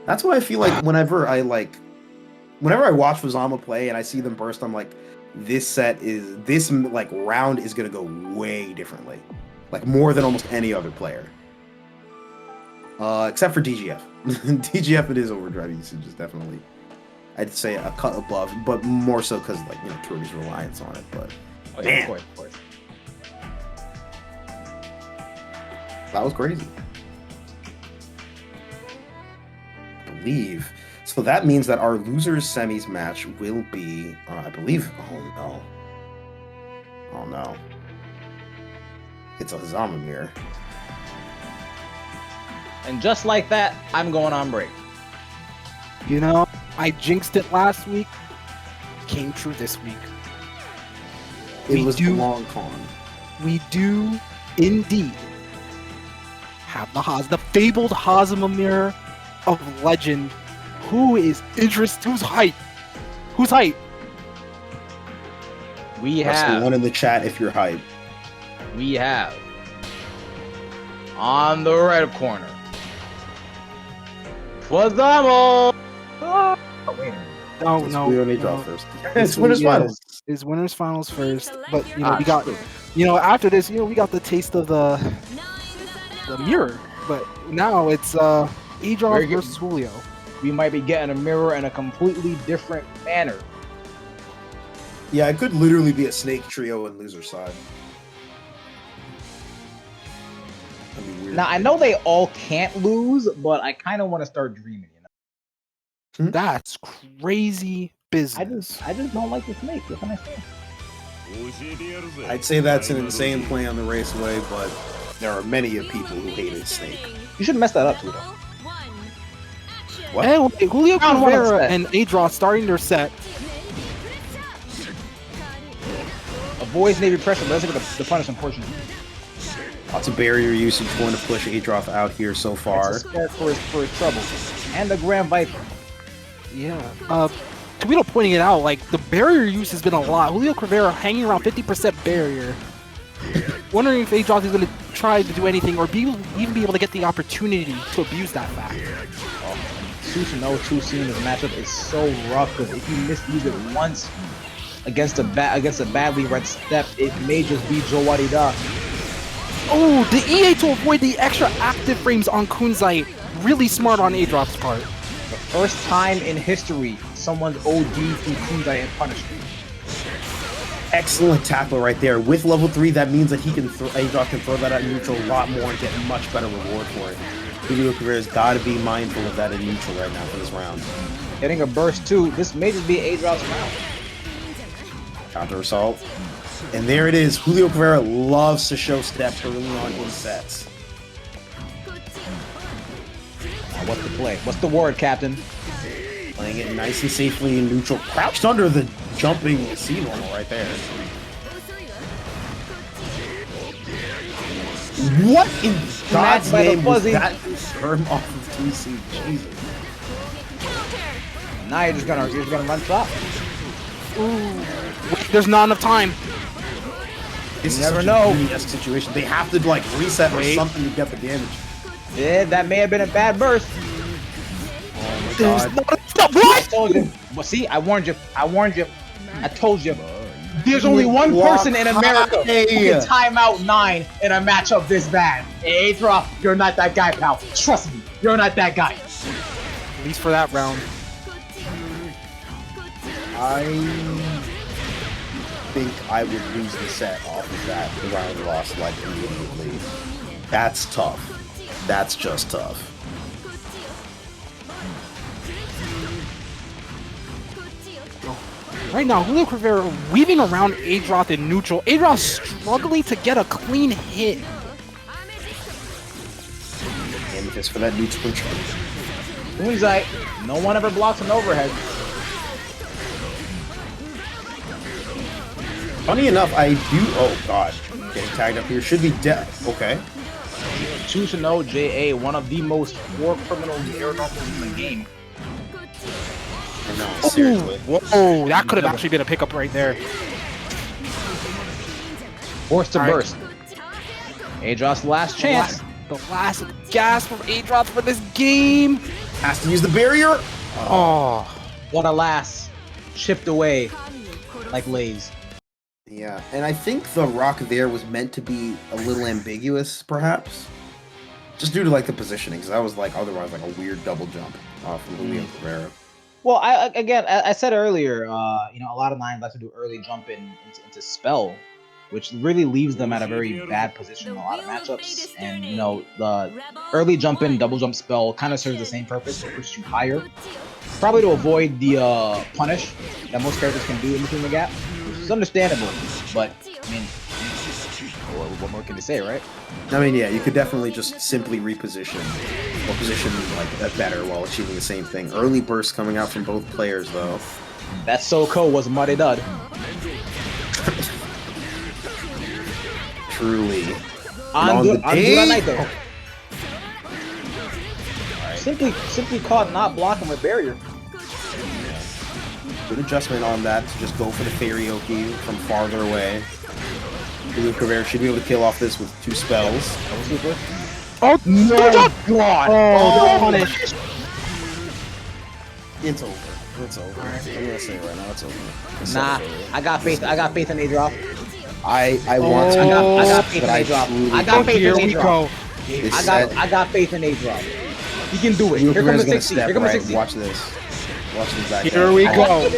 That's why I feel like whenever I watch Fuzzama play and I see them burst, I'm like, this round is gonna go way differently. Like more than almost any other player. Except for DGF. DGF it is overdrive usage is definitely, I'd say, a cut above, but more so because Kirby's reliance on it. But Of course. That was crazy. I believe. So that means that our losers semis match will be, I believe. Oh no. It's a Fuzzama mirror. And just like that, I'm going on break. you know, I jinxed it last week. Came true this week. It was a long con. We do indeed have the fabled Fuzzama mirror of legend. Who's hype? Who's hype? We Press have the one in the chat if you're hype. We have on the red corner Fuzzama. Oh, wait a minute. Oh It's no. we don't need draw first. It's winners finals. It's winners finals first, but we got after this, we got the taste of the mirror, but now it's Adroth versus Julio. We might be getting a mirror in a completely different manner. Yeah, it could literally be a snake trio and loser side. That'd be weird. Now I know they all can't lose, but I kind of want to start dreaming. That's crazy business. I just don't like the snake. What can I say? I'd say that's an insane play on the raceway, but there are many people who hated snake. You should mess that up too, though. What? And Juliocrivera and Adroth starting their set. Avoids Navy pressure, but let's look at the punishment portion. Lots of barrier usage going to push Adroth out here so far. It's a spark for his trouble. And the Grand Viper. Yeah. Toledo pointing it out, like, the barrier use has been a lot. Juliocrivera hanging around 50% barrier. Wondering if Adroth is going to try to do anything or even be able to get the opportunity to abuse that fact. 2-0 2C in this matchup is so rough because if you misuse it once against a badly read step, it may just be Joe Wadida. Oh, the EA to avoid the extra active frames on Kunzite. Really smart on Adroth's part. The first time in history someone's OD through Kunzite and punishment. Excellent tackle right there. With level 3, that means that Adroth can throw that at neutral a lot more and get a much better reward for it. Juliocrivera's got to be mindful of that in neutral right now for this round. Getting a burst too. This may just be Adroth's round. Counter assault. And there it is. Juliocrivera loves to show steps early on in sets. What's the play? What's the word, Captain? Playing it nice and safely in neutral. Crouched under the jumping C normal right there. What in God's name was that term off of 2C? Jesus. Now you're just gonna run top. Ooh. There's not enough time. This never know. Situation. They have to reset or something to get the damage. Yeah, that may have been a bad burst. Oh my There's God. not enough. What? I told you. Well, see, I warned you. I told you. There's only one person in America who can time out 9 in a matchup this bad. Hey, Adroth, you're not that guy, pal. Trust me, you're not that guy. At least for that round. I think I would lose the set off of that round loss like immediately. That's tough. That's just tough. Right now, Juliocrivera weaving around Adroth in neutral. Adroth struggling to get a clean hit. Amethyst for that neutral charge. He's like, no one ever blocks an overhead. Funny enough, I do. Oh god, getting tagged up here should be dead. Okay. ξ-No JA, one of the most war criminal air normals in the game. No, seriously. Whoa, that could have actually been a pickup right there. Forced to burst. Adroth's last chance. The last gasp from Adroth for this game. Has to use the barrier. Oh. What alas, chipped away like Lays. Yeah, and I think the rock there was meant to be a little ambiguous, perhaps. Just due to like the positioning, because that was like otherwise like a weird double jump from Juliocrivera. Well, I said earlier, you know, a lot of nines like to do early jump into spell, which really leaves them at a very bad position in a lot of matchups. And you know, the early jump in, double jump spell kind of serves the same purpose, to push you higher, probably to avoid the punish that most characters can do in between the gap, which is understandable. But I mean, what more can they say, right? I mean, yeah, you could definitely just simply reposition or position like that better while achieving the same thing. Early burst coming out from both players, though. That so-ko was muddy dud. Truly. On good night though. Simply caught not blocking with barrier. Good adjustment on that to just go for the karaoke from farther away. Ryukasim should be able to kill off this with 2 spells. Oh no! God! Oh, punish! It's over. It's over. I'm gonna say it right now, it's over. It's Nah, over. I got faith in Adroth. I want to. I got faith in Adroth. I got faith in Here we Adroth. go. I got faith in Adroth. He can do it. Here comes the 60. Here comes the 60. Watch this. Watch this back. Here we go.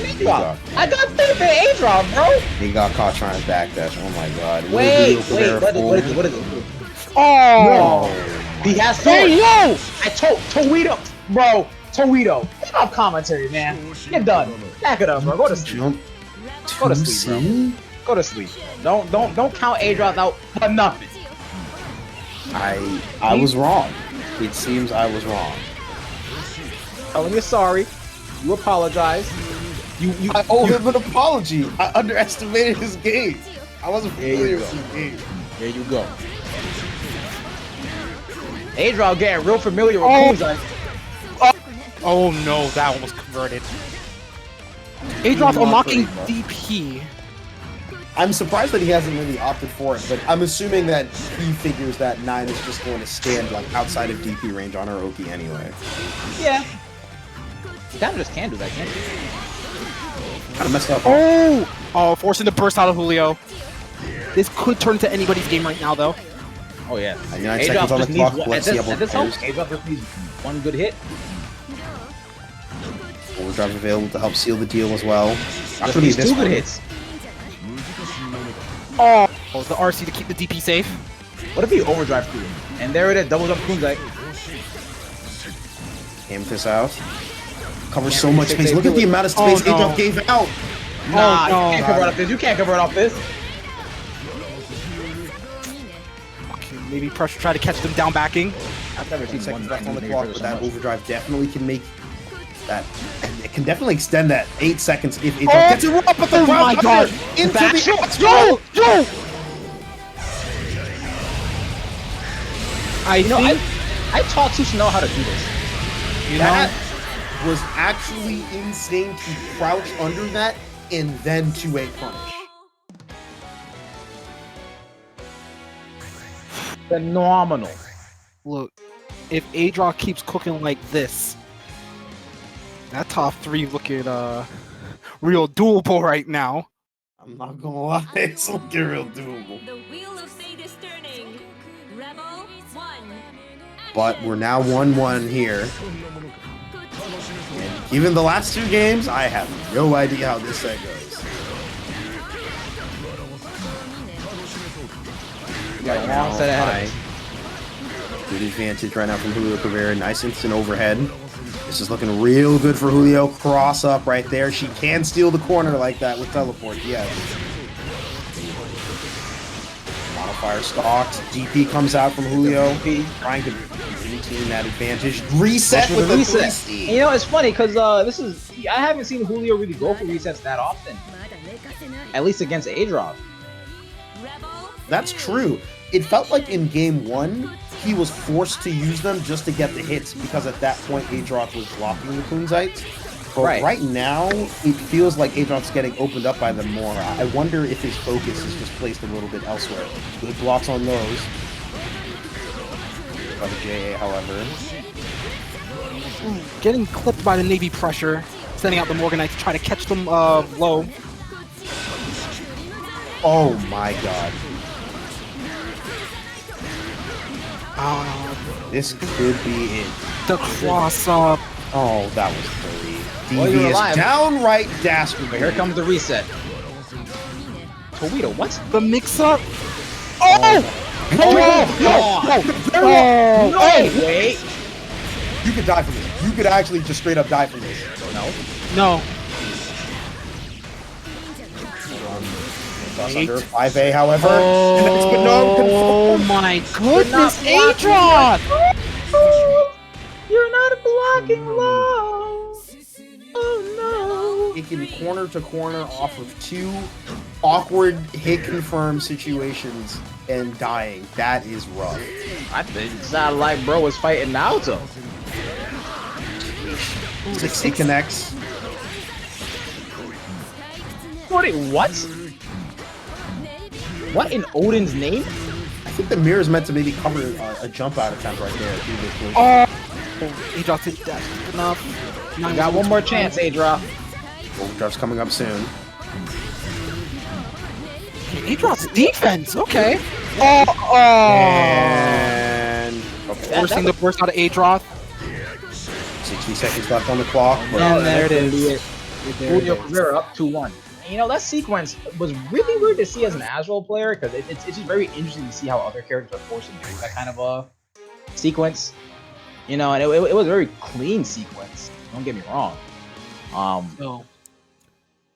I got faith in Adroth, bro. He got caught trying to backdash. Oh my god. Wait. What is it? Oh! No. He has to. Hey, yo! I told Toledo, bro. Toledo. Pick up commentary, man. You're done. Back it up, bro. Go to sleep. Go to sleep, bro. Go to sleep. Don't count Adroth out for nothing. I was wrong. It seems I was wrong. Tell him you're sorry. You apologize. I owe him an apology. I underestimated his game. I wasn't familiar with his game. There you go. Adroth getting real familiar with Kunzai. Oh no, that almost converted. Adroth unlocking DP. I'm surprised that he hasn't really opted for it, but I'm assuming that he figures that 9 is just going to stand like outside of DP range on Aoki anyway. Yeah. You kind of just can do that, can't you? Kind of messed up. Oh, forcing the burst out of Julio. This could turn into anybody's game right now, though. Oh yeah. 99 seconds on the clock. Let's see how both players. Adroth just needs one good hit. Overdrive available to help seal the deal as well. Just needs 2 good hits. Oh, the RC to keep the DP safe. What if he overdrive through? And there it is, double jump Kunzai. Amethyst out. Covers so much space. Look at the amount of space Adroth gave out. Nah, you can't cover it off this. You can't cover it off this. Okay, maybe pressure try to catch them down backing. I've never seen 2 seconds one left on the back clock, but that overdrive definitely can make that. It can definitely extend that 8 seconds if Adroth gets it up at the my god! Into Back the shot! Yo! I taught ξ-No how to do this. That was actually insane to crouch under that and then 2-8 punish. Phenomenal. Look, if Adroth keeps cooking like this, that top 3 looking real doable right now. I'm not gonna lie, it's looking real doable. The wheel of fate is turning. Rebel 1. But we're now 1-1 here. And even the last 2 games, I have no idea how this set goes. You got a long set ahead of us. Good advantage right now from Juliocrivera. Nice instant overhead. This is looking real good for Julio. Cross up right there. She can steal the corner like that with teleport. Yes. Modifier stalks. DP comes out from Julio. Trying to maintain that advantage. Reset with the reset. 3C. And, you know, it's funny because I haven't seen Julio really go for resets that often. At least against Adroth. That's true. It felt like in game 1, he was forced to use them just to get the hits because at that point Adroth was blocking the Kunzites. But right now, it feels like Adroth's getting opened up by them more. I wonder if his focus is just placed a little bit elsewhere. Good blocks on those. By the JA, however. Getting clipped by the Navy pressure, sending out the Morganite to try to catch them low. Oh my god. This could be it. The cross up. Oh, that was dirty. Well, you're Devious, alive. downright dastardly. Here comes the reset. Toledo, what? The mix up. Oh! No! Wait! You could die from this. You could actually just straight up die from this. No. Under 5A, however. Oh my goodness, Adroth! You're not blocking low. Oh no! Taking corner to corner off of 2 awkward hit confirm situations and dying. That is rough. I think it sounded like bro was fighting Naruto. 60 connects. What? What in Odin's name? I think the mirror is meant to maybe cover a jump out attempt right there. Adroth did that enough. You got one more chance, Adroth. Overdrive's coming up soon. Adroth's defense, okay. And Forcing the burst out of Adroth. 60 seconds left on the clock. And there it is. Juliocrivera up 2-1. You know, that sequence was really weird to see as an Adroth player because it's just very interesting to see how other characters are forced to do that kind of a sequence. You know, and it was a very clean sequence. Don't get me wrong. So,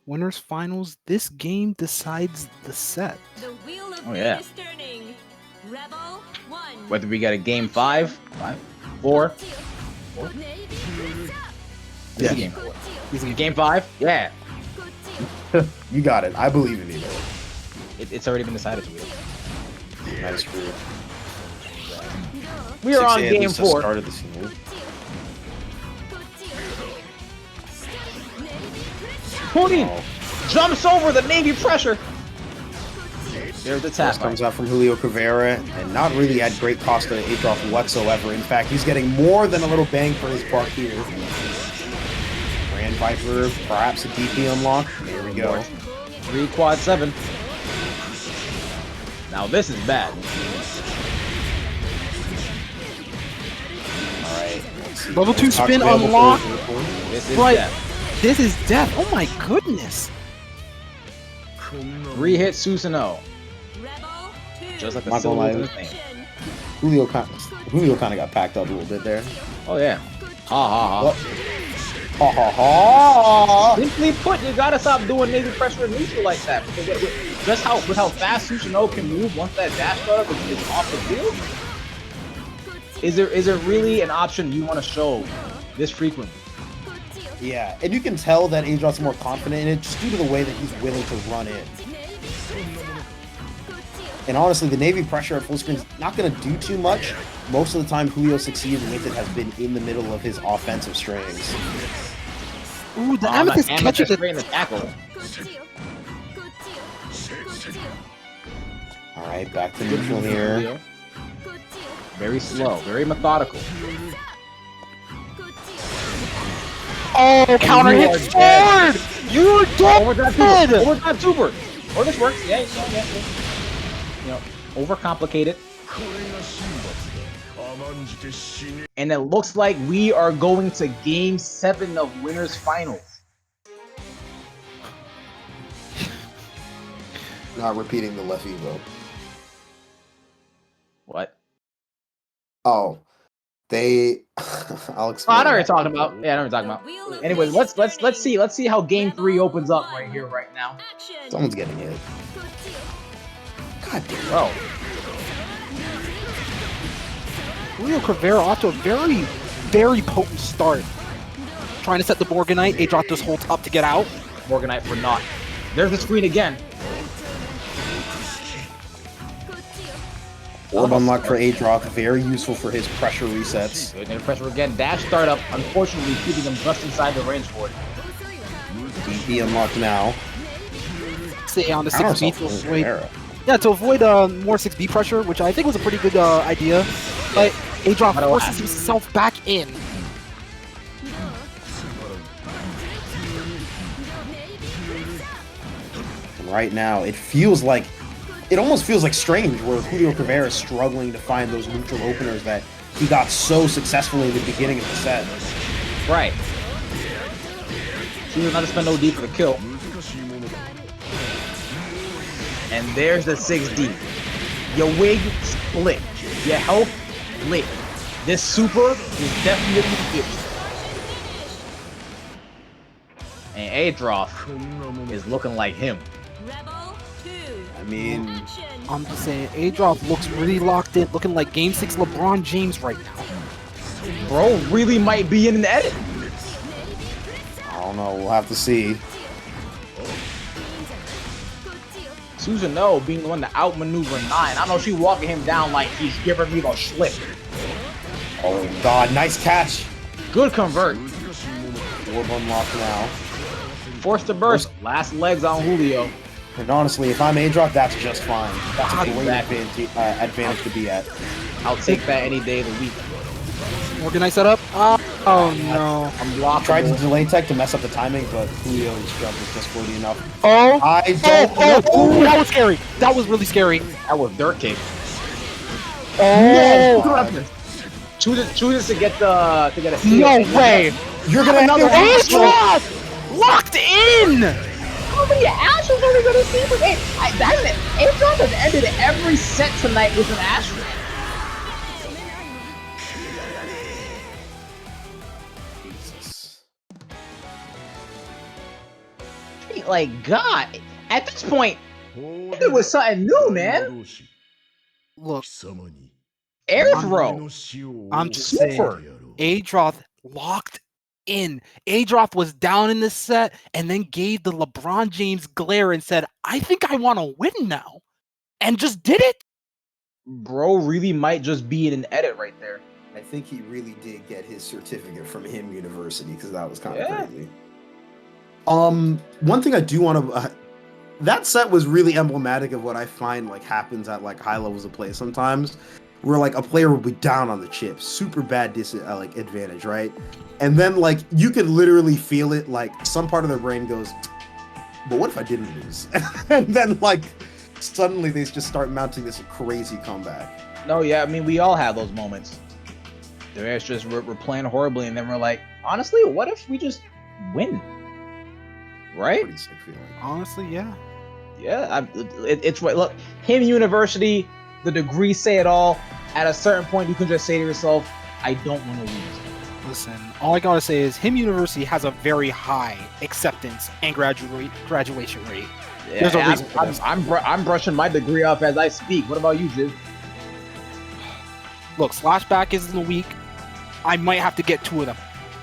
winners finals. This game decides the set. The wheel of Oh, yeah. fate is turning. Rebel 1. Whether we got a game 5, 4. This is game 4. This is game 5? Yeah. You got it. I believe in you. It's already been decided to me. That is true. We are on 6A at game least 4. Started the scene. Putin jumps over the Navy pressure. There's the tap. Comes out from Juliocrivera, and not really at great cost to Adroth whatsoever. In fact, he's getting more than a little bang for his buck here. Grand Viper, perhaps a DP unlock. There we go. 3 quad 7. Now this is bad. Alright. Level 2 spin unlocked. This is Right. death. This is death. Oh my goodness. 3 hit Susanoo. Rebel 2. Just like the Not gonna lie. syllable of his name. Julio kind of got packed up a little bit there. Oh yeah. Ha ha ha. Ha ha ha! Simply put, you gotta stop doing Navy pressure and neutral like that. Because just with how fast Susanoo can move once that dash startup is off the field. Is there really an option you want to show this frequently? Yeah, and you can tell that Adroth's more confident in it just due to the way that he's willing to run in. And honestly, the Navy pressure at full screen is not going to do too much. Most of the time, Julio succeeded with it has been in the middle of his offensive strings. Ooh, the Amethyst catches it. in the tackle. All right, back to neutral here. Very slow, very methodical. Oh, counter hit forward! You're dead! Overdrive tuber! Or this works, yeah. You know, overcomplicate it. And it looks like we are going to Game 7 of Winners Finals. Not repeating the left Evo. What? Oh, they. I'll explain. Oh, I know what you're talking about. Yeah, I know what you're talking about. Anyways, let's see how Game 3 opens up right here, right now. Someone's getting hit. God damn. Bro. Juliocrivera off to a very, very potent start. Trying to set the Morganite. Adroth just holds up to get out. Morganite for naught. There's the screen again. Orb unlock for Adroth, very useful for his pressure resets. Good, pressure again. Dash startup, unfortunately keeping him just inside the range for it. DP unlocked now. Stay on the 6B to avoid, yeah, to avoid more 6B pressure, which I think was a pretty good idea. But Adroth forces himself back in. Right now, it almost feels like strange where Juliocrivera is struggling to find those neutral openers that he got so successfully in the beginning of the set. Right. He was not to spend OD for the kill. And there's the 6D. Your wig split. Your health lit. This super is definitely it. And Adroth is looking like him. I mean, I'm just saying, Adroth looks really locked in, looking like Game 6 LeBron James right now. Bro really might be in an edit. I don't know, we'll have to see. Susanoo being the one to outmaneuver 9. I know she walking him down like he's giving me the slip. Oh god, nice catch. Good convert. Orb unlocked now. Forced to burst. Last legs on Julio. And honestly, if I'm Adroth, that's just fine. That's a great Exactly. advantage to be at. I'll take that any day of the week. Morganite setup. Oh no. I'm blockable. Tried to delay tech to mess up the timing, but Julio's jump was just floaty enough. Oh! I don't Oh, that was scary. That was really scary. That was dirt kick. Oh! Chooses to get a No way! You're gonna have to Adroth! Locked in! How many Astros are we gonna see from Adroth has ended every set tonight with an Astro. Jesus. Like God, at this point, it was something new, man. Look, Air throw. I'm just Super. saying, Adroth locked in. Adroth was down in the set and then gave the LeBron James glare and said, I think I want to win now. And just did it. Bro really might just be in an edit right there. I think he really did get his certificate from him university because that was kind of crazy. One thing I do want to that set was really emblematic of what I find like happens at like high levels of play sometimes, where like a player will be down on the chip, super bad like advantage, right? And then like you could literally feel it, like some part of their brain goes, but what if I didn't lose? And then like suddenly they just start mounting this crazy comeback. No, yeah, I mean we all have those moments. It's just we're playing horribly, and then we're like, honestly, what if we just win? Right? Pretty sick feeling. Honestly, yeah. Yeah, it's right. Look, him university, the degrees say it all. At a certain point, you can just say to yourself, I don't want to lose. Listen, all I gotta say is him university has a very high acceptance and graduation rate. Yeah, There's a reason for this. I'm brushing my degree off as I speak. What about you, Jiz? Look, Slashback is in the week. I might have to get 2 of them.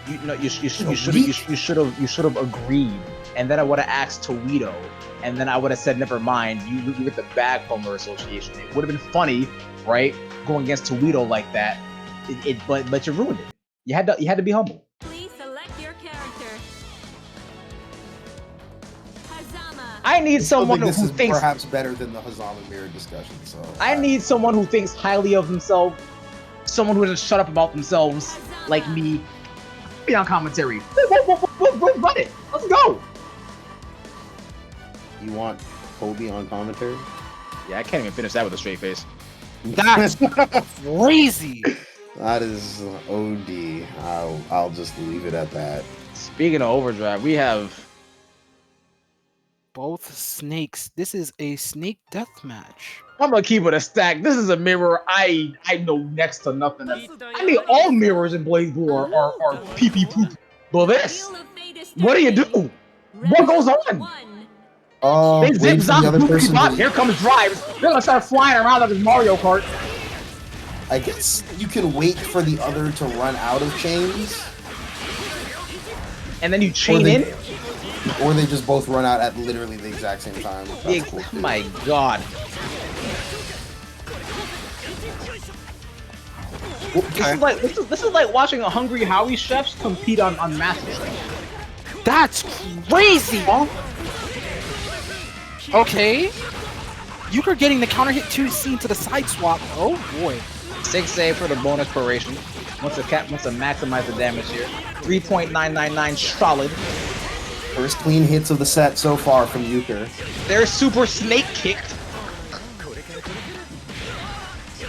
You should have agreed, and then I would have asked Toledo, and then I would have said, never mind. You get the bag Homer Association. It would have been funny, right? Going against Toledo like that. But you ruined it. You had to be humble. Please select your character. Fuzzama. I need someone who thinks perhaps better than the Fuzzama mirror discussion. So I need someone who thinks highly of himself, someone who doesn't shut up about themselves, like me. Be on commentary. Run it. Let's go. You want Kobe on commentary? Yeah, I can't even finish that with a straight face. That's crazy. That is OD. I'll just leave it at that. Speaking of Overdrive, we have Both snakes. This is a snake death match. I'm gonna keep it a stack. This is a mirror I know next to nothing. I mean, all mirrors in BlazBlue are pee-pee poop. But this, what do you do? What goes on? They zip wait for the zop other boop person bop. to- Here comes drives. They're gonna start flying around like this Mario Kart. I guess you can wait for the other to run out of chains, And then you chain they- in. or they just both run out at literally the exact same time. That's cool. Oh my god. This is like watching a Hungry Howie chefs compete on MasterChef. That's crazy. Okay. Euchre getting the counter hit 2C into the side swap. Oh boy. 6A for the bonus proration. Wants to maximize the damage here. 3.999 solid. First clean hits of the set so far from Euchre. They're super snake kicked.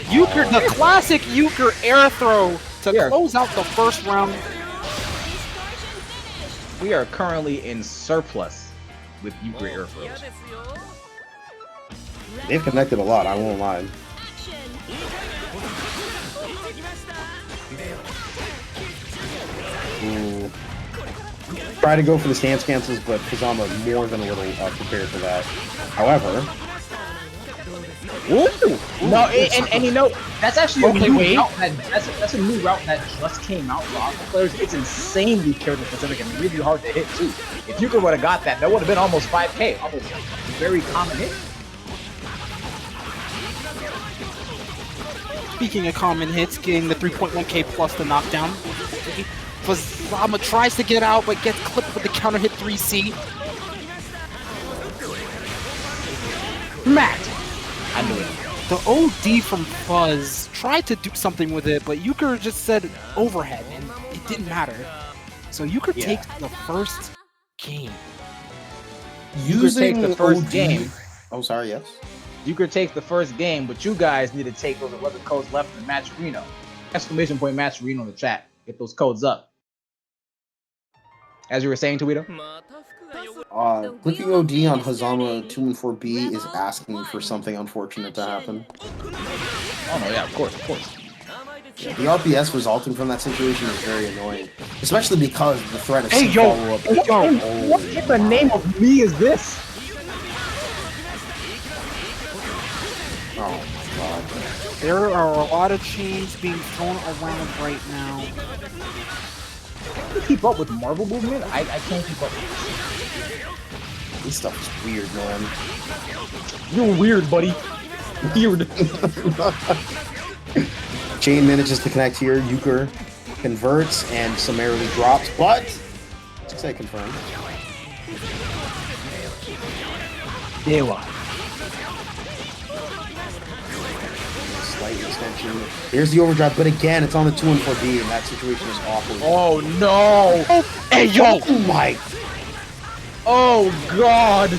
Euchre, the classic Euchre air throw to Yeah. close out the first round. We are currently in surplus with Euchre air throws. They've connected a lot, I won't lie. Ooh. Try to go for the stance cancels, but Fuzzama more than a little prepared for that. However, Ooh! No, and you know, that's actually Okay, a new wait. route that's a new route that just came out for Aqua players. It's insanely character specific and really hard to hit too. If Euchre would have got that, that would have been almost 5K. Almost a very common hit. Speaking of common hits, getting the 3.1k plus the knockdown. Fuzzama tries to get out, but gets clipped with the counter hit 3C. Matt! I knew it. The OD from Fuzz tried to do something with it, but Euchre just said overhead, and it didn't matter. So Euchre Yeah. takes the first game. Euchre takes the first OD game. Oh, sorry, yes. Euchre takes the first game, but you guys need to take those 11 codes left in Match Reno. Exclamation point Match Reno in the chat. Get those codes up. As you were saying, Tweeto? Clicking OD on Fuzzama 214B is asking for something unfortunate to happen. Oh no, yeah, of course. Yeah, the RPS resulting from that situation is very annoying, especially because the threat of Hey, some yo, follow-up. What in the name of me is this? Oh my god. There are a lot of chains being thrown around right now. Can you keep up with Marvel movement? I can't keep up with This stuff is weird, man. this. You're weird, buddy. Weird. Chain manages to connect here. Euchre converts and summarily drops, but 6A confirmed. Dewa. Slight extension. Here's the overdrive, but again, it's on the 2 and 4B, and that situation is awful. Oh no! Hey, yo! Oh my! Oh god!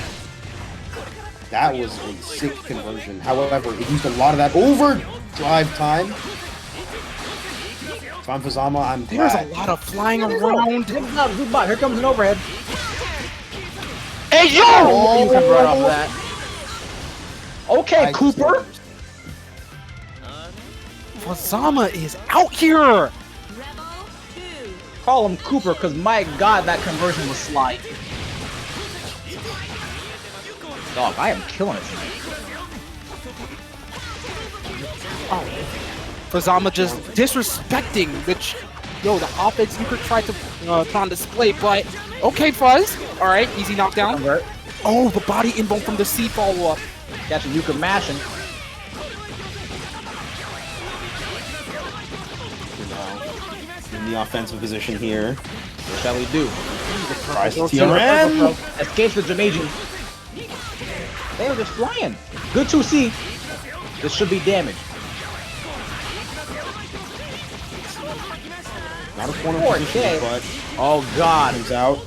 That was a sick conversion. However, it used a lot of that overdrive time. If I'm Fuzzama, I'm There's a glad. lot of flying around. Here comes an overhead. Hey, yo! Oh, you can run off that. Okay, I Cooper. Fuzzama is out here. Rebel 2. Call him Cooper, because my god, that conversion was slide. Dog, I am killing it tonight. Fuzzama just disrespecting, which, yo, the offense Euchre tried to put on display, but okay, Fuzz. All right, easy knockdown. Convert. Oh, the body inbound from the C follow-up. Catching Euchre mashing. In the offensive position here. What shall we do? Tries to TRN. Escapes the Jamaican. They are just flying. Good 2C. This should be damage. Not a corner 4K. position, but Oh god. comes out.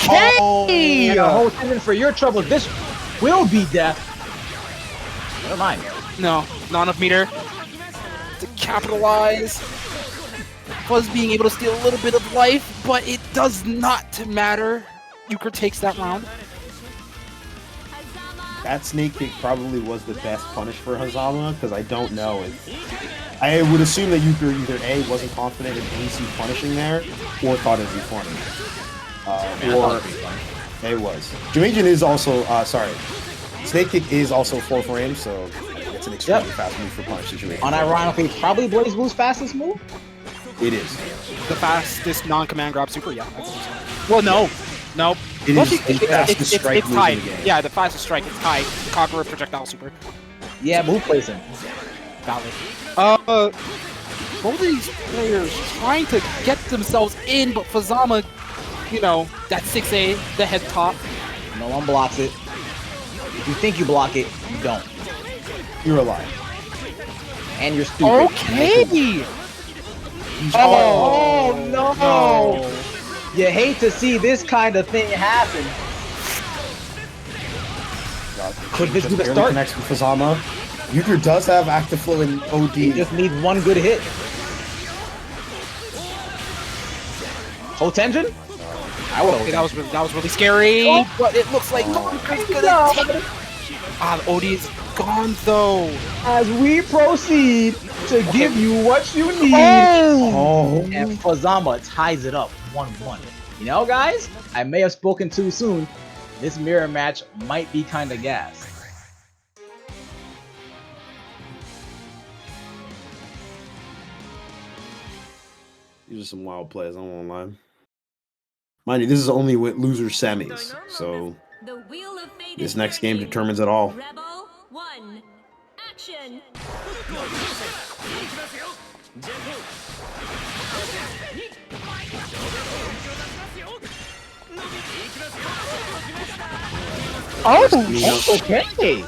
Okay! And a whole tendon for your trouble. This will be death. Never mind. No, not enough meter to capitalize. Fuzz being able to steal a little bit of life, but it does not matter. Euchre takes that round. That snake kick probably was the best punish for Fuzzama, because I don't know if... I would assume that Euchre either A, wasn't confident in AC punishing there, or thought it'd be funny. It was. Jamajan is also, sorry. Snake kick is also 4 frames, so it's an extremely fast move for punish situation. Unironically, probably BlazBlue's fastest move? It is. The fastest non-command grab super, yeah. Well, no. Nope. It is the fastest strike move tied. in the game. Yeah, the fastest strike. It's tied. Conqueror projectile super. Yeah, but who plays him? Valid. Both of these players trying to get themselves in, but Fuzzama, you know, that 6A, the head top. No one blocks it. If you think you block it, you don't. You're alive. And you're stupid. Okay! Oh, no! You hate to see this kind of thing happen. Could this be the start? Connects with Fuzzama. Euchre does have active flow in OD. He just needs one good hit. Hotengen? I would. Okay, that was really scary, but it looks like Euchre's gonna take it. The OD is gone though. As we proceed to give you what you need. Oh! And Fuzzama ties it up 1-1. You know, guys, I may have spoken too soon. This mirror match might be kind of gas. These are some wild plays, I don't wanna lie. Mind you, this is only with loser semis, so this next game determines it all. Rebel 1. Action. Oh, okay.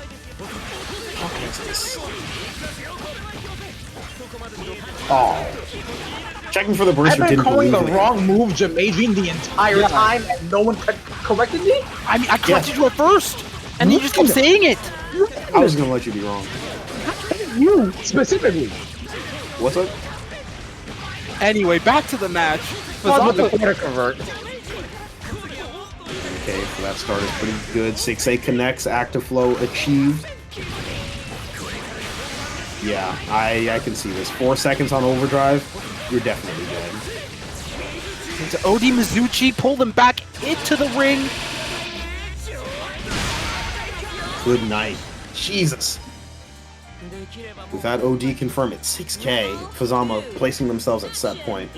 Oh. Checking for the burst. I've been calling the wrong move Jamajan the entire time and no one corrected me? I mean, I corrected you at first, and you just kept saying it. I was gonna let you be wrong. You, specifically. What's up? Anyway, back to the match. With the quarter convert. Okay, so that start is pretty good. 6A connects, active flow achieved. Yeah, I can see this. 4 seconds on overdrive, you're definitely dead. Into OD Mizuchi, pull them back into the ring. Good night. Jesus. With that OD confirmed at 6K, Fuzzama placing themselves at set point.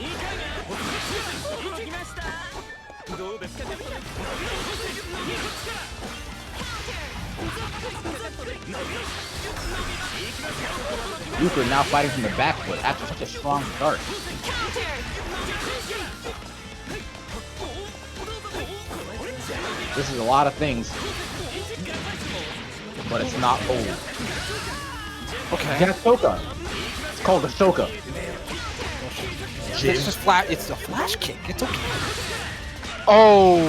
Euchre now fighting from the back foot after such a strong start. This is a lot of things, but it's not old. Okay. It's Shoka. It's called a Shoka. It's just flat. It's a flash kick. It's okay. Oh.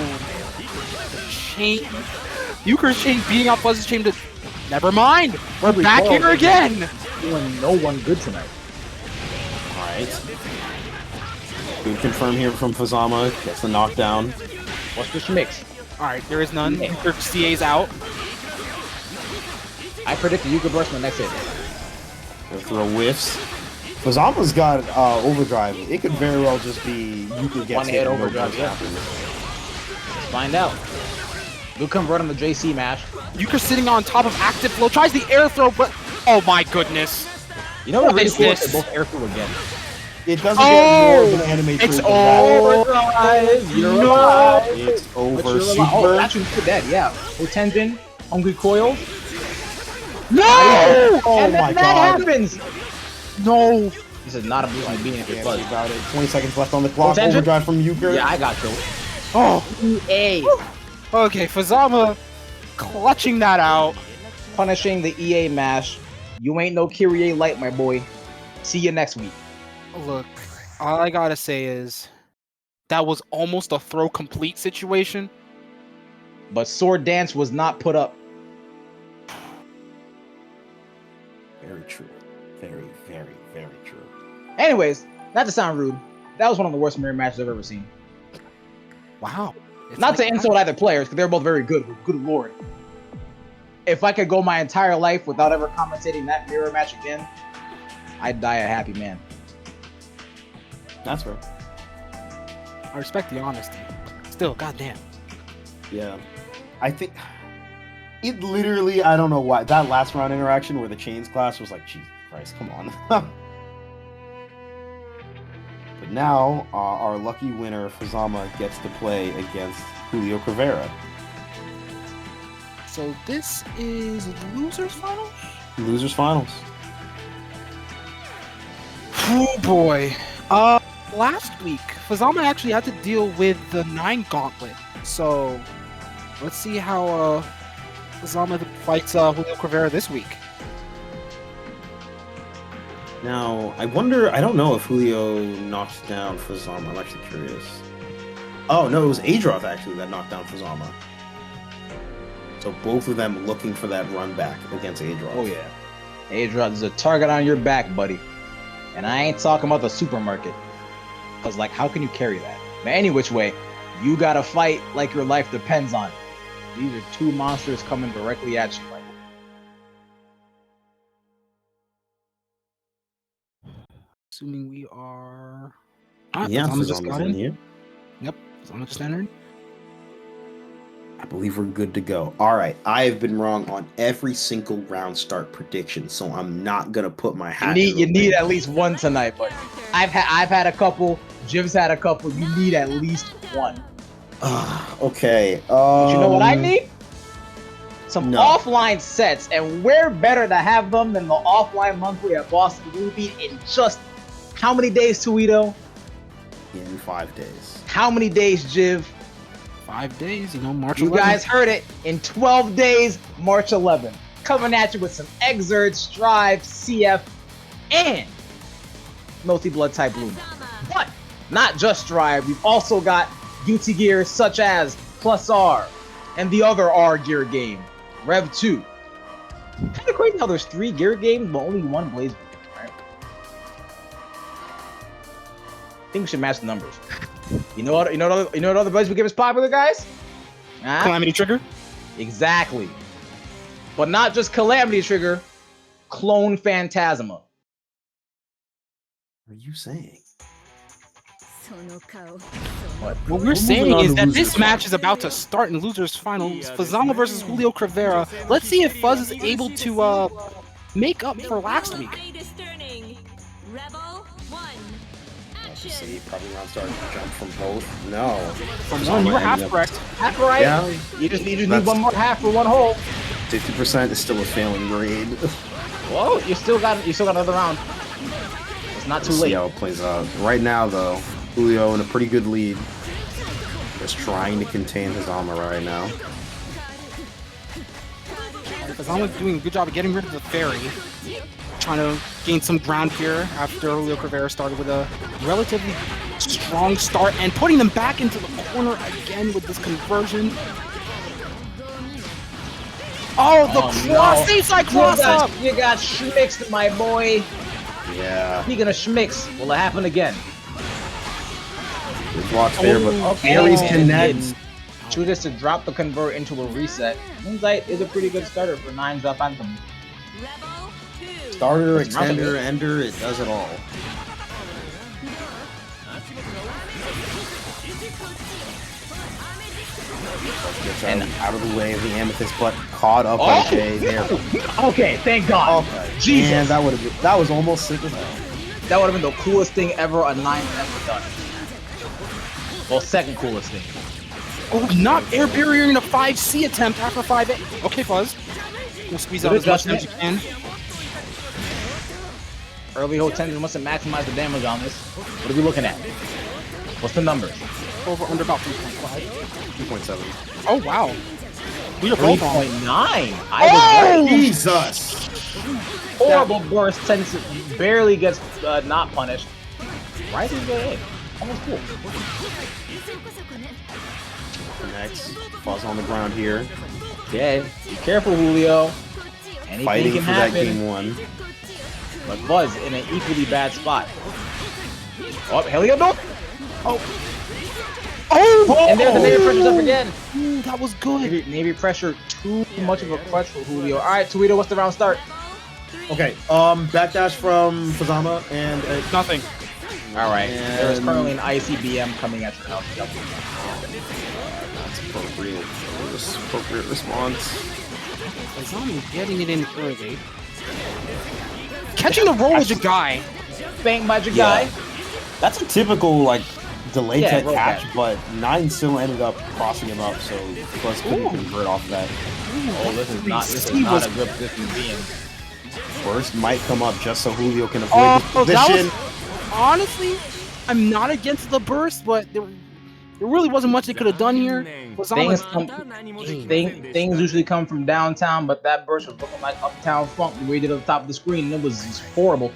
The chain. Euchre's chain beating out Fuzz's chain to. Never mind. We're back here again. Doing no one good tonight. Alright. Good confirm here from Fuzzama. Gets the knockdown. What's the schmicks? Alright, there is none. Euchre CA's out. I predict the Euchre burst in the next hit. They'll throw whiffs. Fuzzama's got overdrive. It could very well just be Euchre gets One hit overdrive, yeah. Let's find out. Good convert on the JC mash. Euchre sitting on top of active flow. Tries the air throw, but oh my goodness. You know what really is cool this? is they both air through again. It doesn't get more of an anime It's treatment than Overdrive! You're No! alive! It's over. But you're alive. Super. Oh, actually, good dead, yeah. Hotengen, Hungry Coils. No! Oh and then my that god. happens! No! This is not a blue line beating if you're Fuzz. About it. 20 seconds left on the clock. Attention. Overdrive from Euchre. Yeah, I got killed. Oh! EA. Okay, Fuzzama clutching that out. Punishing the EA mash. You ain't no Kyrie light, my boy. See you next week. Look, all I gotta say is that was almost a throw complete situation. But Sword Dance was not put up. Very true. Very, very, very true. Anyways, not to sound rude, that was one of the worst mirror matches I've ever seen. Wow. Not to insult either players, because they're both very good. Good lord. If I could go my entire life without ever commentating that mirror match again, I'd die a happy man. That's right. I respect the honesty. Still, goddamn. Yeah. I think it literally, I don't know why, that last round interaction where the chains clash was like, Jesus Christ, come on. But now, our lucky winner, Fuzzama, gets to play against Juliocrivera. So this is losers finals? Losers finals. Oh boy. Last week, Fuzzama actually had to deal with the 9 gauntlet. So let's see how Fuzzama fights Juliocrivera this week. Now, I wonder, I don't know if Julio knocked down Fuzzama. I'm actually curious. Oh, no, it was Adroth actually that knocked down Fuzzama. So both of them looking for that run back against Adroth. Oh yeah. Adroth is a target on your back, buddy. And I ain't talking about the supermarket. Because, like, how can you carry that? But any which way, you gotta fight like your life depends on it. These are two monsters coming directly at you. Like, Assuming we are... Yeah, Fuzzama just got in here. Yep, Fuzzama just entered. I believe we're good to go. All right, I have been wrong on every single round start prediction, so I'm not gonna put my hat. you need at least one tonight, but I've had a couple. Jiv's had a couple. You need at least one. Okay. But you know what I need? Some offline sets, and where better to have them than the offline monthly at Boston Blue Beat in just how many days, Tuito? In 5 days. How many days, Jiv? 5 days, you know, March 11th. You guys heard it. In 12 days, March 11th. Coming at you with some Exert, Strive, CF, and multi-blood type Blue. But not just Strive. We've also got duty gears such as Plus R and the other R gear game, Rev 2. Kind of crazy how there's 3 gear games, but only 1 BlazBlue, right? I think we should match the numbers. You know what other BlazBlue game is popular, guys? Huh? Calamity Trigger? Exactly. But not just Calamity Trigger, Clone Phantasma. What are you saying? What we're saying is that this match is about to start in losers finals. Fuzzama versus Juliocrivera. Let's see if Fuzz is able to make up for last week. Let's just see, probably round start jump from both. No. From one, you were half correct. Half right. Yeah. You just need one more half for one hole. 50% is still a failing grade. Whoa, you still got another round. It's not too late. See how it plays out. Right now, though, Julio in a pretty good lead. Just trying to contain his armor right now. Fuzzama's doing a good job of getting rid of the fairy. Trying to gain some ground here after Ryukasim started with a relatively strong start and putting them back into the corner again with this conversion. Oh, the cross! Inside cross up! You got schmixed, my boy. Yeah. Speaking of schmicks, will it happen again? Good blocks there, but Aries connects. Choose this to drop the convert into a reset. Moonlight is a pretty good starter for 9 drop anthem. Starter, extender, ender, it does it all. And out of the way of the Amethyst, but caught up by Jay there. Okay, thank God. Okay. Jesus. Man, that was almost sick as hell. That would have been the coolest thing ever a 9 ever done. Well, second coolest thing. Oh, not air barrier in a 5C attempt after 5A. Okay, Fuzz. We'll squeeze out as much as you can. Early hold tendon must have maximized the damage on this. What are we looking at? What's the number? Over under about 3.5. 2.7. Oh, wow. We are both on. 3.9. I was right. Jesus! Horrible burst tends to barely gets not punished. Right is good. Almost cool. Next, Fuzz on the ground here. Okay, be careful, Julio. Anything Fighting can for happen. that game 1. But Buzz in an equally bad spot. Oh, Helio no! Oh! And there's the Navy pressures up again. Ooh, that was good. Navy pressure, too much of a clutch for Julio. All right, Toledo, what's the round start? Okay, backdash from Fuzzama and Nothing. All right, there is currently an ICBM coming at your house. that's appropriate. Appropriate response. Fuzzama getting it in early. Catching the roll with your guy. Bang by your guy. That's a typical like delay Yeah, tech roll catch, catch. but 9 still ended up crossing him up, so Fuzz couldn't convert off that. Oh, this is not a good position to be in. Burst might come up just so Julio can avoid the that position. was, honestly, I'm not against the burst, but there really wasn't much they could have done here. Things usually come from downtown, but that burst was looking like Uptown Funk the way he did at the top of the screen, and it was horrible.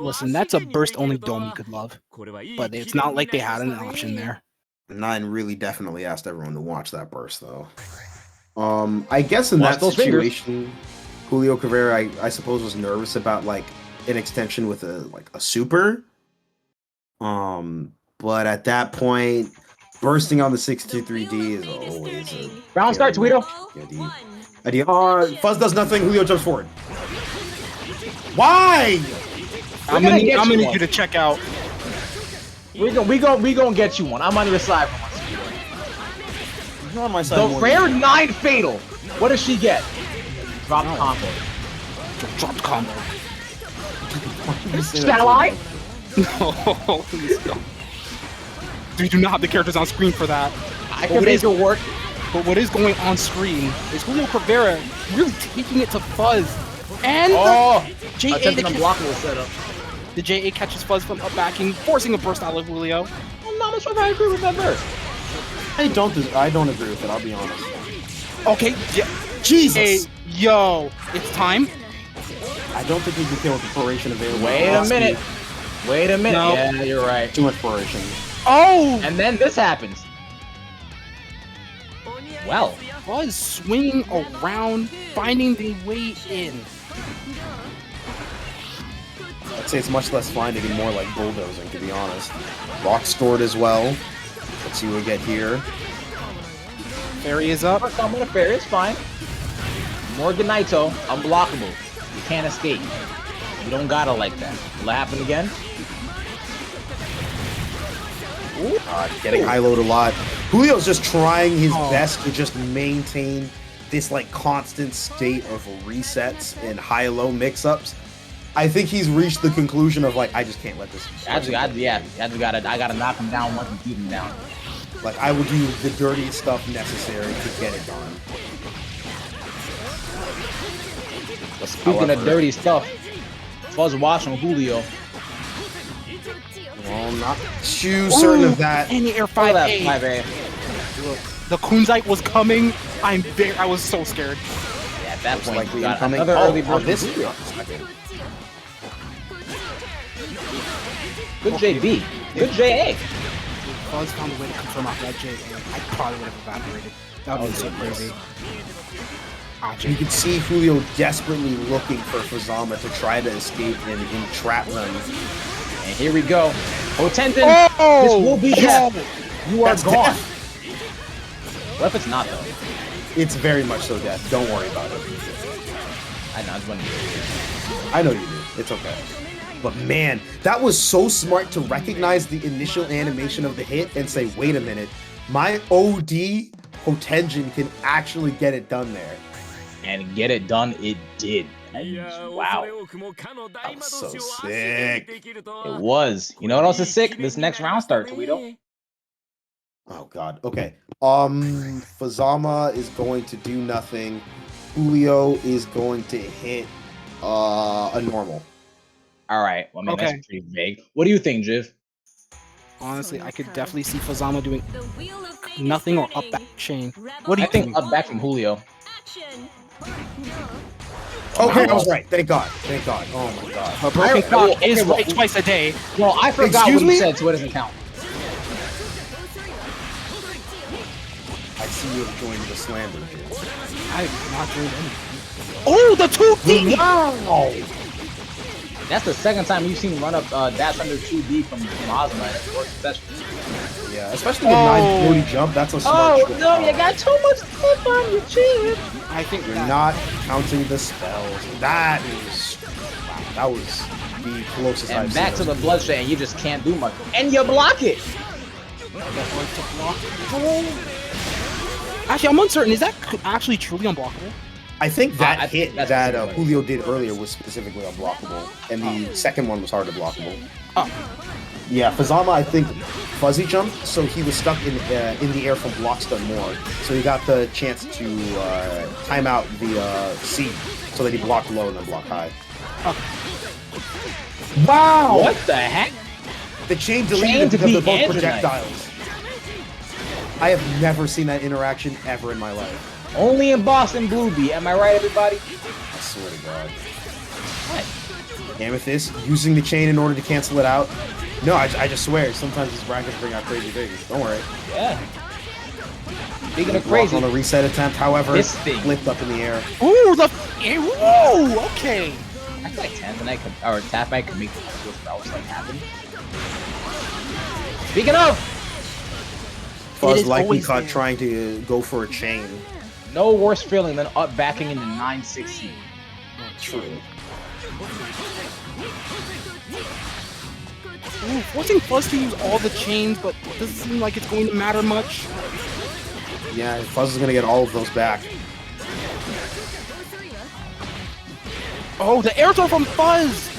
Listen, that's a burst only Domi could love, but it's not like they had an option there. 9 really definitely asked everyone to watch that burst, though. I guess in Watch that those situation, Juliocrivera, I suppose, was nervous about like an extension with a super. But at that point, bursting on the 623D is always a Round start, Toledo. idea. Fuzz does nothing. Julio jumps forward. Why? I'm gonna need you to check out. We gonna get you one. I'm on your side for once. You're on my side. The rare 9 fatal. What does she get? Drop combo. Dropped combo. Shall I? No, please don't. We do not have the characters on screen for that. I can make it work. But what is going on screen is Juliocrivera really taking it to Fuzz. And JA unblockable setup. the JA catches Fuzz from up backing, forcing a burst out of Julio. I'm not sure if I agree with that burst. I don't agree with it. I'll be honest. Okay, yeah. Jesus. Hey, yo, it's time. I don't think we can kill with the proration available. Wait a minute. Wait a minute. No. Yeah, you're right. Too much proration. Oh! And then this happens. Well, Fuzz swinging around, finding the way in. I'd say it's much less finding and more like bulldozing, to be honest. Rock stored as well. Let's see what we get here. Fairy is up. I'm gonna fair. It's fine. Morganito, unblockable. You can't escape. You don't gotta like that. Will it happen again? Ooh. Getting high-load a lot. Julio's just trying his best to just maintain this like constant state of resets and high-low mix-ups. I think he's reached the conclusion of like, I just can't let this. I gotta knock him down once and keep him down. Like, I will do the dirty stuff necessary to get it done. But speaking of dirty stuff, Fuzz watching Julio. Well, not too certain of that. And the air Follow that 5A. 5A. The Kunzite was coming. I was so scared. Yeah, at that point, Like we the got incoming. another early burst. This. Good JB. Good JA. Fuzz found a way to confirm off that JA. I probably would have evaporated. That would be so crazy. You can see Julio desperately looking for Fuzzama to try to escape in trap runs. And here we go. Potentin, Oh! this will be death. You are That's gone. death. What if it's not, though? It's very much so death. Don't worry about it. I know, it's one I know you do. It's okay. But man, that was so smart to recognize the initial animation of the hit and say, wait a minute, my OD Potentin can actually get it done there. And get it done, it did. And wow. That was so sick. It was. You know what else is sick? This next round start, Toledo. Oh god. Okay. Fuzzama is going to do nothing. Julio is going to hit a normal. All right. Well, I mean, Okay. that's pretty vague. What do you think, Jiv? Honestly, I could definitely see Fuzzama doing nothing or up back chain. What do I you think think? up back from Julio. Okay, I was right. Thank God. Thank God. Oh my God. A broken clock is right twice a day. Well, I forgot Excuse what me? he said, so it doesn't count. I see you have joined the slander. I have not doing anything. Oh, the 2D! Wow! That's the second time you've seen run up dash under 2D from Fuzzama. Yeah, especially with 940 jump, that's a smart trick. No, you got too much clip on your chin. I think You're that, not counting the spells. That is... Wow, that was the closest And I've back to seen. the bloodshed, and you just can't do much. And you block it! actually, I'm uncertain. Is that actually truly unblockable? I think that I think hit that's that what it was. Julio did earlier was specifically unblockable, and the second one was hard to blockable. Oh. Yeah, Fuzzama, I think, fuzzy jumped, so he was stuck in the air from block stun more. So he got the chance to time out the C, so that he blocked low and then blocked high. Wow! What the heck? The chain Chain deleted to because they're be both Android. projectiles. I have never seen that interaction ever in my life. Only in Boston Bluebeat. Am I right, everybody? I swear to God. What? Amethyst, using the chain in order to cancel it out. No, I just swear, sometimes these brackets bring out crazy things. Don't worry. Yeah. Speaking of Block crazy, on a reset attempt, however, this thing. flipped up in the air. Ooh, Ooh, okay. I feel like Tanzanite or Tapite could make the spells like happen. Speaking of, Fuzz is likely always caught there. trying to go for a chain. no worse feeling than up backing into 960. True. Ooh, forcing Fuzz to use all the chains, but doesn't seem like it's going to matter much. Yeah, Fuzz is gonna get all of those back. Oh, the air throw from Fuzz!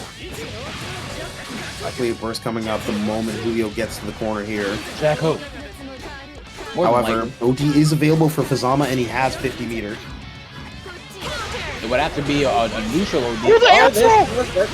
Likely a burst coming up the moment Julio gets to the corner here. Jack Hope. More than However, likely. OD is available for Fuzzama and he has 50 meters. It would have to be a neutral OD. Oh, the air throw!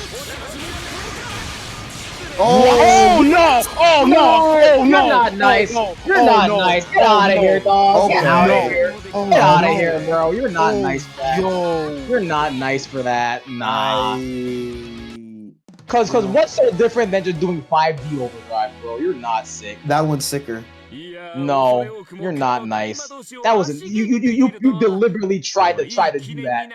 Oh no! Oh no! Oh You're no! not nice. Oh, no. You're Oh, not no. nice. Get Oh, out of no. here, dog. Get Okay. out No. of here. Oh, Get out of no. here, bro. You're not Oh, nice for that. Yo. You're not nice for that. Nah. I... Cause what's so different than just doing 5D overdrive, bro? You're not sick. That one's sicker. No, you're not nice. That wasn't you deliberately tried to do that.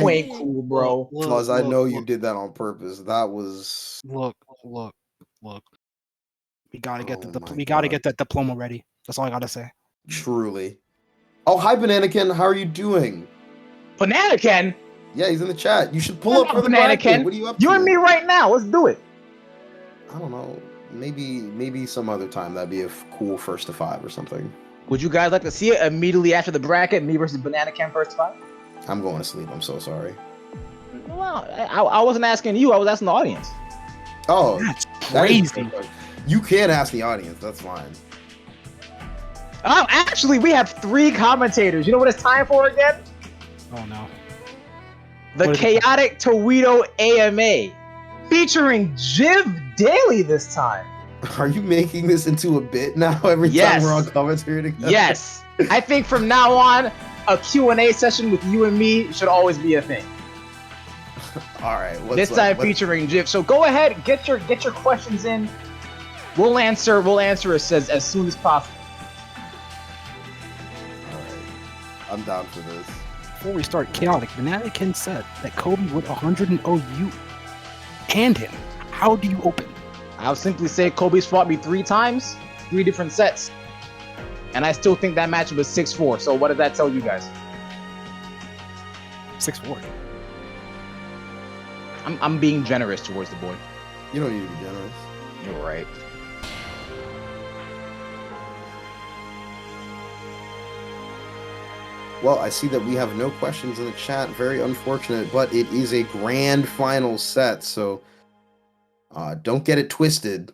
You ain't cool, bro. Fuzz, I know you did that on purpose. That was... Look. We gotta get Oh the my we gotta God. get that diploma ready. That's all I gotta say. Truly. Oh, hi, Bananakin. How are you doing? Banana Ken, Yeah, he's in the chat. You should pull up for the Banana bracket. Ken. What are you up You to? and me right now. Let's do it. I don't know. Maybe some other time. That'd be a cool first to 5 or something. Would you guys like to see it immediately after the bracket? Me versus Banana Ken first fight? I'm going to sleep. I'm so sorry. Well, I wasn't asking you. I was asking the audience. Oh, That's that is- crazy. You can ask the audience. That's fine. Oh, actually, we have 3 commentators. You know what it's time for again? Oh no. The What is it? Chaotic Toledo AMA, featuring Jiv Daily this time. Are you making this into a bit now every Yes. time we're on commentary together? Yes, I think from now on, a Q&A session with you and me should always be a thing. All right. This time featuring Jiv. So go ahead, get your questions in. We'll answer as soon as possible. All right. I'm down for this. Before we start chaotic, Banana Ken said that Kobe would 100-0 you and him. How do you open? I'll simply say Kobe's fought me 3 times, 3 different sets, and I still think that match was 6-4. So what does that tell you guys? 6-4. I'm being generous towards the boy. You don't need to be generous. You're right. Well, I see that we have no questions in the chat. Very unfortunate, but it is a grand final set, so don't get it twisted.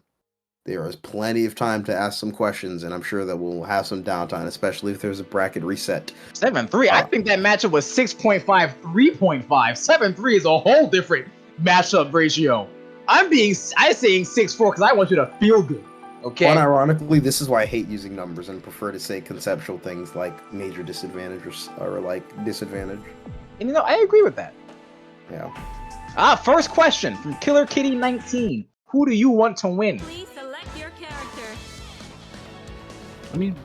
There is plenty of time to ask some questions, and I'm sure that we'll have some downtime, especially if there's a bracket reset. 7-3. I think that matchup was 6.5, 3.5. 7-3 is a whole different matchup ratio. I'm saying 6-4 because I want you to feel good. Okay. Unironically, this is why I hate using numbers and prefer to say conceptual things like major disadvantage or like disadvantage. And I agree with that. Yeah. First question from Killer Kitty 19. Who do you want to win? Please select your character. I mean,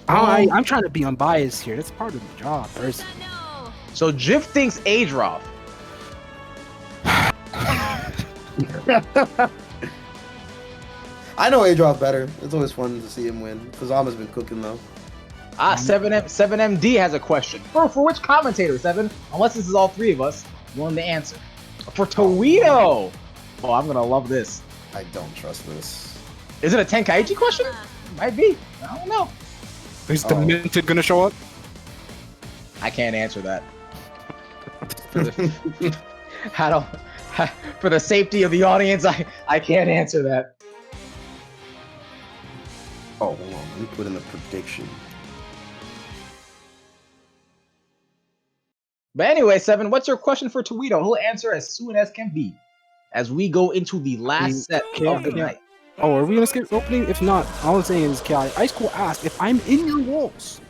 I'm trying to be unbiased here. That's part of the job, personally. No. So Jiv thinks Adroth. I know Adroth better. It's always fun to see him win. Fuzzama's been cooking though. 7MD has a question. For which commentator, 7? Unless this is all three of us willing to answer. For Toledo! Oh, I'm gonna love this. I don't trust this. Is it a Tenkaichi question? Might be. I don't know. Is Demented gonna show up? I can't answer that. For the safety of the audience, I can't answer that. Oh, hold on. Let me put in the prediction. But anyway, 7, what's your question for Toledo? He'll answer as soon as can be. As we go into the last set of the night. Oh, are we gonna skip opening? If not, all I'm saying is, Ice Cool asked if I'm in your walls.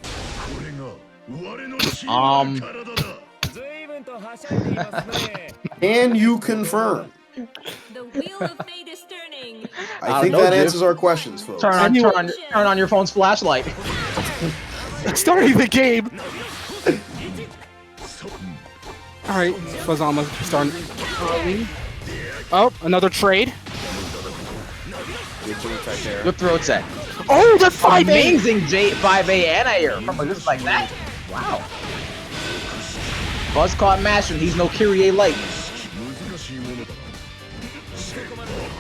Can you confirm? The wheel of fate is turning. I think that answers our questions, folks. Turn on your phone's flashlight. Starting the game. All right, Fuzzama starting early. Oh, another trade. Good throw set. Oh, the 5A! Amazing J5A anti-air from a just like that. Wow. Buzz caught master. He's no Kyrie light.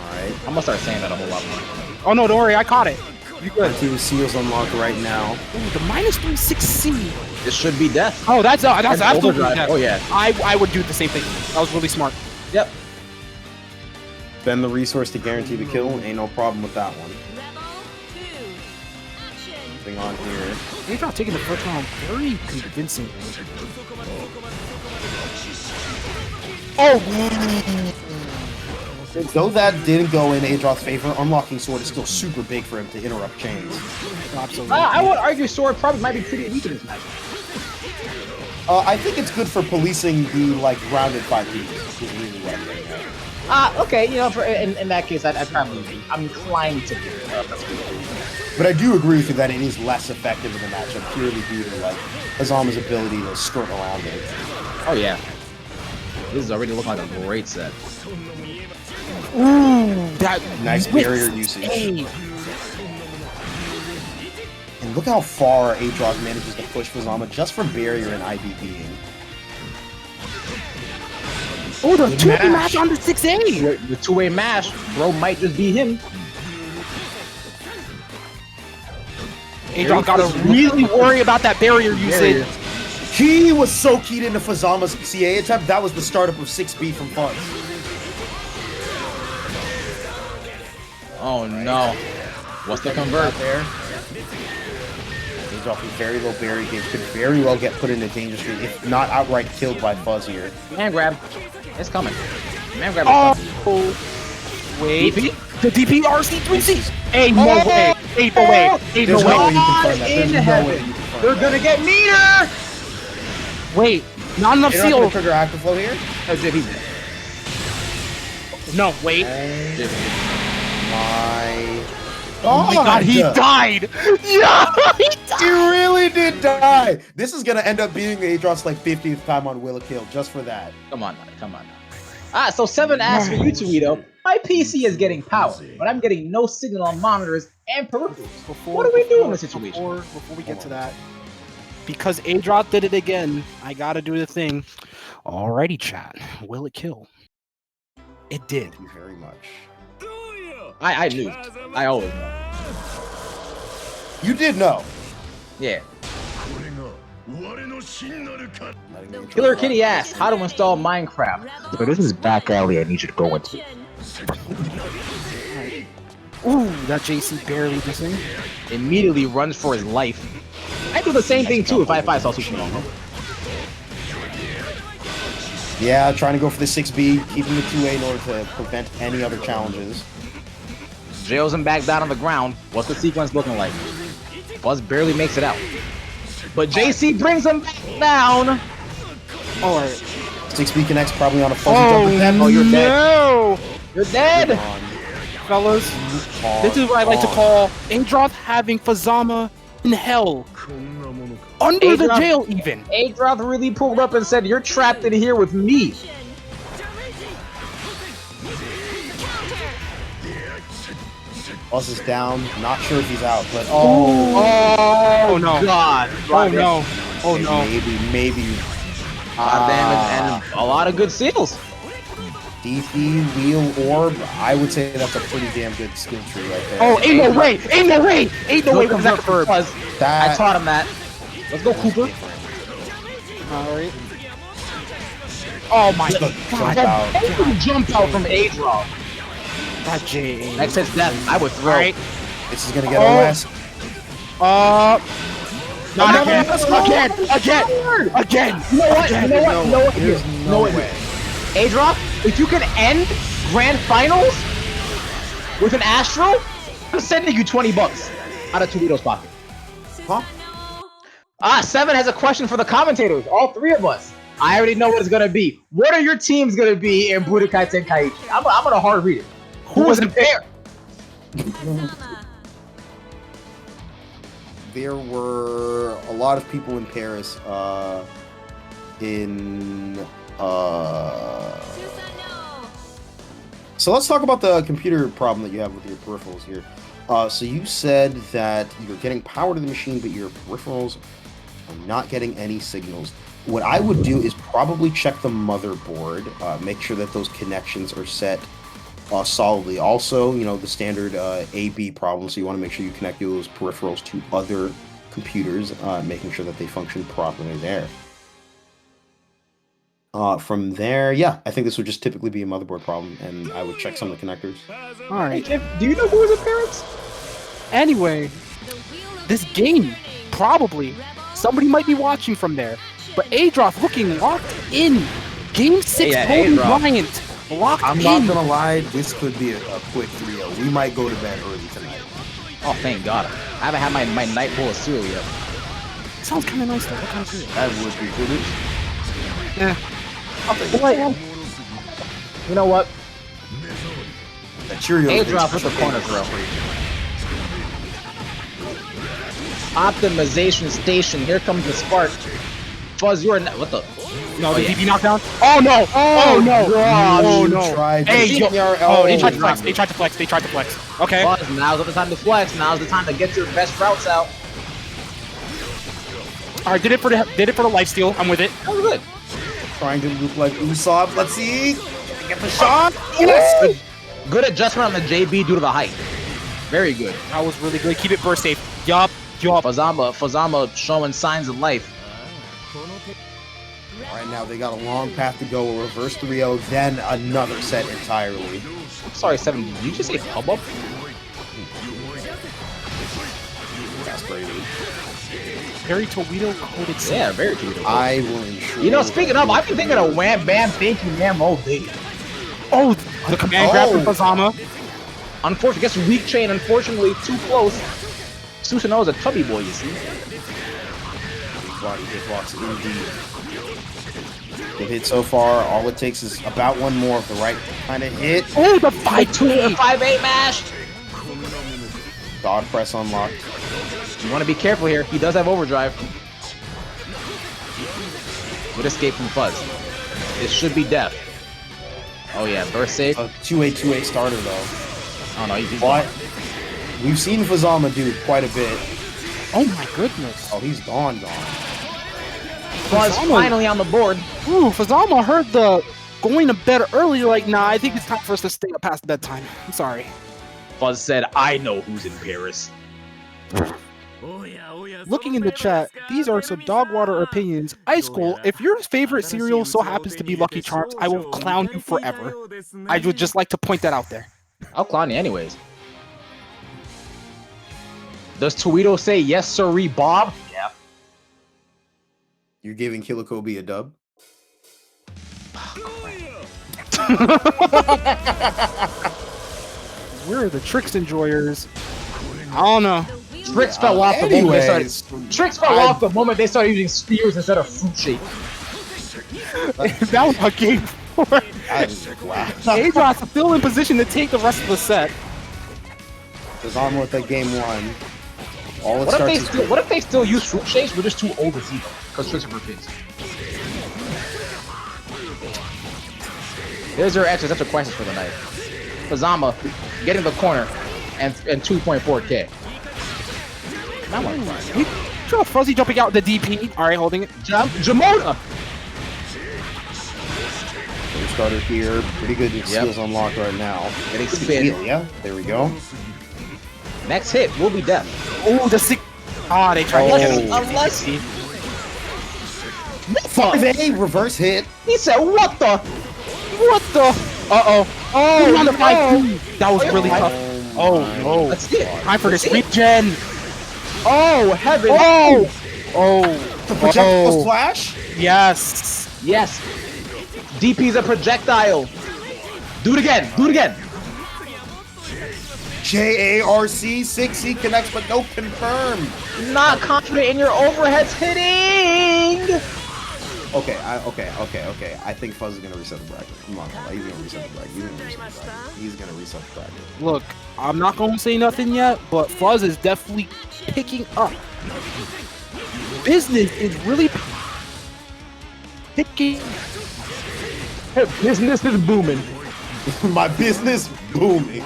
Alright. I'm gonna start saying that a whole lot more. Oh no, don't worry, I caught it. You good? Team Seals unlocked right now. Ooh, the -36C. This should be death. Oh, that's absolutely death. Oh yeah. I would do the same thing. That was really smart. Yep. Spend the resource to guarantee the kill. Ain't no problem with that one. Rebel 2. Action. Thing on here. Adroth taking the first round very convincing. Oh! Though that didn't go in Adroth's favor, unlocking sword is still super big for him to interrupt chains. Absolutely. I would argue sword probably might be pretty weak in this match. I think it's good for policing the like grounded 5Ds. Is really what I'm getting at. Okay, you know, in that case, I'd probably be. I'm inclined to be. But I do agree with you that it is less effective in the matchup purely due to like Fuzzama's ability to skirt around it. Oh yeah. This is already looking like a great set. Ooh, that Nice barrier usage. And look how far Adroth manages to push Fuzzama just from barrier and IBBing. Oh, the 2-way mash on the 6A! The 2-way mash, bro, might just be him. Adroth gotta really worry about that barrier usage. He was so keyed into Fuzzama's CA attempt, that was the startup of 6B from Fuzz. Oh no. What's the convert there? Adroth with very low barrier games could very well get put in a danger street, if not outright killed by Fuzz here. Man grab. It's coming. Man grab is Oh! Wait. DP? The DP RC3C! Ain't no way! Ain't no way! Ain't no There's no way way! you can find that. In There's no heaven. way you can find They're that. gonna get meter! Wait, not enough You're not gonna seal. trigger active flow here? As if he's No, wait. Oh my god, he died! Yeah, he died! He really did die! This is gonna end up being Adroth's like 50th time on Will of Kill, just for that. Come on. So 7 asks for you, Toledo. My PC is getting power, but I'm getting no signal on monitors and peripherals. What do we do in this situation? Before we get to that, because Adroth did it again, I gotta do the thing. Alrighty, chat. Will it kill? It did. Thank you very much. I knew. I always know. You did know. Yeah. Killer Kitty asks how to install Minecraft. So this is back alley I need you to go into. Ooh, that JC barely missing. Immediately runs for his life. I do the same thing too if I saw Super Long. Yeah, trying to go for the 6B, keeping the 2A in order to prevent any other challenges. Jails him back down on the ground. What's the sequence looking like? Buzz barely makes it out. But JC brings him back down. Alright. 6B connects probably on a fuzzy jump. But then, you're dead. No! You're dead! Fellas, this is what I like to call Adroth having Fuzzama in hell. Under the Adroth- jail, even. Adroth really pulled up and said, "You're trapped in here with me." Buzz is down. Not sure if he's out, but Oh no! God! Oh no! Oh no! maybe. Damage and a lot of good seals. DP, Wheel, Orb. I would say that's a pretty damn good skill tree right there. Oh, ain't no way! Ain't no way! Ain't no way! Good Was that for confirmed? Fuzz. That- I taught him that. Let's go, Cooper. Alright. Oh my god! Jump out. Jump out from Adroth. That J. Next hit's death. I would throw. Alright. This is gonna get OS. Not again! Again! You know what? You know what? You know what? There's You know no what? way. Adroth, if you can end grand finals with an Astro, I'm sending you $20 out of Toledo's pocket. Huh? Seven has a question for the commentators. All three of us. I already know what it's gonna be. What are your teams gonna be in Budokai Tenkaichi? I'm gonna hard read it. Who was in pair? There were a lot of people in Paris. So let's talk about the computer problem that you have with your peripherals here. So you said that you're getting power to the machine, but your peripherals are not getting any signals. What I would do is probably check the motherboard, make sure that those connections are set solidly. Also, you know, the standard AB problem, so you want to make sure you connect those peripherals to other computers, making sure that they function properly there. From there, yeah, I think this would just typically be a motherboard problem, and I would check some of the connectors. Alright. Do you know who was in Paris? Anyway, this game, probably, somebody might be watching from there. But Adroth looking locked in. Game 6, Yeah, Kobe Adroth. Bryant. Locked I'm in. not gonna lie, this could be a quick 3-0. We might go to bed early tonight. Oh, thank God. I haven't had my night bowl of cereal yet. Sounds kind of nice though. What kind of cereal? That would be good. Yeah. What? You know what? That Cheerios. Adroth with the corner throw. Optimization station. Here comes the spark. Fuzz, you're what the? No, the yeah. DP knockdown. Oh no! Oh no! Oh no! Tried Hey, to yo! CR Oh, they tried to flex. They tried to flex. They tried to flex. Okay. Fuzz, now's not the time to flex. Now's the time to get your best routes out. All right, did it for the life steal. I'm with it. That was good. Trying to look like Usopp. Let's see. Get the shot. Yes. Good adjustment on the JB due to the height. Very good. That was really good. Keep it burst safe. Yup. Fuzzama showing signs of life. All right, now they got a long path to go. A reverse 3-0, then another set entirely. I'm sorry, Seven. Did you just say pub up? That's crazy. Very Toledo coded. Yeah, very good. I will ensure. You know, speaking of, I've been thinking of Wham Bam Thank You Ma'am all day. Oh, the command grab from Fuzzama. Unfortunately, guess weak chain, unfortunately, too close. Susanoo is a tubby boy, you see. Body hitbox indeed. Good hit so far. All it takes is about one more of the right kind of hit. Oh, the 5-2. 5-8 mashed. Dog press unlocked. You want to be careful here. He does have overdrive. Good escape from Fuzz. This should be death. Oh yeah, burst safe. A 2-8 starter though. Oh no, he's But gone. we've seen Fuzzama do quite a bit. Oh my goodness. Oh, he's gone. Fuzz Fuzzama- finally on the board. Ooh, Fuzzama heard the going to bed early. Like, nah, I think it's time for us to stay up past bedtime. I'm sorry. Fuzz said, I know who's in Paris. Looking in the chat, these are some dog water opinions. Ice Cool, if your favorite cereal so happens to be Lucky Charms, I will clown you forever. I would just like to point that out there. I'll clown you anyways. Does Toledo say yes, sirree, Bob? Yeah. You're giving Killer Kobe a dub? We're the Tricks enjoyers. I don't know. Tricks fell off the moment they started. Tricks fell off the moment they started using spears instead of fruit shape. That was a game 4. Wow. Adroth still in position to take the rest of the set. Fuzzama with that game 1. All it What starts if, what if they still use fruit shakes? We're just too old to see them because Christopher kids. There's your existential crisis for the night. Fuzzama getting the corner and 2.4K. That one. Sure, Fuzzy jumping out the DP. All right, holding it. Jamona. Starter here. Pretty good skills unlocked right now. Getting spin. Yeah, there we go. Next hit will be death. Oh, the sick. Ah, they tried to get him. Unless 5A reverse hit. he said, "What the? What the? Uh-oh. Oh, on the 5-2. That was really tough. Oh, no. That's it. Time for this regen. Oh heaven! Oh! Oh. The projectile splash? Yes. Yes. DP's a projectile. Do it again. Do it again. JARC 6C connects, but no confirm. Not confident in your overheads hitting. Okay, okay. I think Fuzz is gonna reset the bracket. Come on, he's gonna reset the bracket. He's gonna reset the bracket. Look, I'm not gonna say nothing yet, but Fuzz is definitely picking up. Business is really picking. Business is booming. My business booming.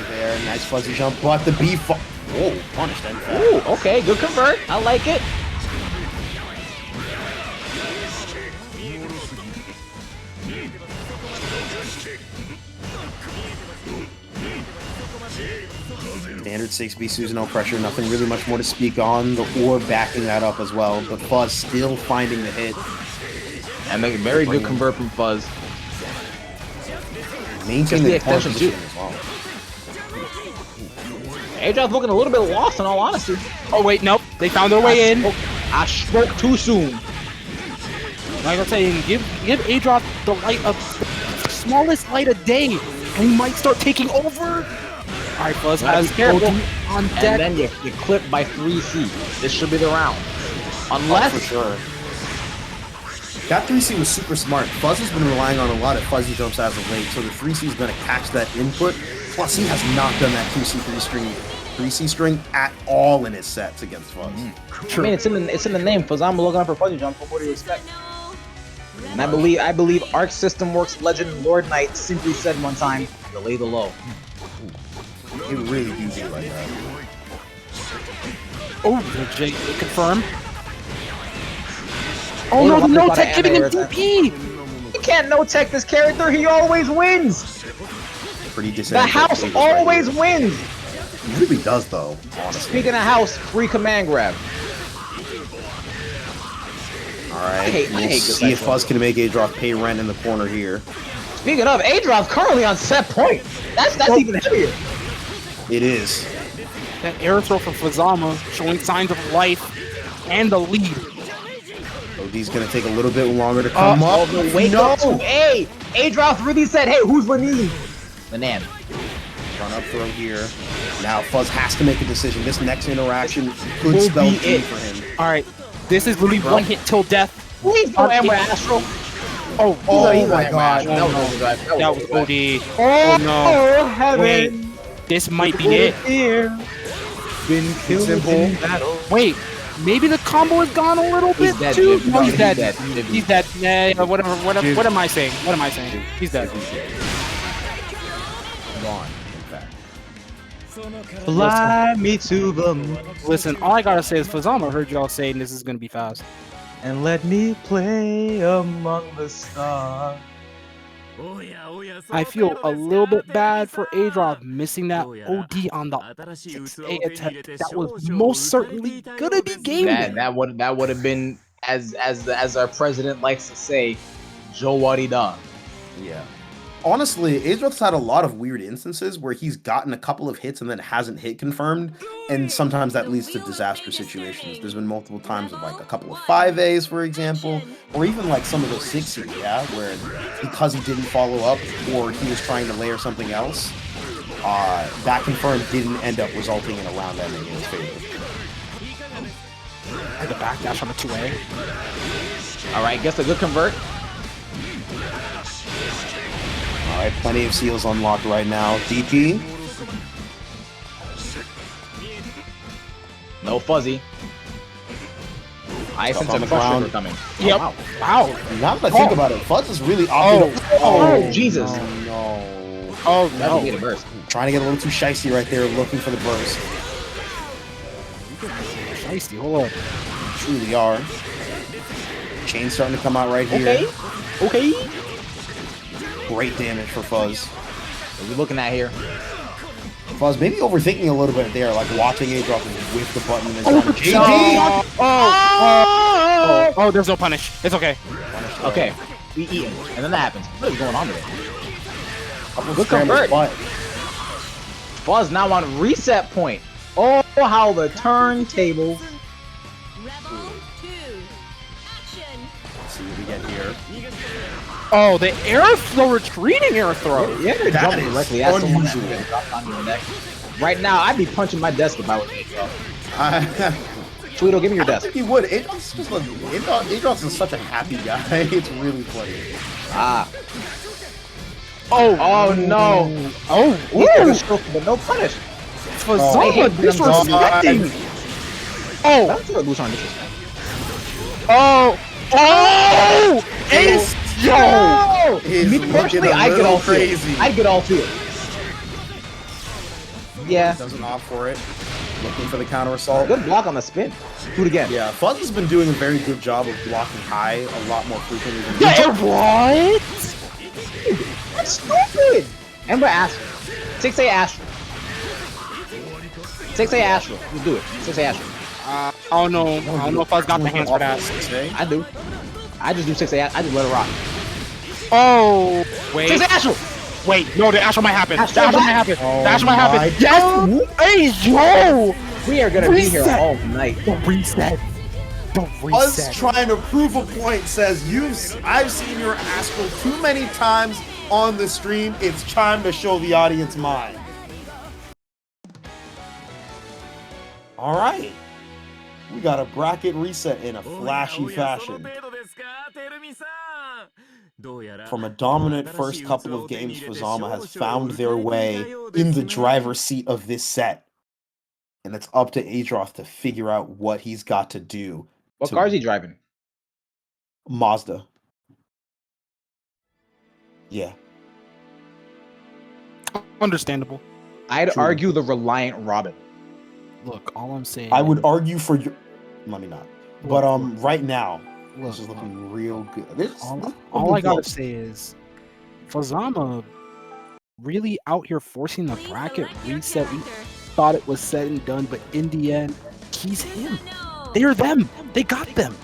There, nice fuzzy jump, but the B. Whoa, punished and fast. Ooh, okay, good convert. I like it. Standard 6B Susan, no pressure, nothing really much more to speak on. The orb backing that up as well, but Fuzz still finding the hit. And a very good convert from Fuzz. Maintain the extension too. as well. Adroth looking a little bit lost in all honesty. Oh wait, nope. They found their way in. I spoke too soon. Like I'm saying, give Adroth the light of the smallest light of day, and he might start taking over. All right, Fuzz has careful on deck. And then you clip by 3C. This should be the round. Unless for sure. That 3C was super smart. Fuzz has been relying on a lot of fuzzy jumps as of late, so the 3C is going to catch that input. Plus, he has not done that 3C string at all in his sets against Fuzz. I mean, it's in the name. Fuzzama looking up for fuzzy jump. What do you expect? And I believe Arc System Works legend Lord Knight simply said one time, "Delay the low." It really do be like that. Oh, Jake confirm. Oh no, the no tech giving him DP! You can't no tech this character. He always wins. Pretty The house always wins. He really does, though. Honestly. Speaking of house, free command grab. All right, I hate see if Fuzz can make Adroth pay rent in the corner here. Speaking of, Adroth currently on set point. That's even heavier. It is. That air throw from Fuzzama showing signs of life and the lead. OD's gonna take a little bit longer to come up. Wake up to A. Adroth really said, "Hey, who's Lanin?" Lanan. Run up throw here. Now Fuzz has to make a decision. This next interaction could spell G for him. All right, this is literally one hit till death. Please go Amber Astro. Oh my god. That was OD. Oh no. Heaven. Wait, this might be it. Been killed in battle. Wait, maybe the combo is gone a little bit dead, too. Jim. No, he's dead. dead. He's dead. Yeah, whatever. What am I saying? What am I saying? He's dead. Gone, in fact. Fly me to the moon Listen, all I gotta say is Fuzzama heard y'all saying this is gonna be fast. and let me play among the stars. I feel a little bit bad for Adroth missing that OD on the 6A attempt. That was most certainly gonna be game. That would have been as our president likes to say, Joe Wadida. Yeah. Honestly, Adroth's had a lot of weird instances where he's gotten a couple of hits and then hasn't hit confirmed, and sometimes that leads to disaster situations. There's been multiple times of like a couple of 5As, for example, or even like some of those 6Cs, yeah, where because he didn't follow up or he was trying to layer something else, that confirmed didn't end up resulting in a round ending in his favor. the backdash on the 2A. All right, gets a good convert. All right, plenty of seals unlocked right now. DP. No fuzzy. Ice Stuff on and the pressure ground. are coming. Yep. Oh, wow. Wow. Now that I think about it, Fuzz is really opting. Oh, Jesus. No. Oh, That's no. a burst. Trying to get a little too shicey right there, looking for the burst. Shiesty, hold on. Truly are. Chain starting to come out right here. Okay. Okay. Great damage for Fuzz. What are we looking at here? Fuzz maybe overthinking a little bit there, like watching Adroth whiff the button and Oh, JP! Oh, there's no punish. It's okay. Okay. We eating. And then that happens. What is going on today? Good convert. butt. Fuzz now on reset point. Oh, how the turntable. Rebel 2. Action. Let's see what we get here. Oh, the air throw, retreating air throw. Yeah, they're That jumping is directly at someone unusual. that dropped on your neck. Right now, I'd be punching my desk if I was Adroth. Tweedle, give me your I desk. think he would. Adroth's just like, Adroth is such a happy guy. It's really funny. Ah. Oh, no. Oh, He took a ooh. stroke, but no punish. Fuzzama disrespecting. Oh, That's what Lucian disrespect. oh, oh, ace, yo. He's Me looking personally, a I'd get little all crazy. I'd get all field. Yeah. Doesn't opt for it. Looking for the counter assault. Good block on the spin. Do it again. Yeah, Fuzz has been doing a very good job of blocking high a lot more frequently than What? That's stupid. Ember Astro. 6A Astro. 6A Astro. Let's do it. 6A Astro. I don't know. I don't know if I've got the hands for that. I do. I just do 6A. I just let it rock. Oh, wait. 6A Astro. Wait, no, the Astro might happen. Astro The Astro back. might happen. Oh The Astro might my happen. Yes! Hey, yo! We are gonna be here Reset. all night. The reset. The Us reset. trying to prove a point says I've seen your Astral too many times on the stream. It's time to show the audience mine. All right, we got a bracket reset in a flashy fashion. From a dominant first couple of games, Fuzzama has found their way in the driver's seat of this set. And it's up to Adroth to figure out what he's got to do. What car is he driving? Mazda. Yeah. Understandable. I'd True. argue the Reliant Robin. Look, all I'm saying. I would argue for your... Let me not. But Look, right now, look, this is looking real good. This all I gotta say is, Fuzzama really out here forcing the bracket reset. We thought it was said and done, but in the end, he's him. They're them. They got them.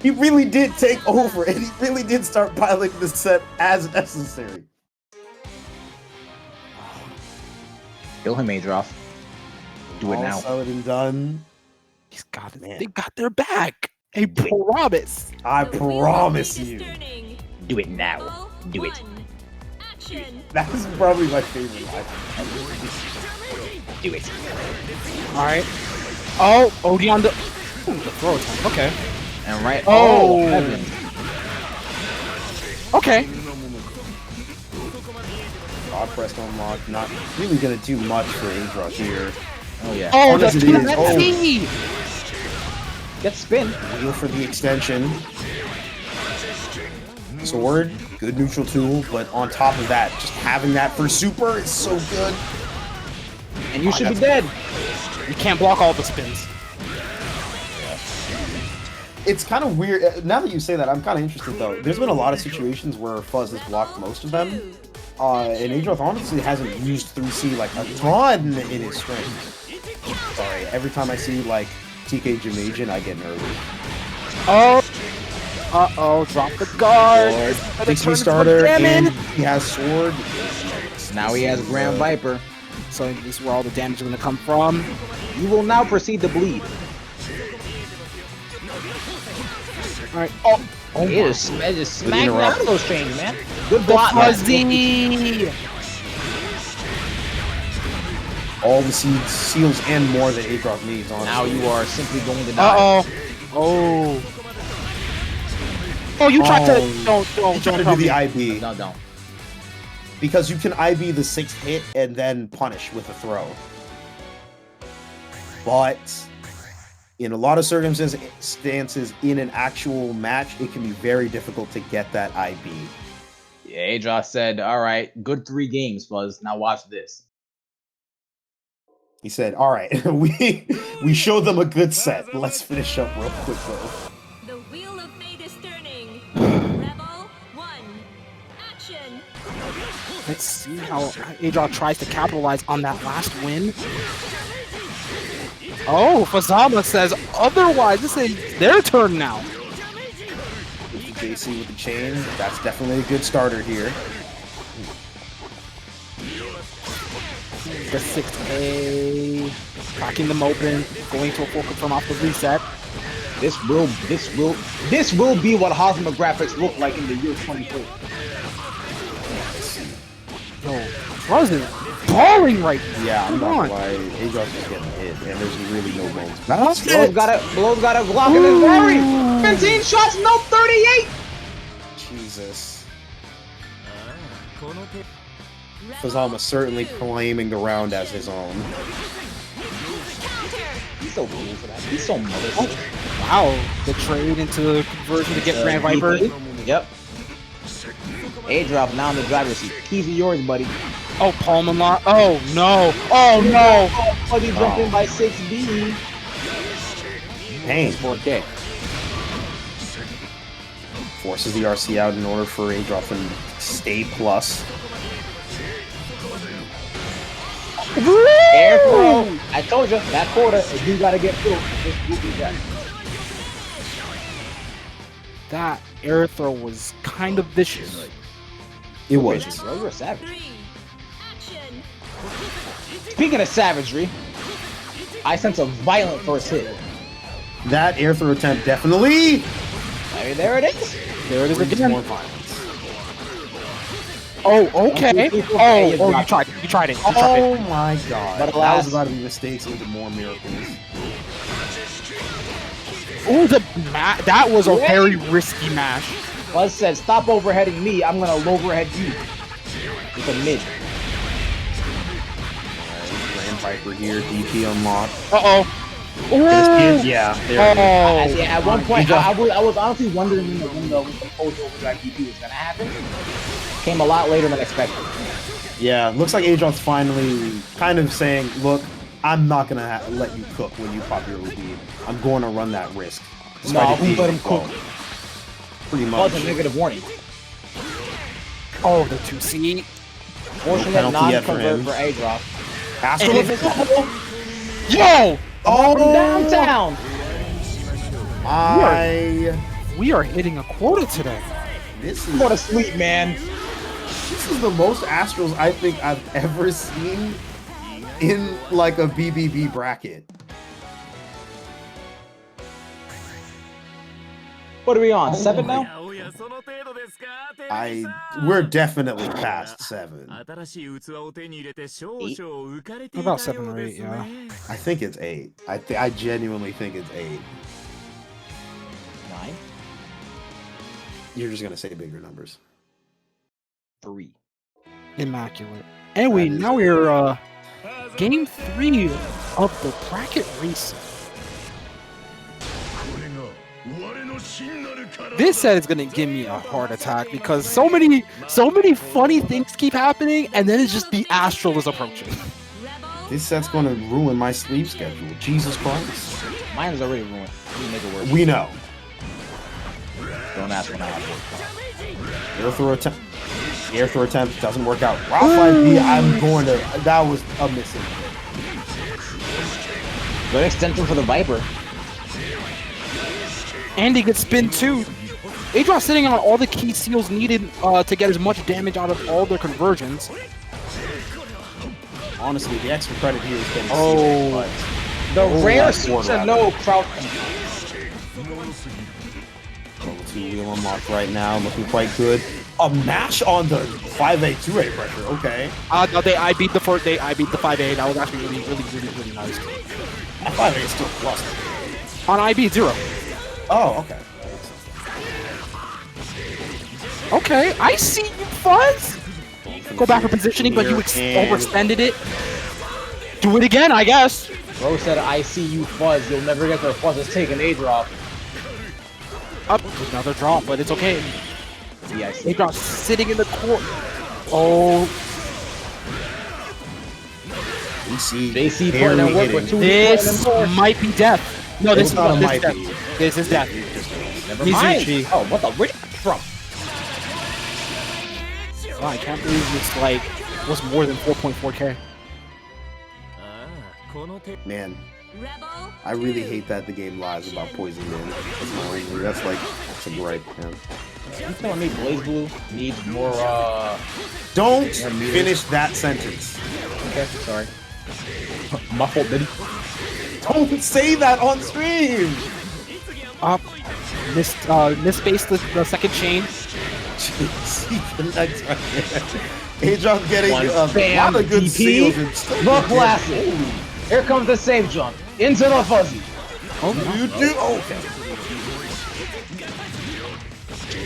He really did take over, and he really did start piloting the set as necessary. Kill him, Adroth. Do it All now. said and done. He's got it. Man. They got their back. A promise. I promise you. Do it now. Do it. Action. That is probably my favorite line. Do it. All right. Oh, Odie on the. Ooh, the throw attack. Okay. And right. Oh. Heaven. Okay. God press unlock. Not really gonna do much for Adroth here. Oh yeah. Oh, Yes, the it is. Oh. TNT. Get spin. Wheel for the extension. Sword, good neutral tool, but on top of that, just having that for super is so good. And you should be dead. You can't block all the spins. It's kind of weird. Now that you say that, I'm kind of interested though. There's been a lot of situations where Fuzz has blocked most of them. And Adroth honestly hasn't used 3C like a ton in his string. Sorry, every time I see like TK Jamajan, I get nervous. Oh. Uh-oh, drop the guard. Lord, 6 starter, and he has sword. Now he has Grand Viper. So this is where all the damage is going to come from. You will now proceed to bleed. All right. Oh, It is smacking out of those chains, man. Good block. Fuzzy. All the seals and more that Adroth needs, honestly. Now you are simply going to die. Uh-oh. Oh. Oh, you tried to. Don't Trying to do the IB. No, don't. Because you can IB the 6th hit and then punish with a throw. But in a lot of circumstances in an actual match, it can be very difficult to get that IB. Yeah, Adroth said, all right, good 3 games, Fuzz. Now watch this. He said, all right, we showed them a good set. Let's finish up real quick, though. The wheel of fate is turning. Rebel 1. Action. Let's see how Adroth tries to capitalize on that last win. Oh, Fuzzama says otherwise. This is their turn now. JC with the chain. That's definitely a good starter here. The 6A, cracking them open, going to a full confirm off the reset. This will be what Hosma graphics look like in the year 2024. Yo, Fuzz is balling right now. Yeah, I'm Come not on. gonna lie. Adroth is getting hit, and there's really no bones. Blow's got a block in his worry. 15 shots, no 38. Jesus. Fuzzama certainly claiming the round as his own. He's so cool for that. He's so motherfucker. Wow, the trade into conversion to get Grand Viper. Yep. Adroth now in the driver's seat. Keys are yours, buddy. Oh, palm unlock. Oh no. Oh no. Fuzzy jumped in by 6B. Pain. 4K. Forces the RC out in order for Adroth to stay plus. Air throw. I told you, that quarter, if you gotta get through, just do that. That air throw was kind of vicious. It was. Bro, you're a savage. 3. Action. Speaking of savagery, I sense a violent first hit. That air throw attempt definitely. I mean, there it is. There it is Brings again. more violence. Oh, okay. 1, 2, 3, 4, Oh, you you dropped tried it. You tried it. You tried Oh it. my god. But That alas- was about to be mistakes into more miracles. Oh, that was a very risky mash. Buzz said, stop overheading me, I'm gonna overhead you. With a mid. Grand Viper here, DP unlocked. Uh-oh. Yeah, there it is. At one point, I was honestly wondering when the post overdrive DP was gonna happen. Came a lot later than expected. Yeah, looks like Adroth's finally kind of saying, look, I'm not going to let you cook when you pop your lead. I'm going to run that risk. No, who let him cook? Pretty much. Buzz a negative warning. Oh, the 2C. Fortunate penalty yet for non-convert him. for Adroth. Astral And if Yo! from downtown! We are hitting a quota today. This Go to is sleep, man. the most Astrals I think I've ever seen in like a BBB bracket. What are we on? 7 now? We're definitely past 7. About 7 or 8, yeah. I think it's 8. I genuinely think it's 8. 9? You're just gonna say bigger numbers. 3. Immaculate. Anyway, now we're game 3 of the bracket race. This set is gonna give me a heart attack because so many funny things keep happening, and then it's just the Astral is approaching. This set's gonna ruin my sleep schedule. Jesus Christ. Mine is already ruined. You make it worse. We know. Don't ask when I have work. Air throw attempt doesn't work out. Route 5B, I'm going to. That was a missing. Good extension for the Viper. And he gets spin too. Adroth sitting on all the key seals needed to get as much damage out of all their conversions. Honestly, the extra credit here is getting The rare that's one no crouch. Level 2 wheel unlocked right now, looking quite good. A mash on the 5A 2A pressure. Okay. No, I beat the 5A. That was actually really nice. That 5A is still plus. On IB 0. Oh, okay. Okay, I see you, Fuzz. Go back for positioning, but you overextended it. Do it again, I guess. Bro said, I see you Fuzz. You'll never get there. Fuzz is taking Adroth. Up, another drop, but it's okay. Yeah, I see. Adroth sitting in the court. Oh, JC putting in work with 2 this might be death. No, this is not death. death. This is death. Never mind. Mizuchi. Oh, what the? Where'd it come from? Wow, I can't believe this like was more than 4.4K. Man, Rebel I really 2. hate that the game lies about Poison Man. That's a gripe, man. You telling me BlazBlue needs more, Don't More meters. finish that sentence. Okay, sorry. My fault, Diddy. Don't say that on stream! Up, misspaced the second chain. Adroth getting One a lot spam of good DP. seals and stuff. The classic. Here comes the save jump. Into the fuzzy. Oh, You do? Okay.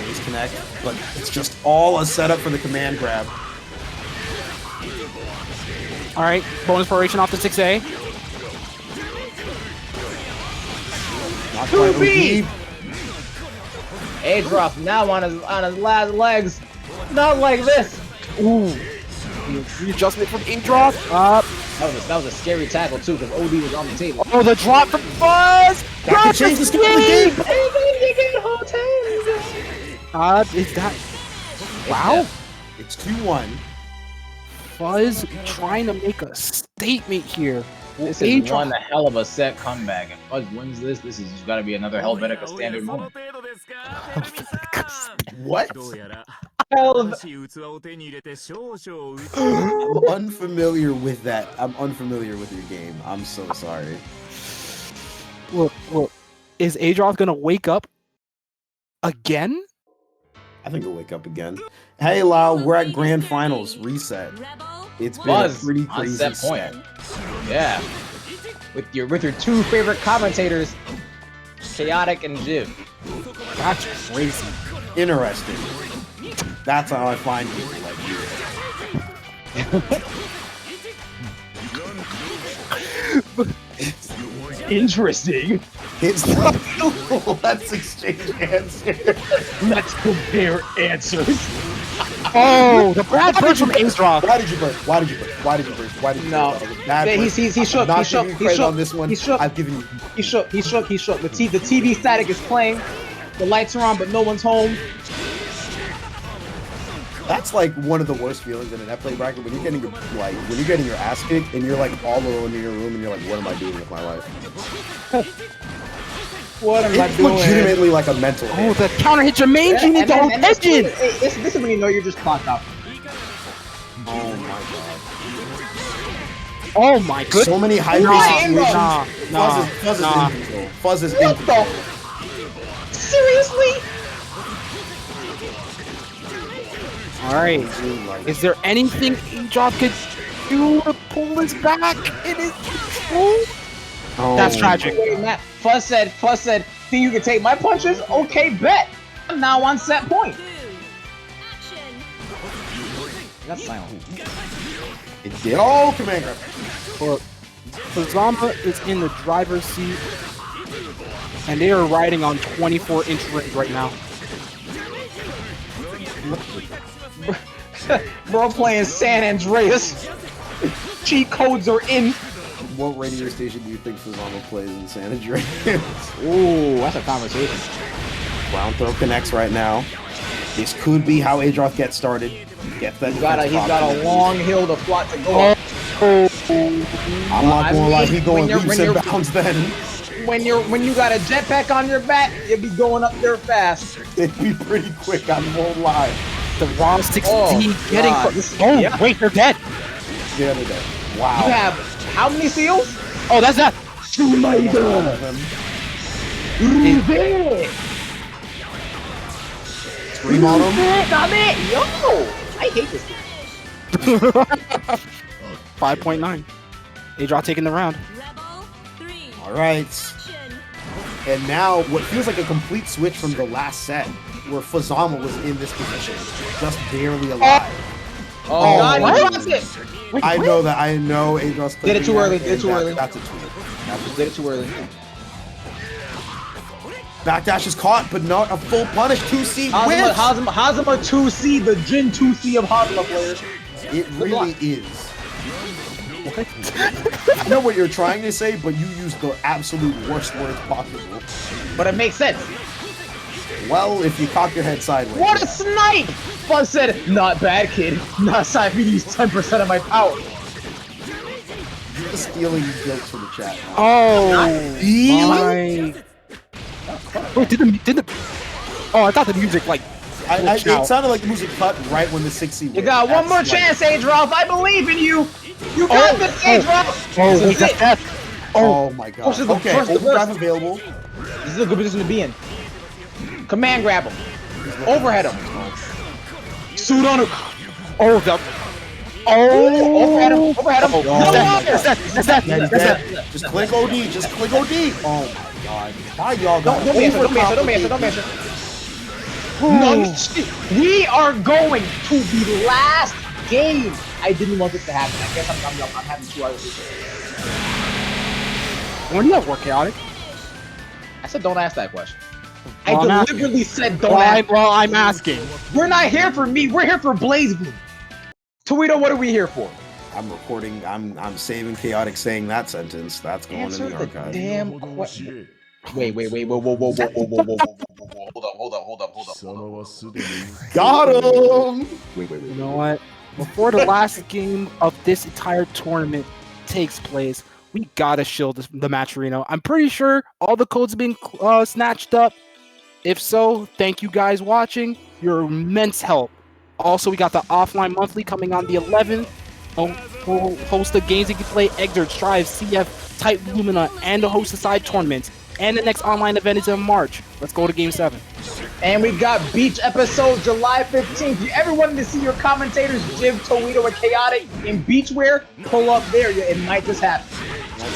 Disconnect, but it's just all a setup for the command grab. all right, bonus variation off the 6A. Not quite 2B. OD. Adroth now on his last legs. Not like this. Ooh, readjustment from Adroth. Up. That was a scary tackle too, because OD was on the table. Oh, the drop from Fuzz. That could change the scope of the game. Is that? Wow. It's 2-1. Fuzz trying to make a statement here. This is one hell of a set comeback. If Fuzz wins this, this has got to be another Helvetica standard moment. What? Hell of I'm unfamiliar with that. I'm unfamiliar with your game. I'm so sorry. Look, is Adroth gonna wake up again? I think he'll wake up again. Hey, Lau, we're at grand finals. Reset. It's been a Fuzz pretty on crazy set point. Yeah. With your 2 favorite commentators, Chaotic and Jiv. That's crazy. Interesting. That's how I find people like you. Interesting. It's not. Let's exchange answers. Let's compare answers. Oh, the bad burst from Adroth. Why did you burst? Why did you burst? Why did you burst? Why did you No. burst? That was a bad Yeah, burst. he shook. I'm not He shook. giving you He credit shook. on this one. He shook. I've given you. He shook. The TV static is playing. The lights are on, but no one's home. That's like one of the worst feelings in an F-play bracket when you're getting your ass kicked and you're like all alone in your room and you're like, what am I doing with my life? What am I It's doing? legitimately like a mental Oh, hit. the counter hit your main. You need to hold this pigeon. is when you know you're just clocked out. Oh my Oh my god. goodness. So many high Nah, situations. nah, Fuzz is nah. in control. Fuzz is in What control. the? Seriously? All right. Is there anything Adroth could do to pull his back in his control? Oh. That's tragic. Wait, Matt. Fuzz said, think you can take my punches? Okay, bet. I'm now on set point. 2. Action. That's silent. It did. Oh, command grab. Look, Fuzzama is in the driver's seat, and they are riding on 24-inch rims right now. Bro playing San Andreas. Cheat codes are in. What radio station do you think Fuzzama plays in San Andreas? Ooh, that's a conversation. Ground throw connects right now. This could be how Adroth gets started. Get that. He's got a long hill to plot to go up. I'm not gonna lie, he going leaps and bounds then. When you got a jetpack on your back, you'll be going up there fast. It'd be pretty quick, I won't lie. The raw 6D Oh, getting. God. Oh, Yeah. wait, they're dead. The other day. Wow. You have how many seals? Oh, that's that. Scream on him. Yo, I hate this game. 5.9. Adroth taking the round. Rebel 3. Alright. Action. And now, what feels like a complete switch from the last set, where Fuzzama was in this position, just barely alive. Oh, God, he lost it! I know that. I know Adroth did it too early. Did it too early. That's a tweet. Did it too early. Backdash is caught, but not a full punish. 2C wins. Hazama 2C, the Jin 2C of Hazama players. It really is. I know what you're trying to say, but you used the absolute worst words possible. But it makes sense. Well, if you cock your head sideways. What a snipe! Fuzz said, not bad, kid. Not side me use 10% of my power. You're just stealing jokes from the chat. Oh, Really? Wait, did the? Oh, I thought the music like. It sounded like the music cut right when the 6C went. You got one more chance, Adroth. I believe in you. You got this, Adroth. Oh, wait, that's that. Oh my god. Push the Okay, first, the overdrive first. available. This is a good position to be in. Command grab him. Overhead him. Suit on him. Oh, the. Oh, overhead him. Overhead him. That's that. Just click OD. Just click OD. Oh my god. Why y'all got Don't answer. Don't answer. No, we are going to the last game. I didn't want this to happen. I guess I'm having 2 hours. When do you have work, Chaotic? I said don't ask that question. Well, I deliberately said don't ask. Well, I'm asking. We're not here for me. We're here for BlazBlue. Tweeto, what are we here for? I'm recording. I'm saving Chaotic saying that sentence. That's going Answer in the the archive. damn question. Wait, whoa. Hold up. Got him! Wait. You know what? Before the last game of this entire tournament takes place, we gotta shield the match arena. I'm pretty sure all the codes have been snatched up. If so, thank you guys watching. Your immense help. Also, we got the offline monthly coming on the 11th. We'll host the games you can play, Exert, Strive, CF, Type Lumina, and a host of side tournaments. And the next online event is in March. Let's go to Game 7. And we got Beach episode July 15th. If you ever wanted to see your commentators, Jib, Toledo, and Chaotic in beachwear, pull up there. It might just happen.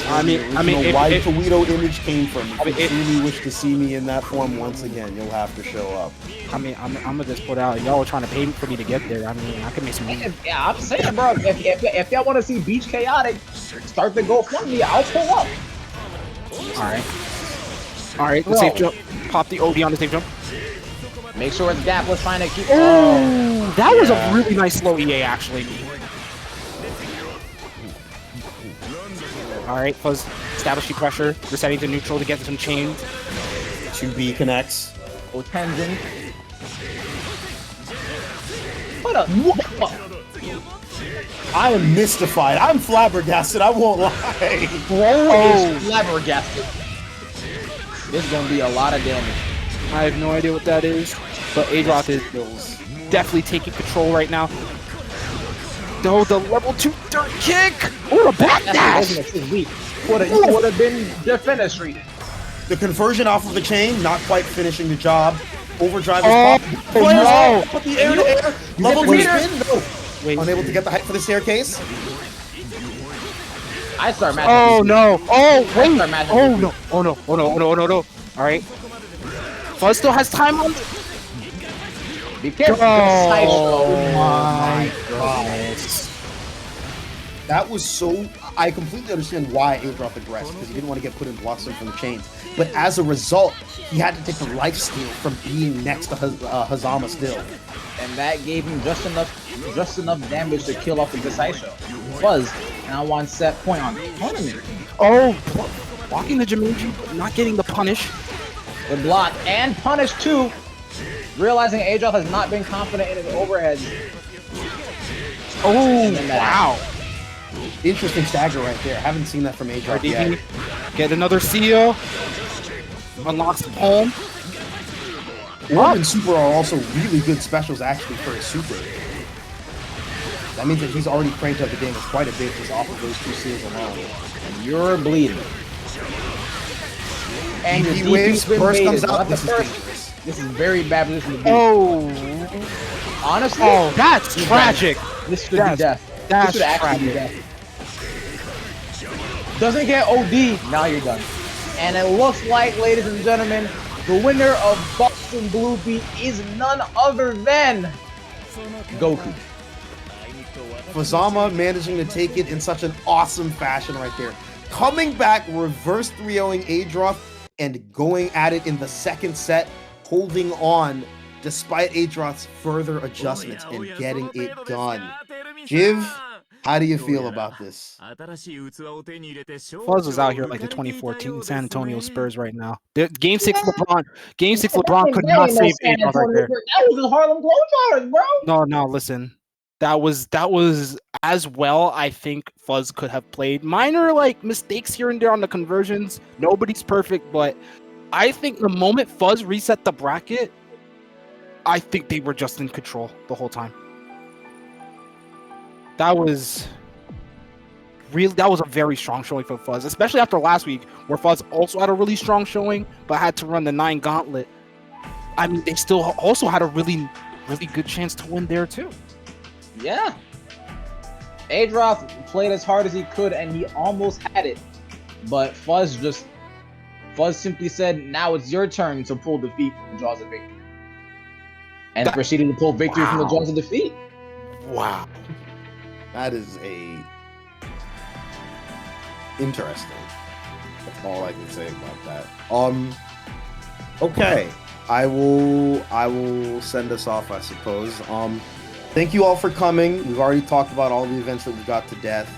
I mean, why Toledo image came from. If you truly wish to see me in that form once again, you'll have to show up. I mean, I'm gonna just put out. Y'all are trying to pay for me to get there. I mean, I can make some money. Yeah, I'm saying, bro. If y'all want to see Beach Chaotic, start the GoFundMe. I'll pull up. All right. The safe jump. Pop the OD on the safe jump. Make sure it's gap. Let's trying to keep. Oh, that was a really nice slow EA, actually. All right, Fuzz, establishing pressure. Resetting to neutral to get some chains. 2B connects. Tenzin. What? I am mystified. I'm flabbergasted. I won't lie. Bro is flabbergasted. This is gonna be a lot of damage. I have no idea what that is, but Adroth is definitely taking control right now. No, the level 2 dirt kick! Or a backdash! Would have been defenestrated. The conversion off of the chain, not quite finishing the job. Overdrive is popped. No! Put the air to air. Level 2 spin. No. Wait. Unable to get the height for the staircase. I start matching. Oh no! Oh wait! start matching Oh no! Oh no! Oh no! Oh no! Oh no! No! All right. Fuzz still has time on. Be careful. Oh my goodness! That was so. I completely understand why Adroth aggressed, because he didn't want to get put in blocks from the chains. But as a result, he had to take the life steal from being next to Fuzzama still. And that gave him just enough damage to kill off the Kaisuke. Fuzz now one set point on tournament. Oh, blocking the Jumanji, but not getting the punish. The block and punish too. Realizing Adroth has not been confident in his overheads. Oh wow! Interesting stagger right there. Haven't seen that from Adroth yet. Get another seal. Unlocks the palm. Orb and Super are also really good specials actually for his Super. That means that he's already cranked up the damage quite a bit just off of those 2 seals alone. And you're bleeding. And your he DP wins, spin burst bait comes is out. not the This is first. dangerous. This is very bad position to be. Oh, Honestly, that's tragic. This should be death. That's this should actually be death. Doesn't get OD, now you're done. And it looks like, ladies and gentlemen, the winner of Boston Blue Beat is none other than Goku. Fuzzama managing to take it in such an awesome fashion right there. Coming back, reverse 3-0ing Adroth, and going at it in the second set, holding on despite Adroth's further adjustments and getting it done. Jiv, how do you feel about this? Fuzz was out here like the 2014 San Antonio Spurs right now. Game 6 LeBron could not save Adroth right there. That was the Harlem Globetrotters, bro. No, listen. That was as well I think Fuzz could have played. Minor like mistakes here and there on the conversions. Nobody's perfect, but I think the moment Fuzz reset the bracket, I think they were just in control the whole time. That was a very strong showing for Fuzz, especially after last week where Fuzz also had a really strong showing but had to run the 9 gauntlet. I mean, they still also had a really good chance to win there too. Yeah. Adroth played as hard as he could and he almost had it. But Fuzz simply said, now it's your turn to pull defeat from the jaws of victory. And proceeded to pull victory from the jaws of defeat. Wow. That is interesting. That's all I can say about that. Okay. I will send us off, I suppose. Thank you all for coming. We've already talked about all the events that we got to death.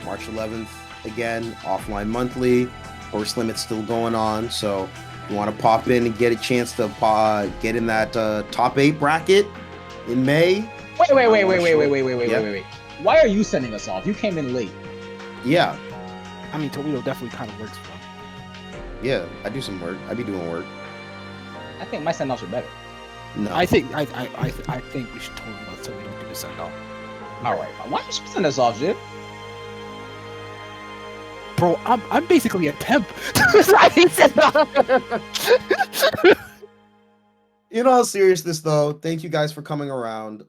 March 11th, again, offline monthly. Horse limit's still going on, so if you want to pop in and get a chance to get in that top 8 bracket in May. Wait. Why are you sending us off? You came in late. Yeah. I mean, Toledo definitely kind of works for him. Yeah, I do some work. I be doing work. I think my send-offs are better. No. I think we should totally let Toledo do the send off. All right. Why don't you send us off, Jib? Bro, I'm basically a temp. In all seriousness, though, thank you guys for coming around.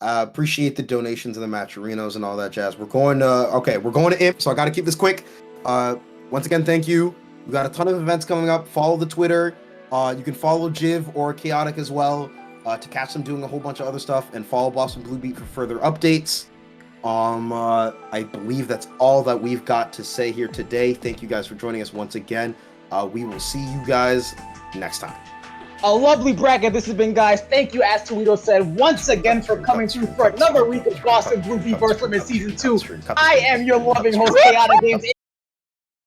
Appreciate the donations and the matcherinos and all that jazz. We're going to Imp, so I got to keep this quick. Once again, thank you. We got a ton of events coming up. Follow the Twitter. You can follow Jiv or Chaotic as well to catch them doing a whole bunch of other stuff, and follow Boston Blue Beat for further updates. I believe that's all that we've got to say here today. Thank you guys for joining us once again. We will see you guys next time. A lovely bracket this has been, guys. Thank you, as Toledo said, once again for coming through for another week of Boston Blue Beat Burst Limit Season 2. I am your loving host, Chaotic Games,